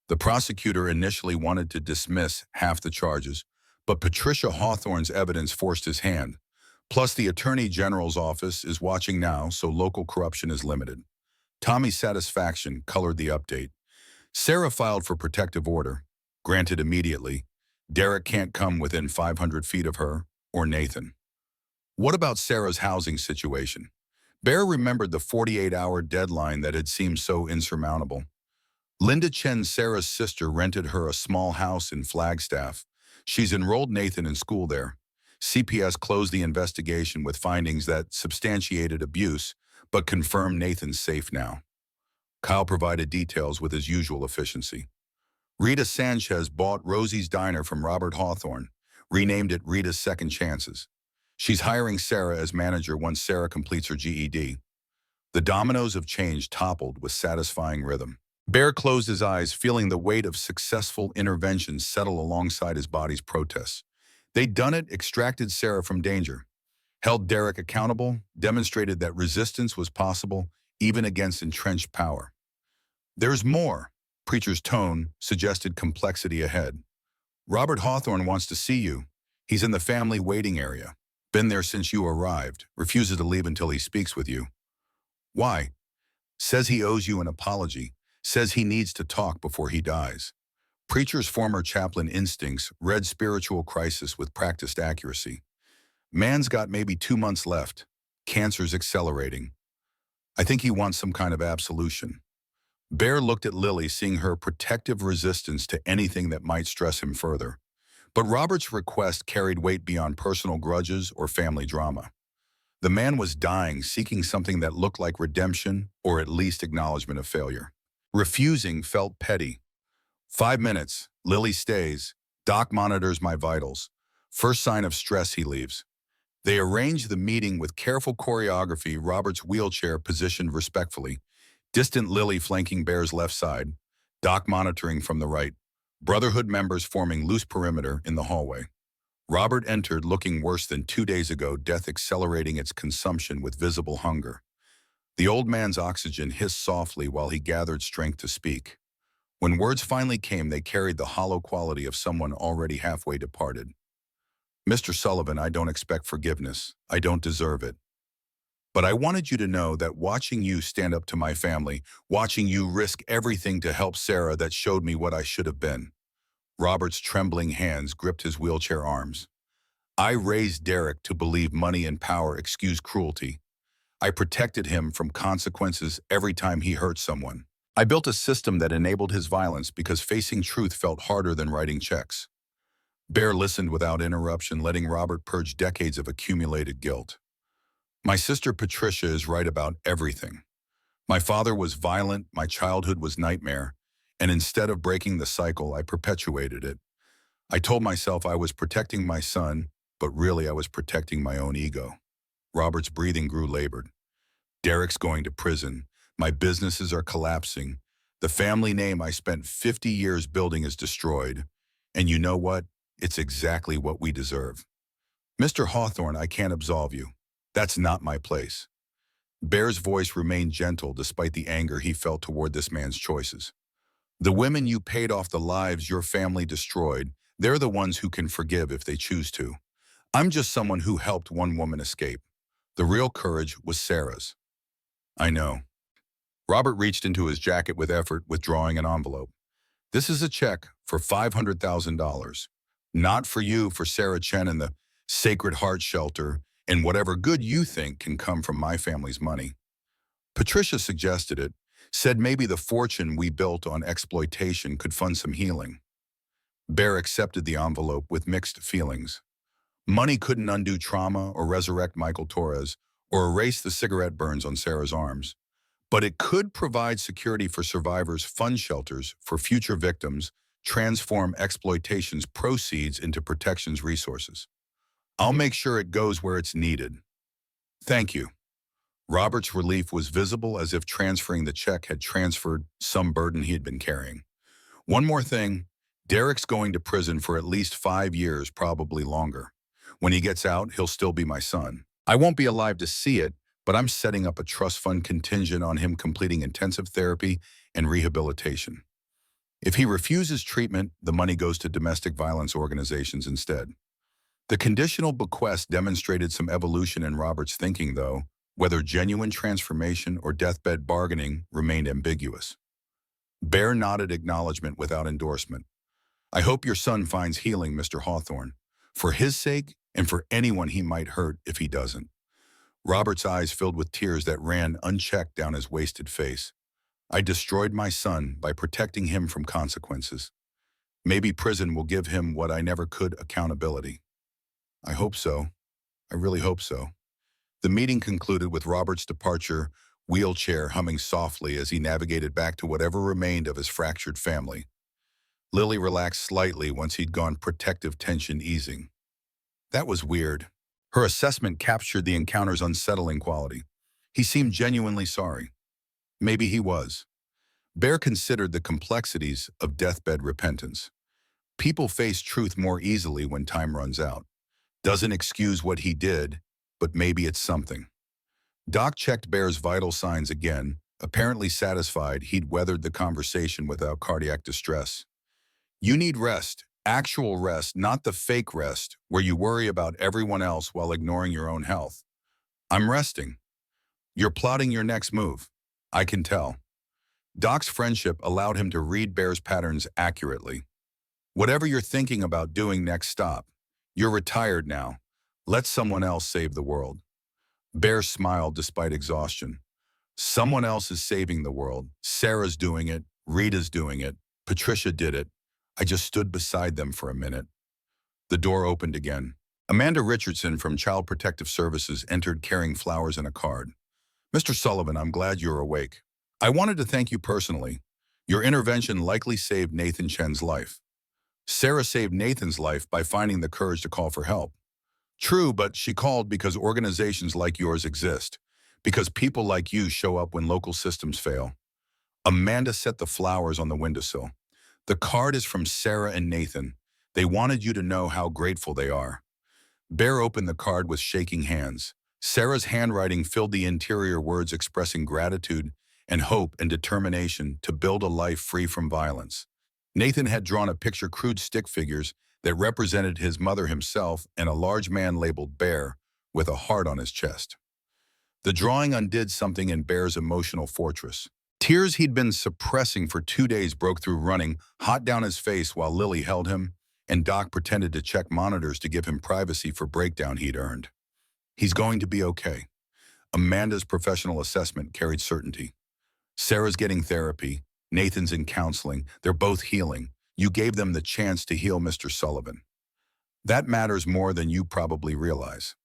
The prosecutor initially wanted to dismiss half the charges, but Patricia Hawthorne's evidence forced his hand. Plus, the Attorney General's office is watching now, so local corruption is limited. Tommy's satisfaction colored the update. Sarah filed for protective order, granted immediately. Derek can't come within 500 feet of her or Nathan. What about Sarah's housing situation? Bear remembered the 48-hour deadline that had seemed so insurmountable. Linda Chen, Sarah's sister, rented her a small house in Flagstaff. She's enrolled Nathan in school there. CPS closed the investigation with findings that substantiated abuse, but confirmed Nathan's safe now. Kyle provided details with his usual efficiency. Rita Sanchez bought Rosie's Diner from Robert Hawthorne, renamed it Rita's Second Chances. She's hiring Sarah as manager once Sarah completes her GED. The dominoes of change toppled with satisfying rhythm. Bear closed his eyes, feeling the weight of successful interventions settle alongside his body's protests. They'd done it, extracted Sarah from danger, held Derek accountable, demonstrated that resistance was possible, even against entrenched power. There's more. Preacher's tone suggested complexity ahead. Robert Hawthorne wants to see you. He's in the family waiting area. Been there since you arrived. Refuses to leave until he speaks with you. Why? Says he owes you an apology. Says he needs to talk before he dies. Preacher's former chaplain instincts read spiritual crisis with practiced accuracy. Man's got maybe 2 months left. Cancer's accelerating. I think he wants some kind of absolution. Bear looked at Lily, seeing her protective resistance to anything that might stress him further. But Robert's request carried weight beyond personal grudges or family drama. The man was dying, seeking something that looked like redemption or at least acknowledgement of failure. Refusing felt petty. 5 minutes. Lily stays. Doc monitors my vitals. First sign of stress, he leaves. They arrange the meeting with careful choreography, Robert's wheelchair positioned respectfully. Distant Lily flanking Bear's left side. Doc monitoring from the right. Brotherhood members forming loose perimeter in the hallway. Robert entered looking worse than 2 days ago, death accelerating its consumption with visible hunger. The old man's oxygen hissed softly while he gathered strength to speak. When words finally came, they carried the hollow quality of someone already halfway departed. Mr. Sullivan, I don't expect forgiveness. I don't deserve it. But I wanted you to know that watching you stand up to my family, watching you risk everything to help Sarah, that showed me what I should have been. Robert's trembling hands gripped his wheelchair arms. I raised Derek to believe money and power excused cruelty. I protected him from consequences every time he hurt someone. I built a system that enabled his violence because facing truth felt harder than writing checks. Bear listened without interruption, letting Robert purge decades of accumulated guilt. My sister Patricia is right about everything. My father was violent, my childhood was nightmare, and instead of breaking the cycle, I perpetuated it. I told myself I was protecting my son, but really I was protecting my own ego. Robert's breathing grew labored. Derek's going to prison. My businesses are collapsing. The family name I spent 50 years building is destroyed. And you know what? It's exactly what we deserve. Mr. Hawthorne, I can't absolve you. That's not my place. Bear's voice remained gentle despite the anger he felt toward this man's choices. The women you paid off, the lives your family destroyed, they're the ones who can forgive if they choose to. I'm just someone who helped one woman escape. The real courage was Sarah's. I know. Robert reached into his jacket with effort, withdrawing an envelope. This is a check for $500,000. Not for you, for Sarah Chen and the Sacred Heart Shelter, and whatever good you think can come from my family's money. Patricia suggested it, said maybe the fortune we built on exploitation could fund some healing. Bear accepted the envelope with mixed feelings. Money couldn't undo trauma or resurrect Michael Torres or erase the cigarette burns on Sarah's arms. But it could provide security for survivors, fund shelters for future victims, transform exploitation's proceeds into protection's resources. I'll make sure it goes where it's needed. Thank you. Robert's relief was visible, as if transferring the check had transferred some burden he had been carrying. One more thing, Derek's going to prison for at least 5 years, probably longer. When he gets out, he'll still be my son. I won't be alive to see it, but I'm setting up a trust fund contingent on him completing intensive therapy and rehabilitation. If he refuses treatment, the money goes to domestic violence organizations instead. The conditional bequest demonstrated some evolution in Robert's thinking, though. Whether genuine transformation or deathbed bargaining remained ambiguous. Bear nodded acknowledgement without endorsement. I hope your son finds healing, Mr. Hawthorne, for his sake and for anyone he might hurt if he doesn't. Robert's eyes filled with tears that ran unchecked down his wasted face. I destroyed my son by protecting him from consequences. Maybe prison will give him what I never could, accountability. I hope so. I really hope so. The meeting concluded with Robert's departure, wheelchair humming softly as he navigated back to whatever remained of his fractured family. Lily relaxed slightly once he'd gone, protective tension easing. That was weird. Her assessment captured the encounter's unsettling quality. He seemed genuinely sorry. Maybe he was. Bear considered the complexities of deathbed repentance. People face truth more easily when time runs out. Doesn't excuse what he did, but maybe it's something. Doc checked Bear's vital signs again, apparently satisfied he'd weathered the conversation without cardiac distress. You need rest, actual rest, not the fake rest where you worry about everyone else while ignoring your own health. I'm resting. You're plotting your next move. I can tell. Doc's friendship allowed him to read Bear's patterns accurately. Whatever you're thinking about doing next, stop. You're retired now. Let someone else save the world. Bear smiled despite exhaustion. Someone else is saving the world. Sarah's doing it. Rita's doing it. Patricia did it. I just stood beside them for a minute. The door opened again. Amanda Richardson from Child Protective Services entered carrying flowers and a card. Mr. Sullivan, I'm glad you're awake. I wanted to thank you personally. Your intervention likely saved Nathan Chen's life. Sarah saved Nathan's life by finding the courage to call for help. True, but she called because organizations like yours exist, because people like you show up when local systems fail. Amanda set the flowers on the windowsill. The card is from Sarah and Nathan. They wanted you to know how grateful they are. Bear opened the card with shaking hands. Sarah's handwriting filled the interior, words expressing gratitude and hope and determination to build a life free from violence. Nathan had drawn a picture, crude stick figures that represented his mother, himself, and a large man labeled Bear with a heart on his chest. The drawing undid something in Bear's emotional fortress. Tears he'd been suppressing for 2 days broke through, running hot down his face while Lily held him, and Doc pretended to check monitors to give him privacy for breakdown he'd earned. He's going to be okay. Amanda's professional assessment carried certainty. Sarah's getting therapy. Nathan's in counseling. They're both healing. You gave them the chance to heal, Mr. Sullivan. That matters more than you probably realize.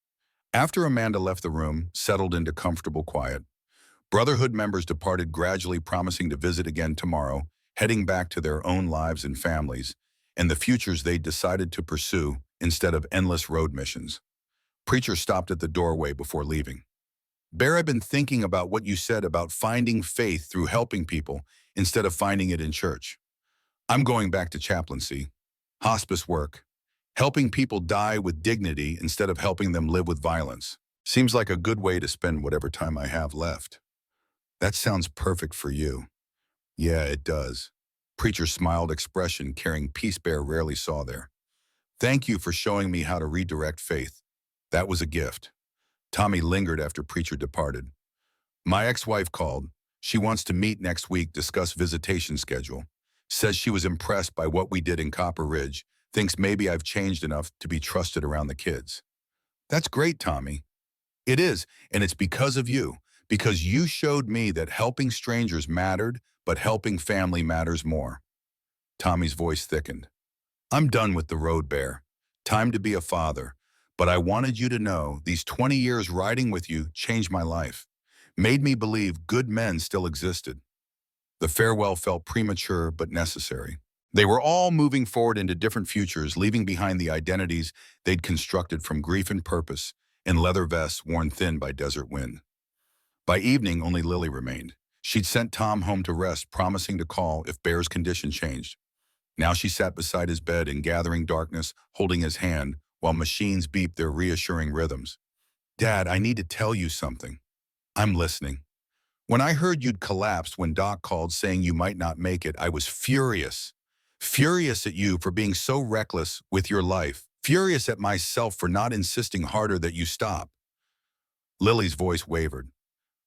After Amanda left the room, settled into comfortable quiet, Brotherhood members departed gradually, promising to visit again tomorrow, heading back to their own lives and families, and the futures they decided to pursue instead of endless road missions. Preacher stopped at the doorway before leaving. Bear, I've been thinking about what you said about finding faith through helping people instead of finding it in church. I'm going back to chaplaincy, hospice work, helping people die with dignity instead of helping them live with violence. Seems like a good way to spend whatever time I have left. That sounds perfect for you. Yeah, it does. Preacher smiled, expression carrying peace Bear rarely saw there. Thank you for showing me how to redirect faith. That was a gift. Tommy lingered after Preacher departed. My ex-wife called. She wants to meet next week, discuss visitation schedule. Says she was impressed by what we did in Copper Ridge, thinks maybe I've changed enough to be trusted around the kids. That's great, Tommy. It is, and it's because of you, because you showed me that helping strangers mattered, but helping family matters more. Tommy's voice thickened. I'm done with the road, Bear. Time to be a father. But I wanted you to know these 20 years riding with you changed my life, made me believe good men still existed. The farewell felt premature but necessary. They were all moving forward into different futures, leaving behind the identities they'd constructed from grief and purpose in leather vests worn thin by desert wind. By evening, only Lily remained. She'd sent Tom home to rest, promising to call if Bear's condition changed. Now she sat beside his bed in gathering darkness, holding his hand, while machines beeped their reassuring rhythms. Dad, I need to tell you something. I'm listening. When I heard you'd collapsed when Doc called saying you might not make it, I was furious. Furious at you for being so reckless with your life. Furious at myself for not insisting harder that you stop. Lily's voice wavered.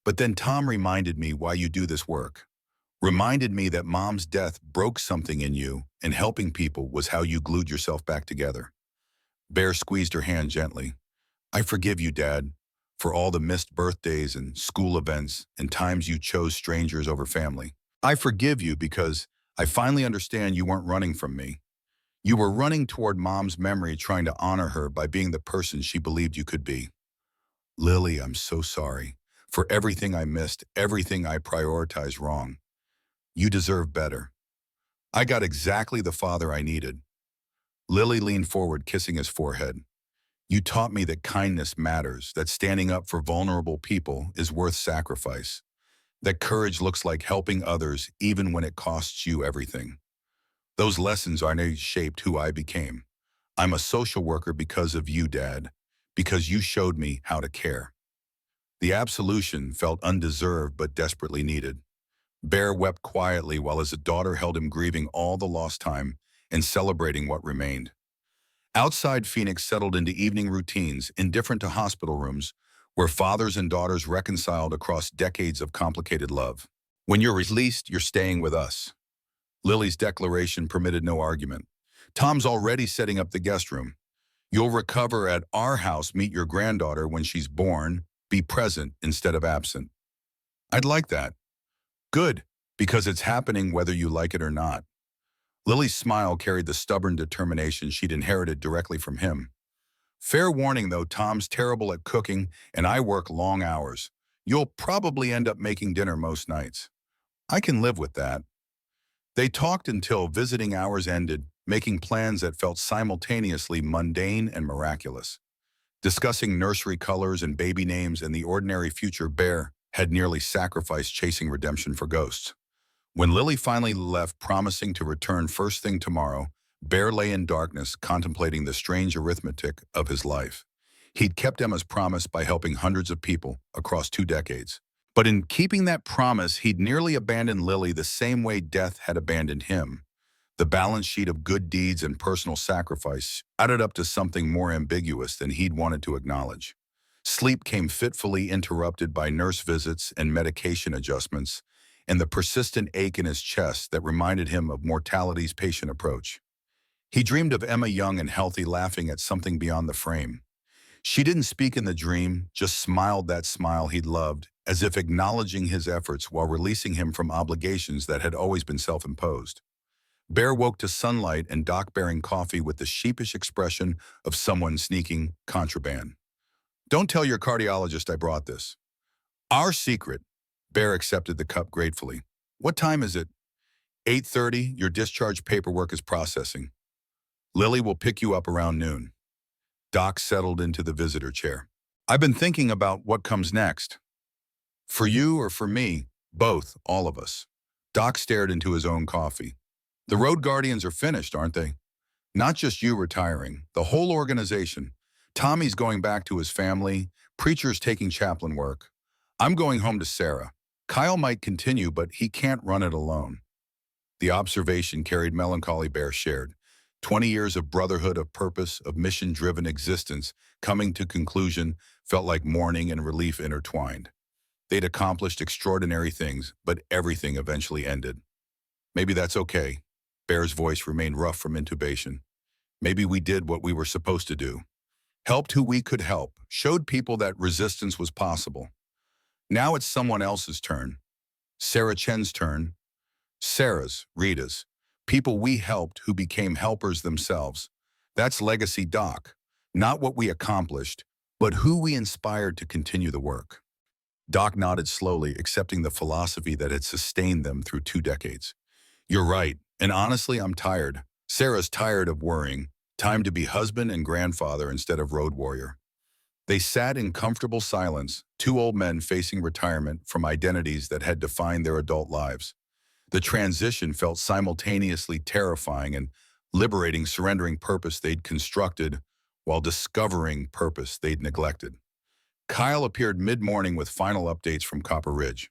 But then Tom reminded me why you do this work. Reminded me that Mom's death broke something in you, and helping people was how you glued yourself back together. Bear squeezed her hand gently. I forgive you, Dad, for all the missed birthdays and school events and times you chose strangers over family. I forgive you because I finally understand you weren't running from me. You were running toward Mom's memory, trying to honor her by being the person she believed you could be. Lily, I'm so sorry for everything I missed, everything I prioritized wrong. You deserve better. I got exactly the father I needed. Lily leaned forward, kissing his forehead. You taught me that kindness matters, that standing up for vulnerable people is worth sacrifice, that courage looks like helping others even when it costs you everything. Those lessons are shaped who I became. I'm a social worker because of you, Dad, because you showed me how to care. The absolution felt undeserved but desperately needed. Bear wept quietly while his daughter held him, grieving all the lost time and celebrating what remained. Outside, Phoenix settled into evening routines, indifferent to hospital rooms, where fathers and daughters reconciled across decades of complicated love. When you're released, you're staying with us. Lily's declaration permitted no argument. Tom's already setting up the guest room. You'll recover at our house, meet your granddaughter when she's born, be present instead of absent. I'd like that. Good, because it's happening whether you like it or not. Lily's smile carried the stubborn determination she'd inherited directly from him. Fair warning, though, Tom's terrible at cooking and I work long hours. You'll probably end up making dinner most nights. I can live with that. They talked until visiting hours ended, making plans that felt simultaneously mundane and miraculous. Discussing nursery colors and baby names and the ordinary future Bear had nearly sacrificed chasing redemption for ghosts. When Lily finally left, promising to return first thing tomorrow, Bear lay in darkness, contemplating the strange arithmetic of his life. He'd kept Emma's promise by helping hundreds of people across 2 decades. But in keeping that promise, he'd nearly abandoned Lily the same way death had abandoned him. The balance sheet of good deeds and personal sacrifice added up to something more ambiguous than he'd wanted to acknowledge. Sleep came fitfully interrupted by nurse visits and medication adjustments, and the persistent ache in his chest that reminded him of mortality's patient approach. He dreamed of Emma young and healthy, laughing at something beyond the frame. She didn't speak in the dream, just smiled that smile he'd loved, as if acknowledging his efforts while releasing him from obligations that had always been self-imposed. Bear woke to sunlight and Doc bearing coffee with the sheepish expression of someone sneaking contraband. Don't tell your cardiologist I brought this. Our secret. Bear accepted the cup gratefully. What time is it? 8:30, your discharge paperwork is processing. Lily will pick you up around noon. Doc settled into the visitor chair. I've been thinking about what comes next. For you or for me, both, all of us. Doc stared into his own coffee. The Road Guardians are finished, aren't they? Not just you retiring, the whole organization. Tommy's going back to his family, Preacher's taking chaplain work. I'm going home to Sarah. Kyle might continue, but he can't run it alone. The observation carried melancholy. Bear shared. 20 years of brotherhood, of purpose, of mission-driven existence coming to conclusion felt like mourning and relief intertwined. They'd accomplished extraordinary things, but everything eventually ended. Maybe that's okay. Bear's voice remained rough from intubation. Maybe we did what we were supposed to do. Helped who we could help, showed people that resistance was possible. Now it's someone else's turn. Sarah Chen's turn. Sarah's, Rita's. People we helped who became helpers themselves. That's legacy, Doc. Not what we accomplished, but who we inspired to continue the work. Doc nodded slowly, accepting the philosophy that had sustained them through 2 decades. You're right, and honestly, I'm tired. Sarah's tired of worrying. Time to be husband and grandfather instead of road warrior. They sat in comfortable silence, two old men facing retirement from identities that had defined their adult lives. The transition felt simultaneously terrifying and liberating, surrendering purpose they'd constructed while discovering purpose they'd neglected. Kyle appeared mid-morning with final updates from Copper Ridge.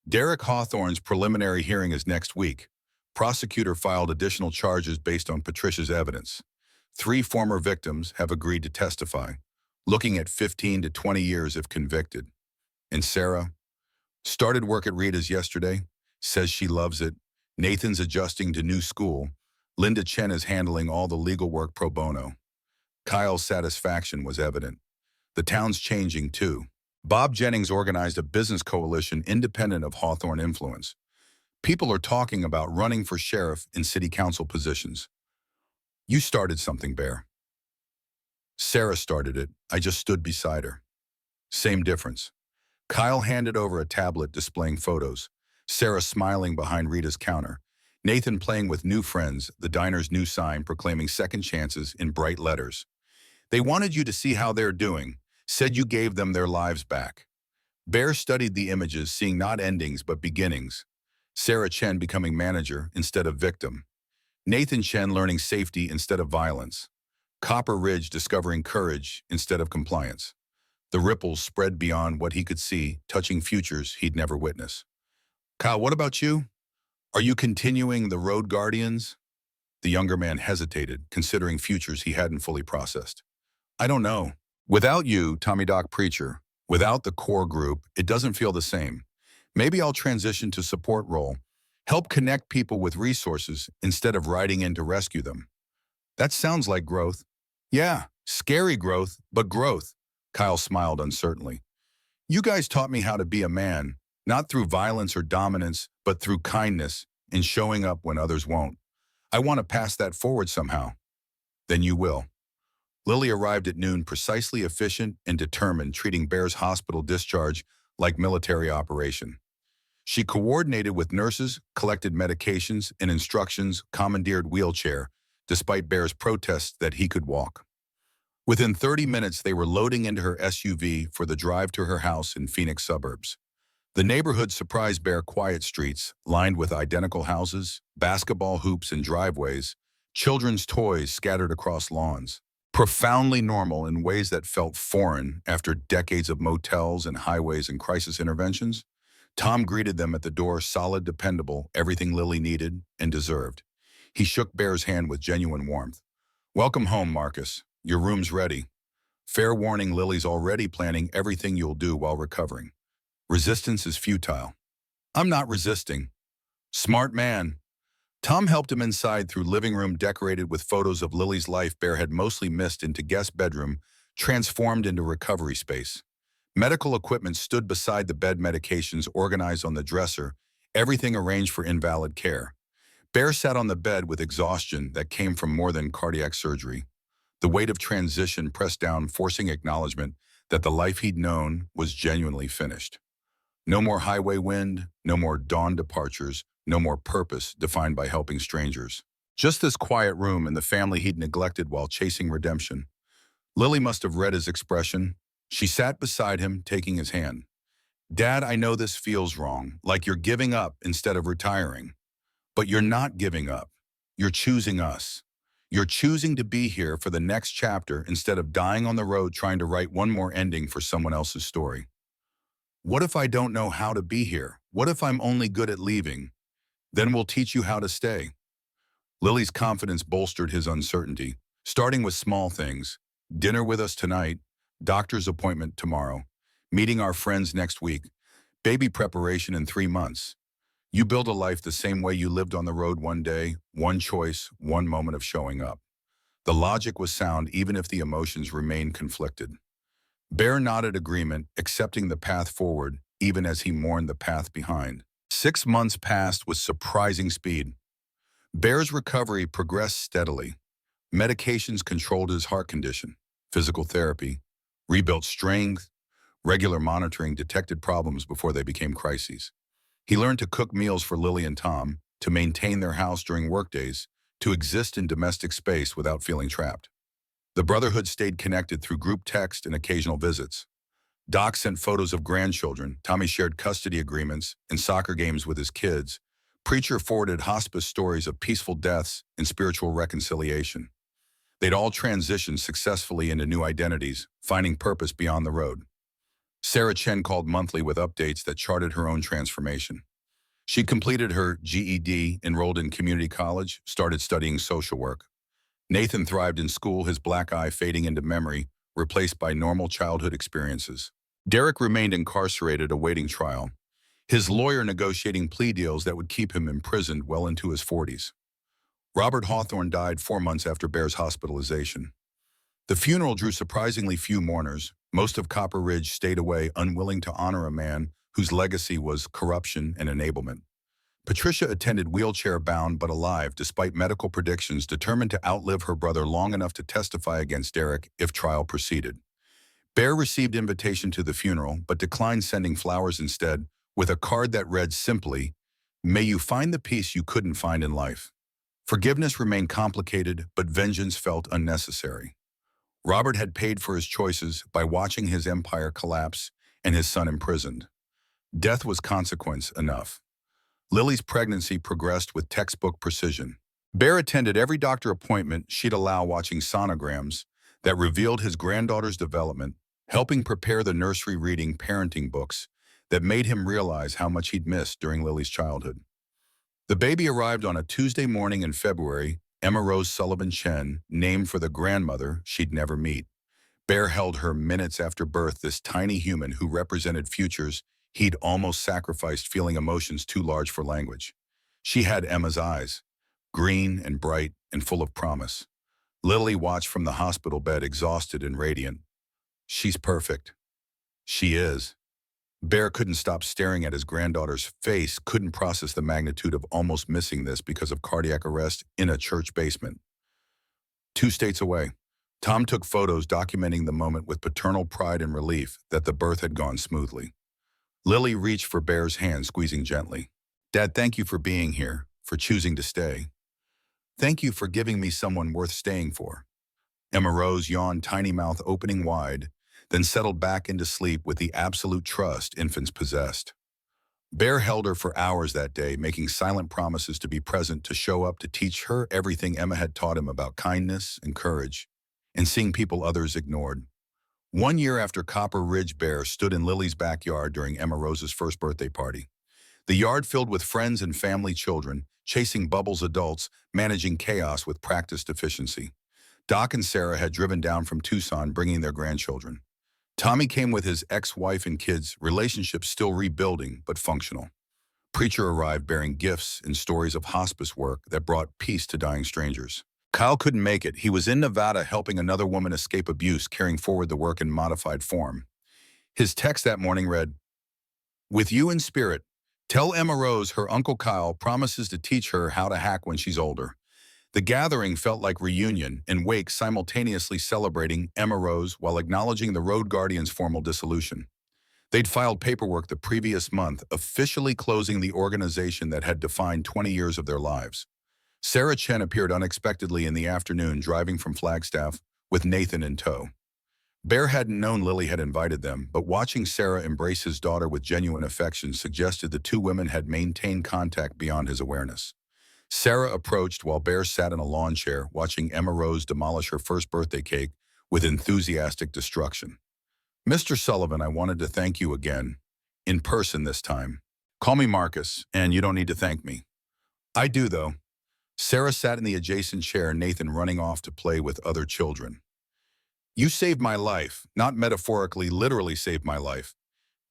Derek Hawthorne's preliminary hearing is next week. Prosecutor filed additional charges based on Patricia's evidence. 3 former victims have agreed to testify, looking at 15 to 20 years if convicted. And Sarah started work at Rita's yesterday, says she loves it. Nathan's adjusting to new school. Linda Chen is handling all the legal work pro bono. Kyle's satisfaction was evident. The town's changing too. Bob Jennings organized a business coalition independent of Hawthorne influence. People are talking about running for sheriff and city council positions. You started something, Bear. Sarah started it. I just stood beside her. Same difference. Kyle handed over a tablet displaying photos. Sarah smiling behind Rita's counter. Nathan playing with new friends, the diner's new sign proclaiming second chances in bright letters. They wanted you to see how they're doing, said you gave them their lives back. Bear studied the images, seeing not endings but beginnings. Sarah Chen becoming manager instead of victim. Nathan Chen learning safety instead of violence. Copper Ridge discovering courage instead of compliance. The ripples spread beyond what he could see, touching futures he'd never witness. Kyle, what about you? Are you continuing the Road Guardians? The younger man hesitated, considering futures he hadn't fully processed. I don't know. Without you, Tommy Doc Preacher, without the core group, it doesn't feel the same. Maybe I'll transition to support role, help connect people with resources instead of riding in to rescue them. That sounds like growth. Yeah, scary growth, but growth. Kyle smiled uncertainly. You guys taught me how to be a man, not through violence or dominance, but through kindness and showing up when others won't. I want to pass that forward somehow. Then you will. Lily arrived at noon, precisely, efficient, and determined, treating Bear's hospital discharge like military operation. She coordinated with nurses, collected medications and instructions, commandeered wheelchair, despite Bear's protests that he could walk. Within 30 minutes, they were loading into her SUV for the drive to her house in Phoenix suburbs. The neighborhood surprised Bear quiet streets, lined with identical houses, basketball hoops and driveways, children's toys scattered across lawns. Profoundly normal in ways that felt foreign after decades of motels and highways and crisis interventions. Tom greeted them at the door, solid, dependable, everything Lily needed and deserved. He shook Bear's hand with genuine warmth. Welcome home, Marcus. Your room's ready. Fair warning, Lily's already planning everything you'll do while recovering. Resistance is futile. I'm not resisting. Smart man. Tom helped him inside through living room decorated with photos of Lily's life Bear had mostly missed into guest bedroom, transformed into recovery space. Medical equipment stood beside the bed, medications organized on the dresser, everything arranged for invalid care. Bear sat on the bed with exhaustion that came from more than cardiac surgery. The weight of transition pressed down, forcing acknowledgement that the life he'd known was genuinely finished. No more highway wind, no more dawn departures, no more purpose defined by helping strangers. Just this quiet room and the family he'd neglected while chasing redemption. Lily must have read his expression. She sat beside him, taking his hand. Dad, I know this feels wrong, like you're giving up instead of retiring. But you're not giving up. You're choosing us. You're choosing to be here for the next chapter instead of dying on the road trying to write one more ending for someone else's story. What if I don't know how to be here? What if I'm only good at leaving? Then we'll teach you how to stay. Lily's confidence bolstered his uncertainty, starting with small things. Dinner with us tonight, doctor's appointment tomorrow, meeting our friends next week, baby preparation in 3 months. You build a life the same way you lived on the road one day, one choice, one moment of showing up. The logic was sound even if the emotions remained conflicted. Bear nodded agreement, accepting the path forward even as he mourned the path behind. 6 months passed with surprising speed. Bear's recovery progressed steadily. Medications controlled his heart condition, physical therapy, rebuilt strength, regular monitoring detected problems before they became crises. He learned to cook meals for Lily and Tom, to maintain their house during workdays, to exist in domestic space without feeling trapped. The brotherhood stayed connected through group text and occasional visits. Doc sent photos of grandchildren, Tommy shared custody agreements and soccer games with his kids. Preacher forwarded hospice stories of peaceful deaths and spiritual reconciliation. They'd all transitioned successfully into new identities, finding purpose beyond the road. Sarah Chen called monthly with updates that charted her own transformation. She completed her GED, enrolled in community college, started studying social work. Nathan thrived in school, his black eye fading into memory, replaced by normal childhood experiences. Derek remained incarcerated awaiting trial, his lawyer negotiating plea deals that would keep him imprisoned well into his 40s. Robert Hawthorne died 4 months after Bear's hospitalization. The funeral drew surprisingly few mourners. Most of Copper Ridge stayed away, unwilling to honor a man whose legacy was corruption and enablement. Patricia attended wheelchair-bound but alive despite medical predictions, determined to outlive her brother long enough to testify against Derek if trial proceeded. Bear received invitation to the funeral but declined sending flowers instead, with a card that read simply, "May you find the peace you couldn't find in life." Forgiveness remained complicated, but vengeance felt unnecessary. Robert had paid for his choices by watching his empire collapse and his son imprisoned. Death was consequence enough. Lily's pregnancy progressed with textbook precision. Bear attended every doctor appointment she'd allow, watching sonograms that revealed his granddaughter's development, helping prepare the nursery, reading parenting books that made him realize how much he'd missed during Lily's childhood. The baby arrived on a Tuesday morning in February, Emma Rose Sullivan Chen, named for the grandmother she'd never meet. Bear held her minutes after birth, this tiny human who represented futures he'd almost sacrificed, feeling emotions too large for language. She had Emma's eyes, green and bright and full of promise. Lily watched from the hospital bed, exhausted and radiant. "She's perfect." "She is." Bear couldn't stop staring at his granddaughter's face, couldn't process the magnitude of almost missing this because of cardiac arrest in a church basement. 2 states away, Tom took photos documenting the moment with paternal pride and relief that the birth had gone smoothly. Lily reached for Bear's hand, squeezing gently. "Dad, thank you for being here, for choosing to stay. Thank you for giving me someone worth staying for." Emma Rose yawned, tiny mouth opening wide, then settled back into sleep with the absolute trust infants possessed. Bear held her for hours that day, making silent promises to be present, to show up, to teach her everything Emma had taught him about kindness and courage, and seeing people others ignored. 1 year after Copper Ridge, Bear stood in Lily's backyard during Emma Rose's first birthday party. The yard filled with friends and family, children, chasing bubbles, adults, managing chaos with practiced efficiency. Doc and Sarah had driven down from Tucson, bringing their grandchildren. Tommy came with his ex-wife and kids, relationships still rebuilding but functional. Preacher arrived bearing gifts and stories of hospice work that brought peace to dying strangers. Kyle couldn't make it. He was in Nevada helping another woman escape abuse, carrying forward the work in modified form. His text that morning read, "With you in spirit, tell Emma Rose her Uncle Kyle promises to teach her how to hack when she's older." The gathering felt like reunion and wake, simultaneously celebrating Emma Rose while acknowledging the Road Guardian's formal dissolution. They'd filed paperwork the previous month, officially closing the organization that had defined 20 years of their lives. Sarah Chen appeared unexpectedly in the afternoon, driving from Flagstaff with Nathan in tow. Bear hadn't known Lily had invited them, but watching Sarah embrace his daughter with genuine affection suggested the two women had maintained contact beyond his awareness. Sarah approached while Bear sat in a lawn chair, watching Emma Rose demolish her first birthday cake with enthusiastic destruction. "Mr. Sullivan, I wanted to thank you again. In person this time. Call me Marcus, and you don't need to thank me." "I do, though." Sarah sat in the adjacent chair, Nathan running off to play with other children. "You saved my life, not metaphorically, literally saved my life.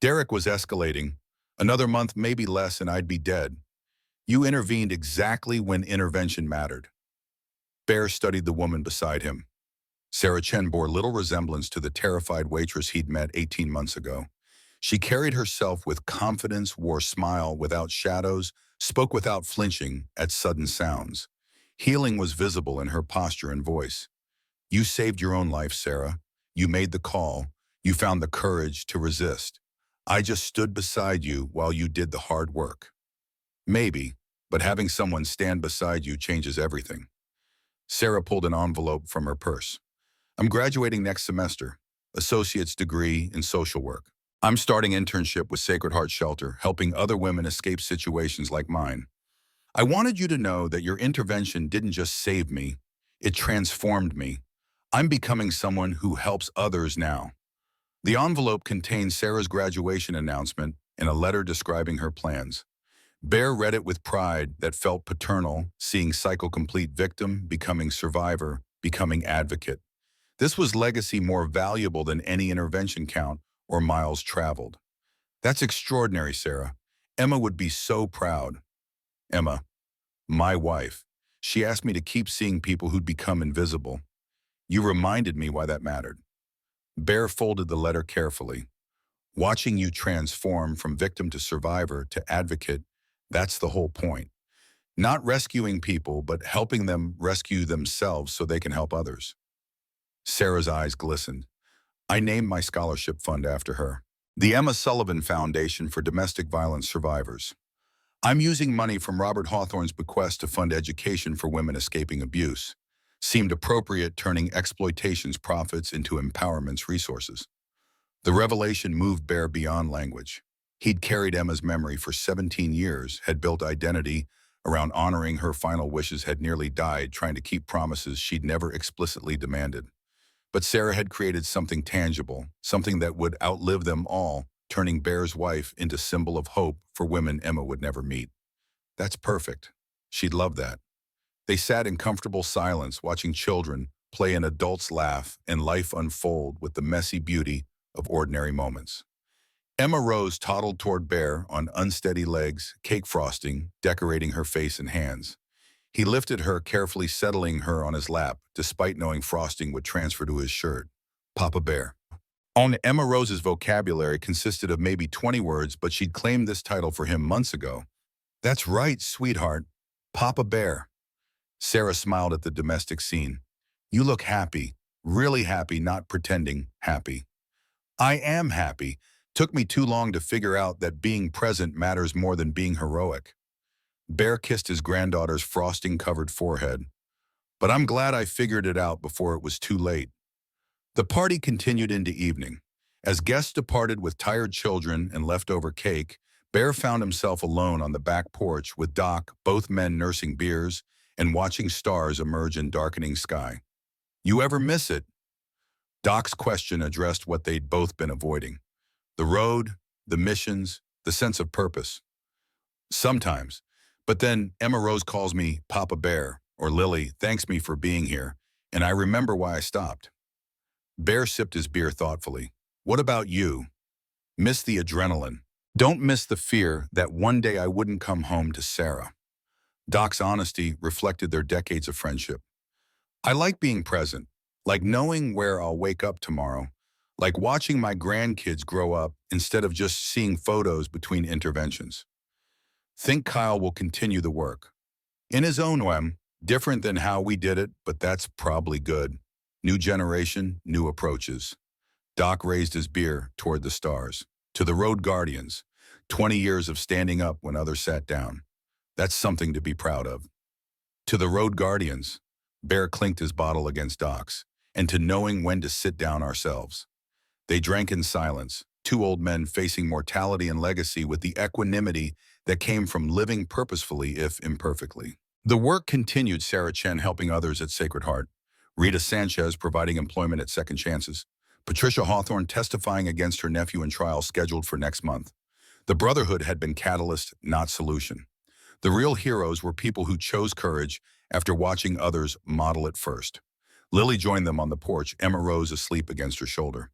Derek was escalating. Another month, maybe less, and I'd be dead. You intervened exactly when intervention mattered." Bear studied the woman beside him. Sarah Chen bore little resemblance to the terrified waitress he'd met 18 months ago. She carried herself with confidence, wore a smile without shadows, spoke without flinching at sudden sounds. Healing was visible in her posture and voice. "You saved your own life, Sarah. You made the call. You found the courage to resist. I just stood beside you while you did the hard work." "Maybe, but having someone stand beside you changes everything." Sarah pulled an envelope from her purse. "I'm graduating next semester, associate's degree in social work. I'm starting internship with Sacred Heart Shelter, helping other women escape situations like mine. I wanted you to know that your intervention didn't just save me, it transformed me. I'm becoming someone who helps others now." The envelope contained Sarah's graduation announcement and a letter describing her plans. Bear read it with pride that felt paternal, seeing cycle complete victim, becoming survivor, becoming advocate. This was legacy more valuable than any intervention count or miles traveled. That's extraordinary, Sarah. Emma would be so proud. Emma, my wife. She asked me to keep seeing people who'd become invisible. You reminded me why that mattered. Bear folded the letter carefully. Watching you transform from victim to survivor to advocate, that's the whole point. Not rescuing people, but helping them rescue themselves so they can help others. Sarah's eyes glistened. I named my scholarship fund after her. The Emma Sullivan Foundation for Domestic Violence Survivors. I'm using money from Robert Hawthorne's bequest to fund education for women escaping abuse. Seemed appropriate, turning exploitation's profits into empowerment's resources. The revelation moved Bear beyond language. He'd carried Emma's memory for 17 years, had built identity around honoring her final wishes, had nearly died trying to keep promises she'd never explicitly demanded. But Sarah had created something tangible, something that would outlive them all, turning Bear's wife into symbol of hope for women Emma would never meet. That's perfect. She'd love that. They sat in comfortable silence, watching children play and adults laugh and life unfold with the messy beauty of ordinary moments. Emma Rose toddled toward Bear on unsteady legs, cake frosting, decorating her face and hands. He lifted her, carefully settling her on his lap, despite knowing frosting would transfer to his shirt. Papa Bear. On Emma Rose's vocabulary consisted of maybe 20 words, but she'd claimed this title for him months ago. That's right, sweetheart. Papa Bear. Sarah smiled at the domestic scene. You look happy, really happy, not pretending happy. I am happy. Took me too long to figure out that being present matters more than being heroic. Bear kissed his granddaughter's frosting-covered forehead. But I'm glad I figured it out before it was too late. The party continued into evening. As guests departed with tired children and leftover cake, Bear found himself alone on the back porch with Doc, both men nursing beers and watching stars emerge in darkening sky. You ever miss it? Doc's question addressed what they'd both been avoiding. The road, the missions, the sense of purpose. Sometimes. But then Emma Rose calls me Papa Bear, or Lily thanks me for being here, and I remember why I stopped. Bear sipped his beer thoughtfully. What about you? Miss the adrenaline. Don't miss the fear that one day I wouldn't come home to Sarah. Doc's honesty reflected their decades of friendship. I like being present, like knowing where I'll wake up tomorrow, like watching my grandkids grow up instead of just seeing photos between interventions. Think Kyle will continue the work. In his own way, different than how we did it, but that's probably good. New generation, new approaches. Doc raised his beer toward the stars. To the Road Guardians, 20 years of standing up when others sat down. That's something to be proud of. To the Road Guardians, Bear clinked his bottle against Doc's, and to knowing when to sit down ourselves. They drank in silence, two old men facing mortality and legacy with the equanimity that came from living purposefully if imperfectly. The work continued, Sarah Chen helping others at Sacred Heart, Rita Sanchez providing employment at Second Chances, Patricia Hawthorne testifying against her nephew in trial scheduled for next month. The Brotherhood had been catalyst, not solution. The real heroes were people who chose courage after watching others model it first. Lily joined them on the porch, Emma Rose asleep against her shoulder.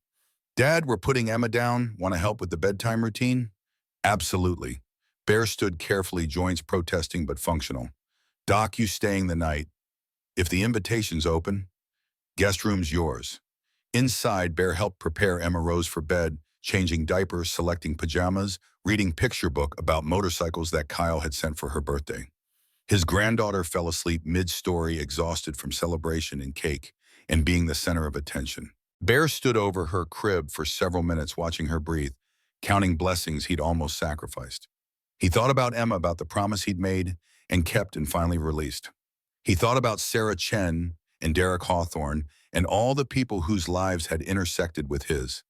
Dad, we're putting Emma down. Want to help with the bedtime routine? Absolutely. Bear stood carefully, joints protesting but functional. Doc, you staying the night. If the invitation's open, guest room's yours. Inside, Bear helped prepare Emma Rose for bed, changing diapers, selecting pajamas, reading picture book about motorcycles that Kyle had sent for her birthday. His granddaughter fell asleep mid-story, exhausted from celebration and cake, and being the center of attention. Bear stood over her crib for several minutes, watching her breathe, counting blessings he'd almost sacrificed. He thought about Emma, about the promise he'd made and kept and finally released. He thought about Sarah Chen and Derek Hawthorne and all the people whose lives had intersected with his.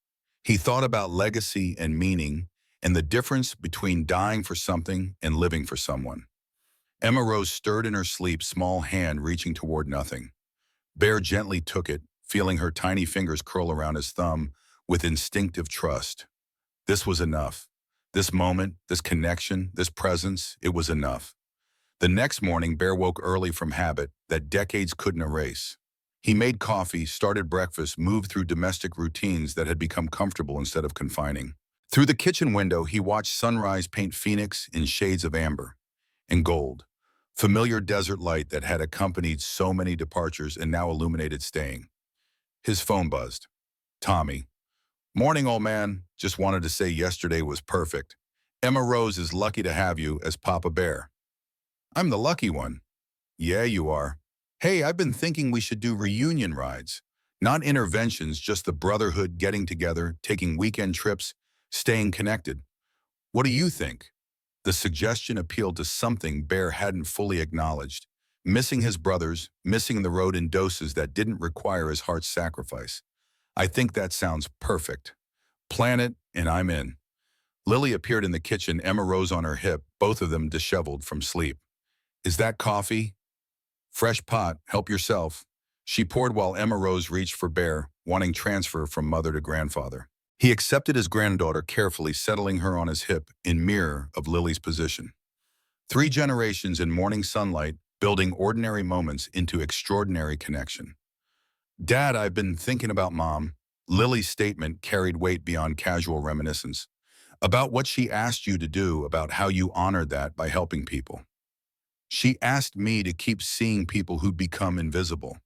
He thought about legacy and meaning and the difference between dying for something and living for someone. Emma Rose stirred in her sleep, small hand reaching toward nothing. Bear gently took it, feeling her tiny fingers curl around his thumb with instinctive trust. This was enough. This moment, this connection, this presence, it was enough. The next morning, Bear woke early from habit that decades couldn't erase. He made coffee, started breakfast, moved through domestic routines that had become comfortable instead of confining. Through the kitchen window, he watched sunrise paint Phoenix in shades of amber and gold, familiar desert light that had accompanied so many departures and now illuminated staying. His phone buzzed. Tommy. Morning, old man. Just wanted to say yesterday was perfect. Emma Rose is lucky to have you as Papa Bear. I'm the lucky one. Yeah, you are. Hey, I've been thinking we should do reunion rides. Not interventions, just the brotherhood getting together, taking weekend trips, staying connected. What do you think? The suggestion appealed to something Bear hadn't fully acknowledged. Missing his brothers, missing the road in doses that didn't require his heart's sacrifice. I think that sounds perfect. Plan it, and I'm in. Lily appeared in the kitchen, Emma Rose on her hip, both of them disheveled from sleep. Is that coffee? Fresh pot, help yourself. She poured while Emma Rose reached for Bear, wanting transfer from mother to grandfather. He accepted his granddaughter carefully, settling her on his hip in mirror of Lily's position. 3 generations in morning sunlight, building ordinary moments into extraordinary connection. Dad, I've been thinking about Mom. Lily's statement carried weight beyond casual reminiscence. About what she asked you to do, about how you honored that by helping people. She asked me to keep seeing people who'd become invisible.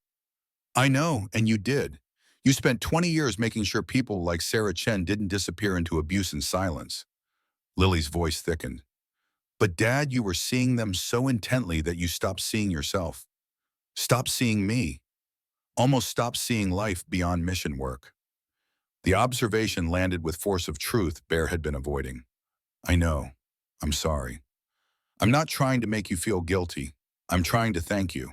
I know, and you did. You spent 20 years making sure people like Sarah Chen didn't disappear into abuse and silence. Lily's voice thickened. But Dad, you were seeing them so intently that you stopped seeing yourself. Stopped seeing me. Almost stopped seeing life beyond mission work. The observation landed with force of truth Bear had been avoiding. I know. I'm sorry. I'm not trying to make you feel guilty. I'm trying to thank you.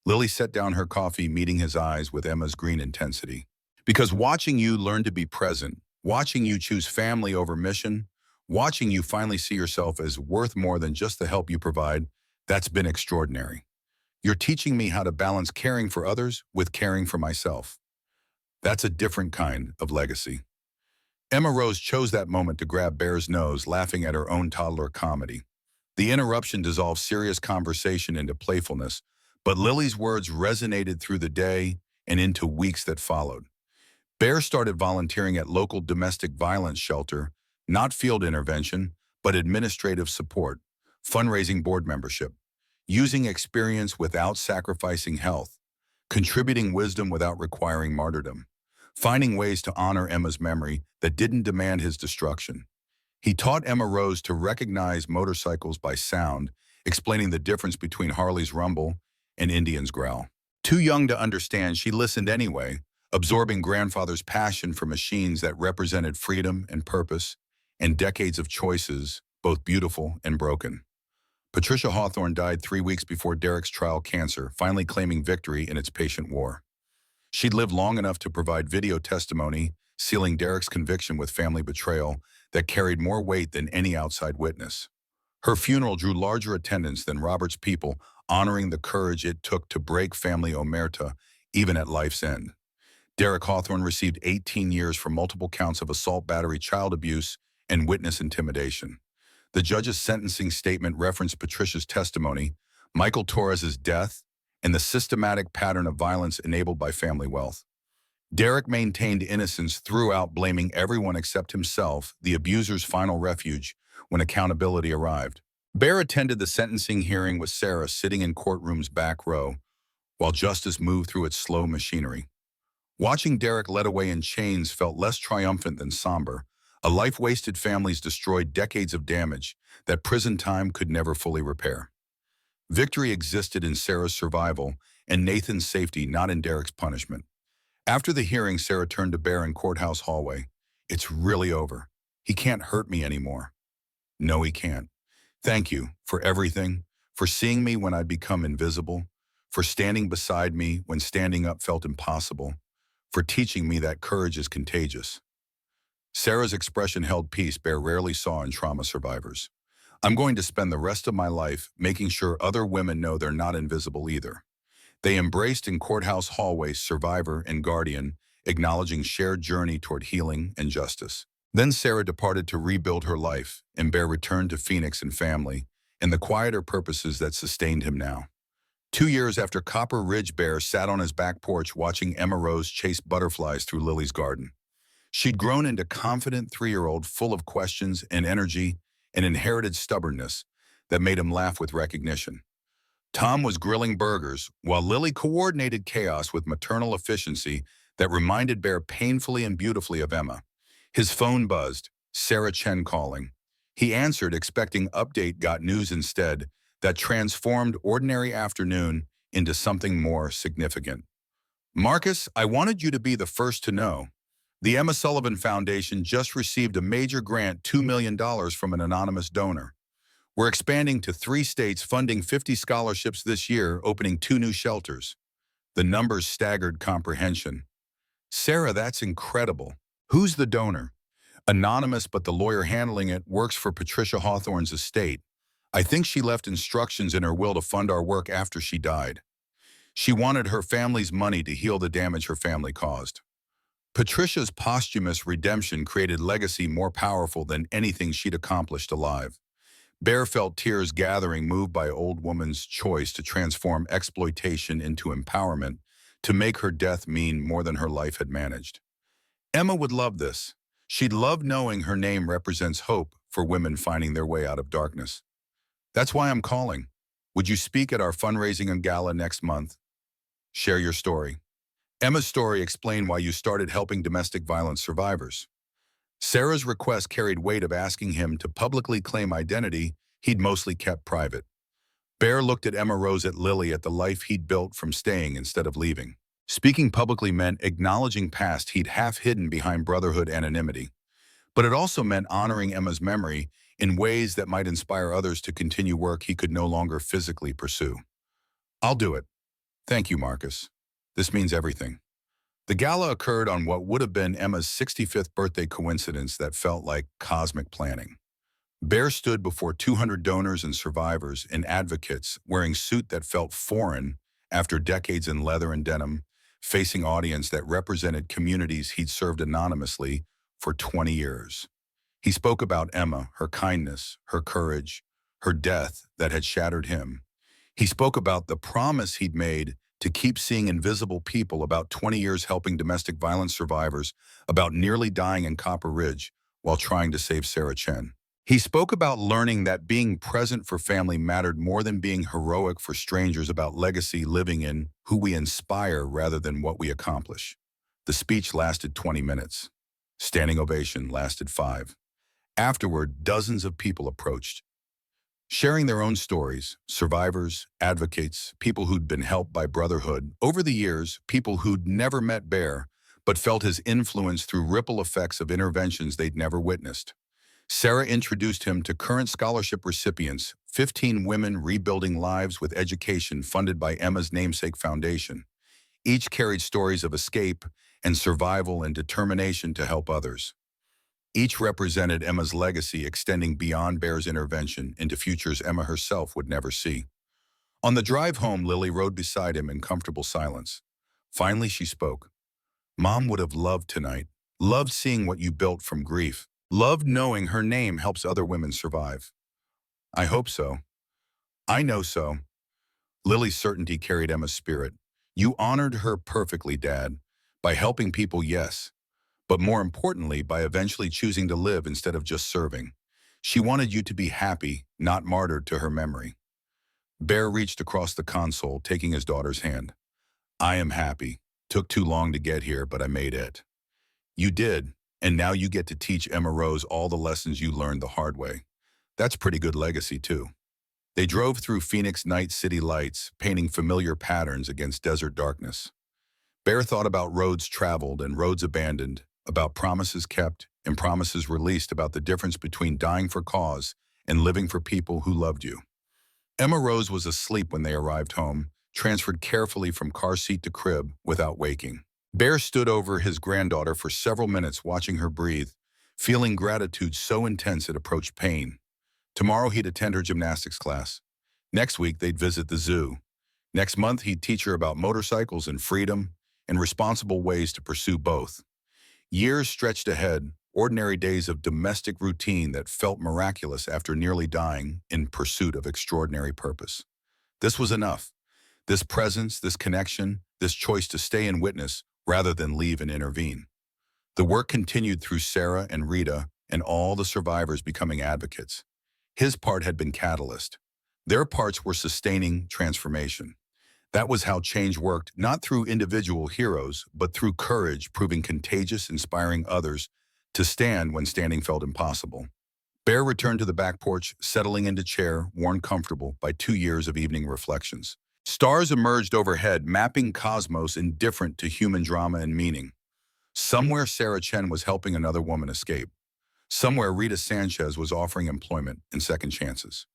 Lily set down her coffee, meeting his eyes with Emma's green intensity. Because watching you learn to be present, watching you choose family over mission, watching you finally see yourself as worth more than just the help you provide, that's been extraordinary. You're teaching me how to balance caring for others with caring for myself. That's a different kind of legacy. Emma Rose chose that moment to grab Bear's nose, laughing at her own toddler comedy. The interruption dissolved serious conversation into playfulness, but Lily's words resonated through the day and into weeks that followed. Bear started volunteering at local domestic violence shelter, not field intervention, but administrative support, fundraising board membership, using experience without sacrificing health, contributing wisdom without requiring martyrdom, finding ways to honor Emma's memory that didn't demand his destruction. He taught Emma Rose to recognize motorcycles by sound, explaining the difference between Harley's rumble and Indian's growl. Too young to understand, she listened anyway, absorbing grandfather's passion for machines that represented freedom and purpose, and decades of choices, both beautiful and broken. Patricia Hawthorne died 3 weeks before Derek's trial cancer, finally claiming victory in its patient war. She'd lived long enough to provide video testimony, sealing Derek's conviction with family betrayal that carried more weight than any outside witness. Her funeral drew larger attendance than Robert's people, honoring the courage it took to break family omerta, even at life's end. Derek Hawthorne received 18 years for multiple counts of assault, battery, child abuse, and witness intimidation. The judge's sentencing statement referenced Patricia's testimony, Michael Torres's death, and the systematic pattern of violence enabled by family wealth. Derek maintained innocence throughout, blaming everyone except himself, the abuser's final refuge, when accountability arrived. Bear attended the sentencing hearing with Sarah sitting in courtroom's back row, while justice moved through its slow machinery. Watching Derek led away in chains felt less triumphant than somber. A life wasted, families destroyed, decades of damage that prison time could never fully repair. Victory existed in Sarah's survival and Nathan's safety, not in Derek's punishment. After the hearing, Sarah turned to Bear in courthouse hallway. It's really over. He can't hurt me anymore. No, he can't. Thank you for everything, for seeing me when I'd become invisible, for standing beside me when standing up felt impossible, for teaching me that courage is contagious. Sarah's expression held peace Bear rarely saw in trauma survivors. I'm going to spend the rest of my life making sure other women know they're not invisible either. They embraced in courthouse hallways survivor and guardian, acknowledging shared journey toward healing and justice. Then Sarah departed to rebuild her life, and Bear returned to Phoenix and family, and the quieter purposes that sustained him now. 2 years after Copper Ridge, Bear sat on his back porch watching Emma Rose chase butterflies through Lily's garden. She'd grown into confident 3-year-old full of questions and energy and inherited stubbornness that made him laugh with recognition. Tom was grilling burgers, while Lily coordinated chaos with maternal efficiency that reminded Bear painfully and beautifully of Emma. His phone buzzed, Sarah Chen calling. He answered, expecting update, got news instead that transformed ordinary afternoon into something more significant. Marcus, I wanted you to be the first to know. The Emma Sullivan Foundation just received a major grant, $2 million from an anonymous donor. We're expanding to 3 states, funding 50 scholarships this year, opening 2 new shelters. The numbers staggered comprehension. Sarah, that's incredible. Who's the donor? Anonymous, but the lawyer handling it works for Patricia Hawthorne's estate. I think she left instructions in her will to fund our work after she died. She wanted her family's money to heal the damage her family caused. Patricia's posthumous redemption created legacy more powerful than anything she'd accomplished alive. Bear felt tears gathering, moved by old woman's choice to transform exploitation into empowerment, to make her death mean more than her life had managed. Emma would love this. She'd love knowing her name represents hope for women finding their way out of darkness. That's why I'm calling. Would you speak at our fundraising and gala next month? Share your story. Emma's story explained why you started helping domestic violence survivors. Sarah's request carried weight of asking him to publicly claim identity he'd mostly kept private. Bear looked at Emma Rose, at Lily, at the life he'd built from staying instead of leaving. Speaking publicly meant acknowledging past he'd half hidden behind brotherhood anonymity. But it also meant honoring Emma's memory in ways that might inspire others to continue work he could no longer physically pursue. I'll do it. Thank you, Marcus. This means everything. The gala occurred on what would have been Emma's 65th birthday, coincidence that felt like cosmic planning. Bear stood before 200 donors and survivors and advocates, wearing suit that felt foreign after decades in leather and denim, facing audience that represented communities he'd served anonymously for 20 years. He spoke about Emma, her kindness, her courage, her death that had shattered him. He spoke about the promise he'd made to keep seeing invisible people, about 20 years helping domestic violence survivors, about nearly dying in Copper Ridge while trying to save Sarah Chen. He spoke about learning that being present for family mattered more than being heroic for strangers, about legacy living in who we inspire rather than what we accomplish. The speech lasted 20 minutes. Standing ovation lasted 5. Afterward, dozens of people approached, sharing their own stories, survivors, advocates, people who'd been helped by brotherhood. Over the years, people who'd never met Bear, but felt his influence through ripple effects of interventions they'd never witnessed. Sarah introduced him to current scholarship recipients, 15 women rebuilding lives with education funded by Emma's namesake foundation. Each carried stories of escape and survival and determination to help others. Each represented Emma's legacy, extending beyond Bear's intervention into futures Emma herself would never see. On the drive home, Lily rode beside him in comfortable silence. Finally, she spoke. Mom would have loved tonight, loved seeing what you built from grief, loved knowing her name helps other women survive. I hope so. I know so. Lily's certainty carried Emma's spirit. You honored her perfectly, Dad, by helping people, yes, but more importantly, by eventually choosing to live instead of just serving. She wanted you to be happy, not martyred to her memory. Bear reached across the console, taking his daughter's hand. I am happy. Took too long to get here, but I made it. You did, and now you get to teach Emma Rose all the lessons you learned the hard way. That's pretty good legacy, too. They drove through Phoenix night city lights, painting familiar patterns against desert darkness. Bear thought about roads traveled and roads abandoned, about promises kept and promises released, about the difference between dying for cause and living for people who loved you. Emma Rose was asleep when they arrived home, transferred carefully from car seat to crib without waking. Bear stood over his granddaughter for several minutes, watching her breathe, feeling gratitude so intense it approached pain. Tomorrow he'd attend her gymnastics class. Next week they'd visit the zoo. Next month he'd teach her about motorcycles and freedom. and responsible ways to pursue both. Years stretched ahead, ordinary days of domestic routine that felt miraculous after nearly dying in pursuit of extraordinary purpose. This was enough. This presence, this connection, this choice to stay and witness rather than leave and intervene. The work continued through Sarah and Rita and all the survivors becoming advocates. His part had been catalyst. Their parts were sustaining transformation. That was how change worked, not through individual heroes, but through courage, proving contagious, inspiring others to stand when standing felt impossible. Bear returned to the back porch, settling into chair, worn comfortable by 2 years of evening reflections. Stars emerged overhead, mapping cosmos indifferent to human drama and meaning. Somewhere Sarah Chen was helping another woman escape. Somewhere Rita Sanchez was offering employment and second chances.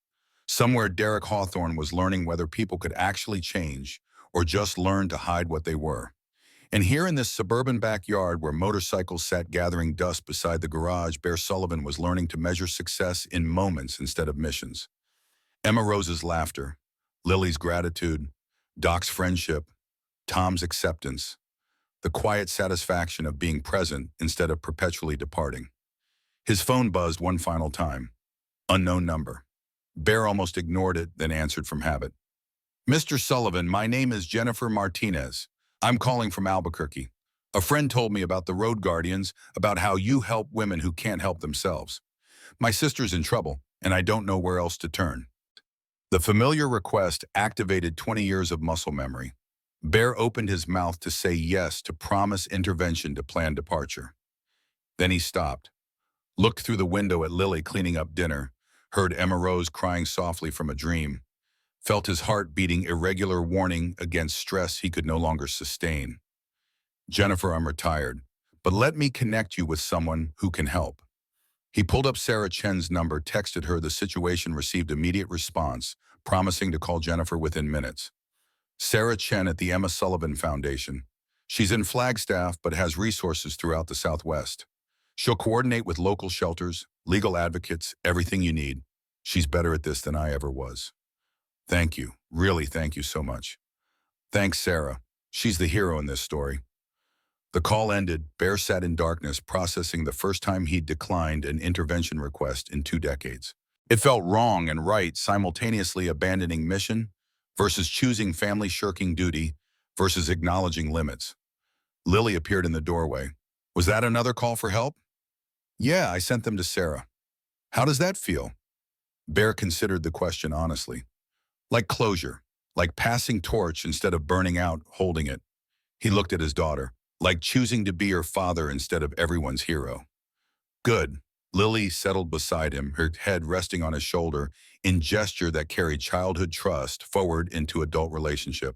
Somewhere Derek Hawthorne was learning whether people could actually change or just learn to hide what they were. And here in this suburban backyard where motorcycles sat gathering dust beside the garage, Bear Sullivan was learning to measure success in moments instead of missions. Emma Rose's laughter, Lily's gratitude, Doc's friendship, Tom's acceptance, the quiet satisfaction of being present instead of perpetually departing. His phone buzzed one final time. Unknown number. Bear almost ignored it, then answered from habit. Mr. Sullivan, my name is Jennifer Martinez. I'm calling from Albuquerque. A friend told me about the Road Guardians, about how you help women who can't help themselves. My sister's in trouble, and I don't know where else to turn. The familiar request activated 20 years of muscle memory. Bear opened his mouth to say yes to promise intervention to planned departure. Then he stopped, looked through the window at Lily cleaning up dinner, heard Emma Rose crying softly from a dream, felt his heart beating irregular warning against stress he could no longer sustain. Jennifer, I'm retired, but let me connect you with someone who can help. He pulled up Sarah Chen's number, texted her the situation, received immediate response, promising to call Jennifer within minutes. Sarah Chen at the Emma Sullivan Foundation. She's in Flagstaff but has resources throughout the Southwest. She'll coordinate with local shelters, legal advocates, everything you need. She's better at this than I ever was. Thank you. Really, thank you so much. Thanks, Sarah. She's the hero in this story. The call ended. Bear sat in darkness, processing the first time he'd declined an intervention request in 2 decades. It felt wrong and right, simultaneously abandoning mission versus choosing family, shirking duty versus acknowledging limits. Lily appeared in the doorway. Was that another call for help? Yeah, I sent them to Sarah. How does that feel? Bear considered the question honestly. Like closure, like passing torch instead of burning out, holding it. He looked at his daughter, like choosing to be her father instead of everyone's hero. Good. Lily settled beside him, her head resting on his shoulder, in gesture that carried childhood trust forward into adult relationship.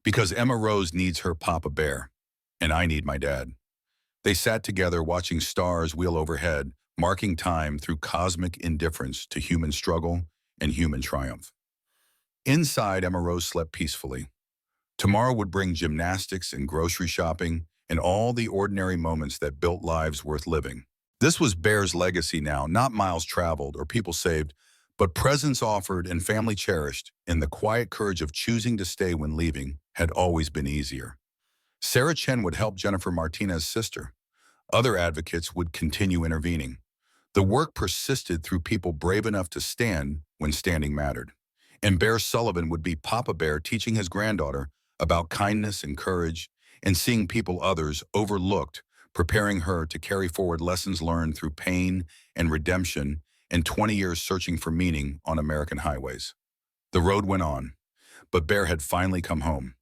Because Emma Rose needs her Papa Bear, and I need my dad. They sat together watching stars wheel overhead, marking time through cosmic indifference to human struggle and human triumph. Inside, Emma Rose slept peacefully. Tomorrow would bring gymnastics and grocery shopping and all the ordinary moments that built lives worth living. This was Bear's legacy now, not miles traveled or people saved, but presence offered and family cherished, and the quiet courage of choosing to stay when leaving had always been easier. Sarah Chen would help Jennifer Martinez's sister. Other advocates would continue intervening. The work persisted through people brave enough to stand when standing mattered. And Bear Sullivan would be Papa Bear, teaching his granddaughter about kindness and courage and seeing people others overlooked, preparing her to carry forward lessons learned through pain and redemption and 20 years searching for meaning on American highways. The road went on, but Bear had finally come home.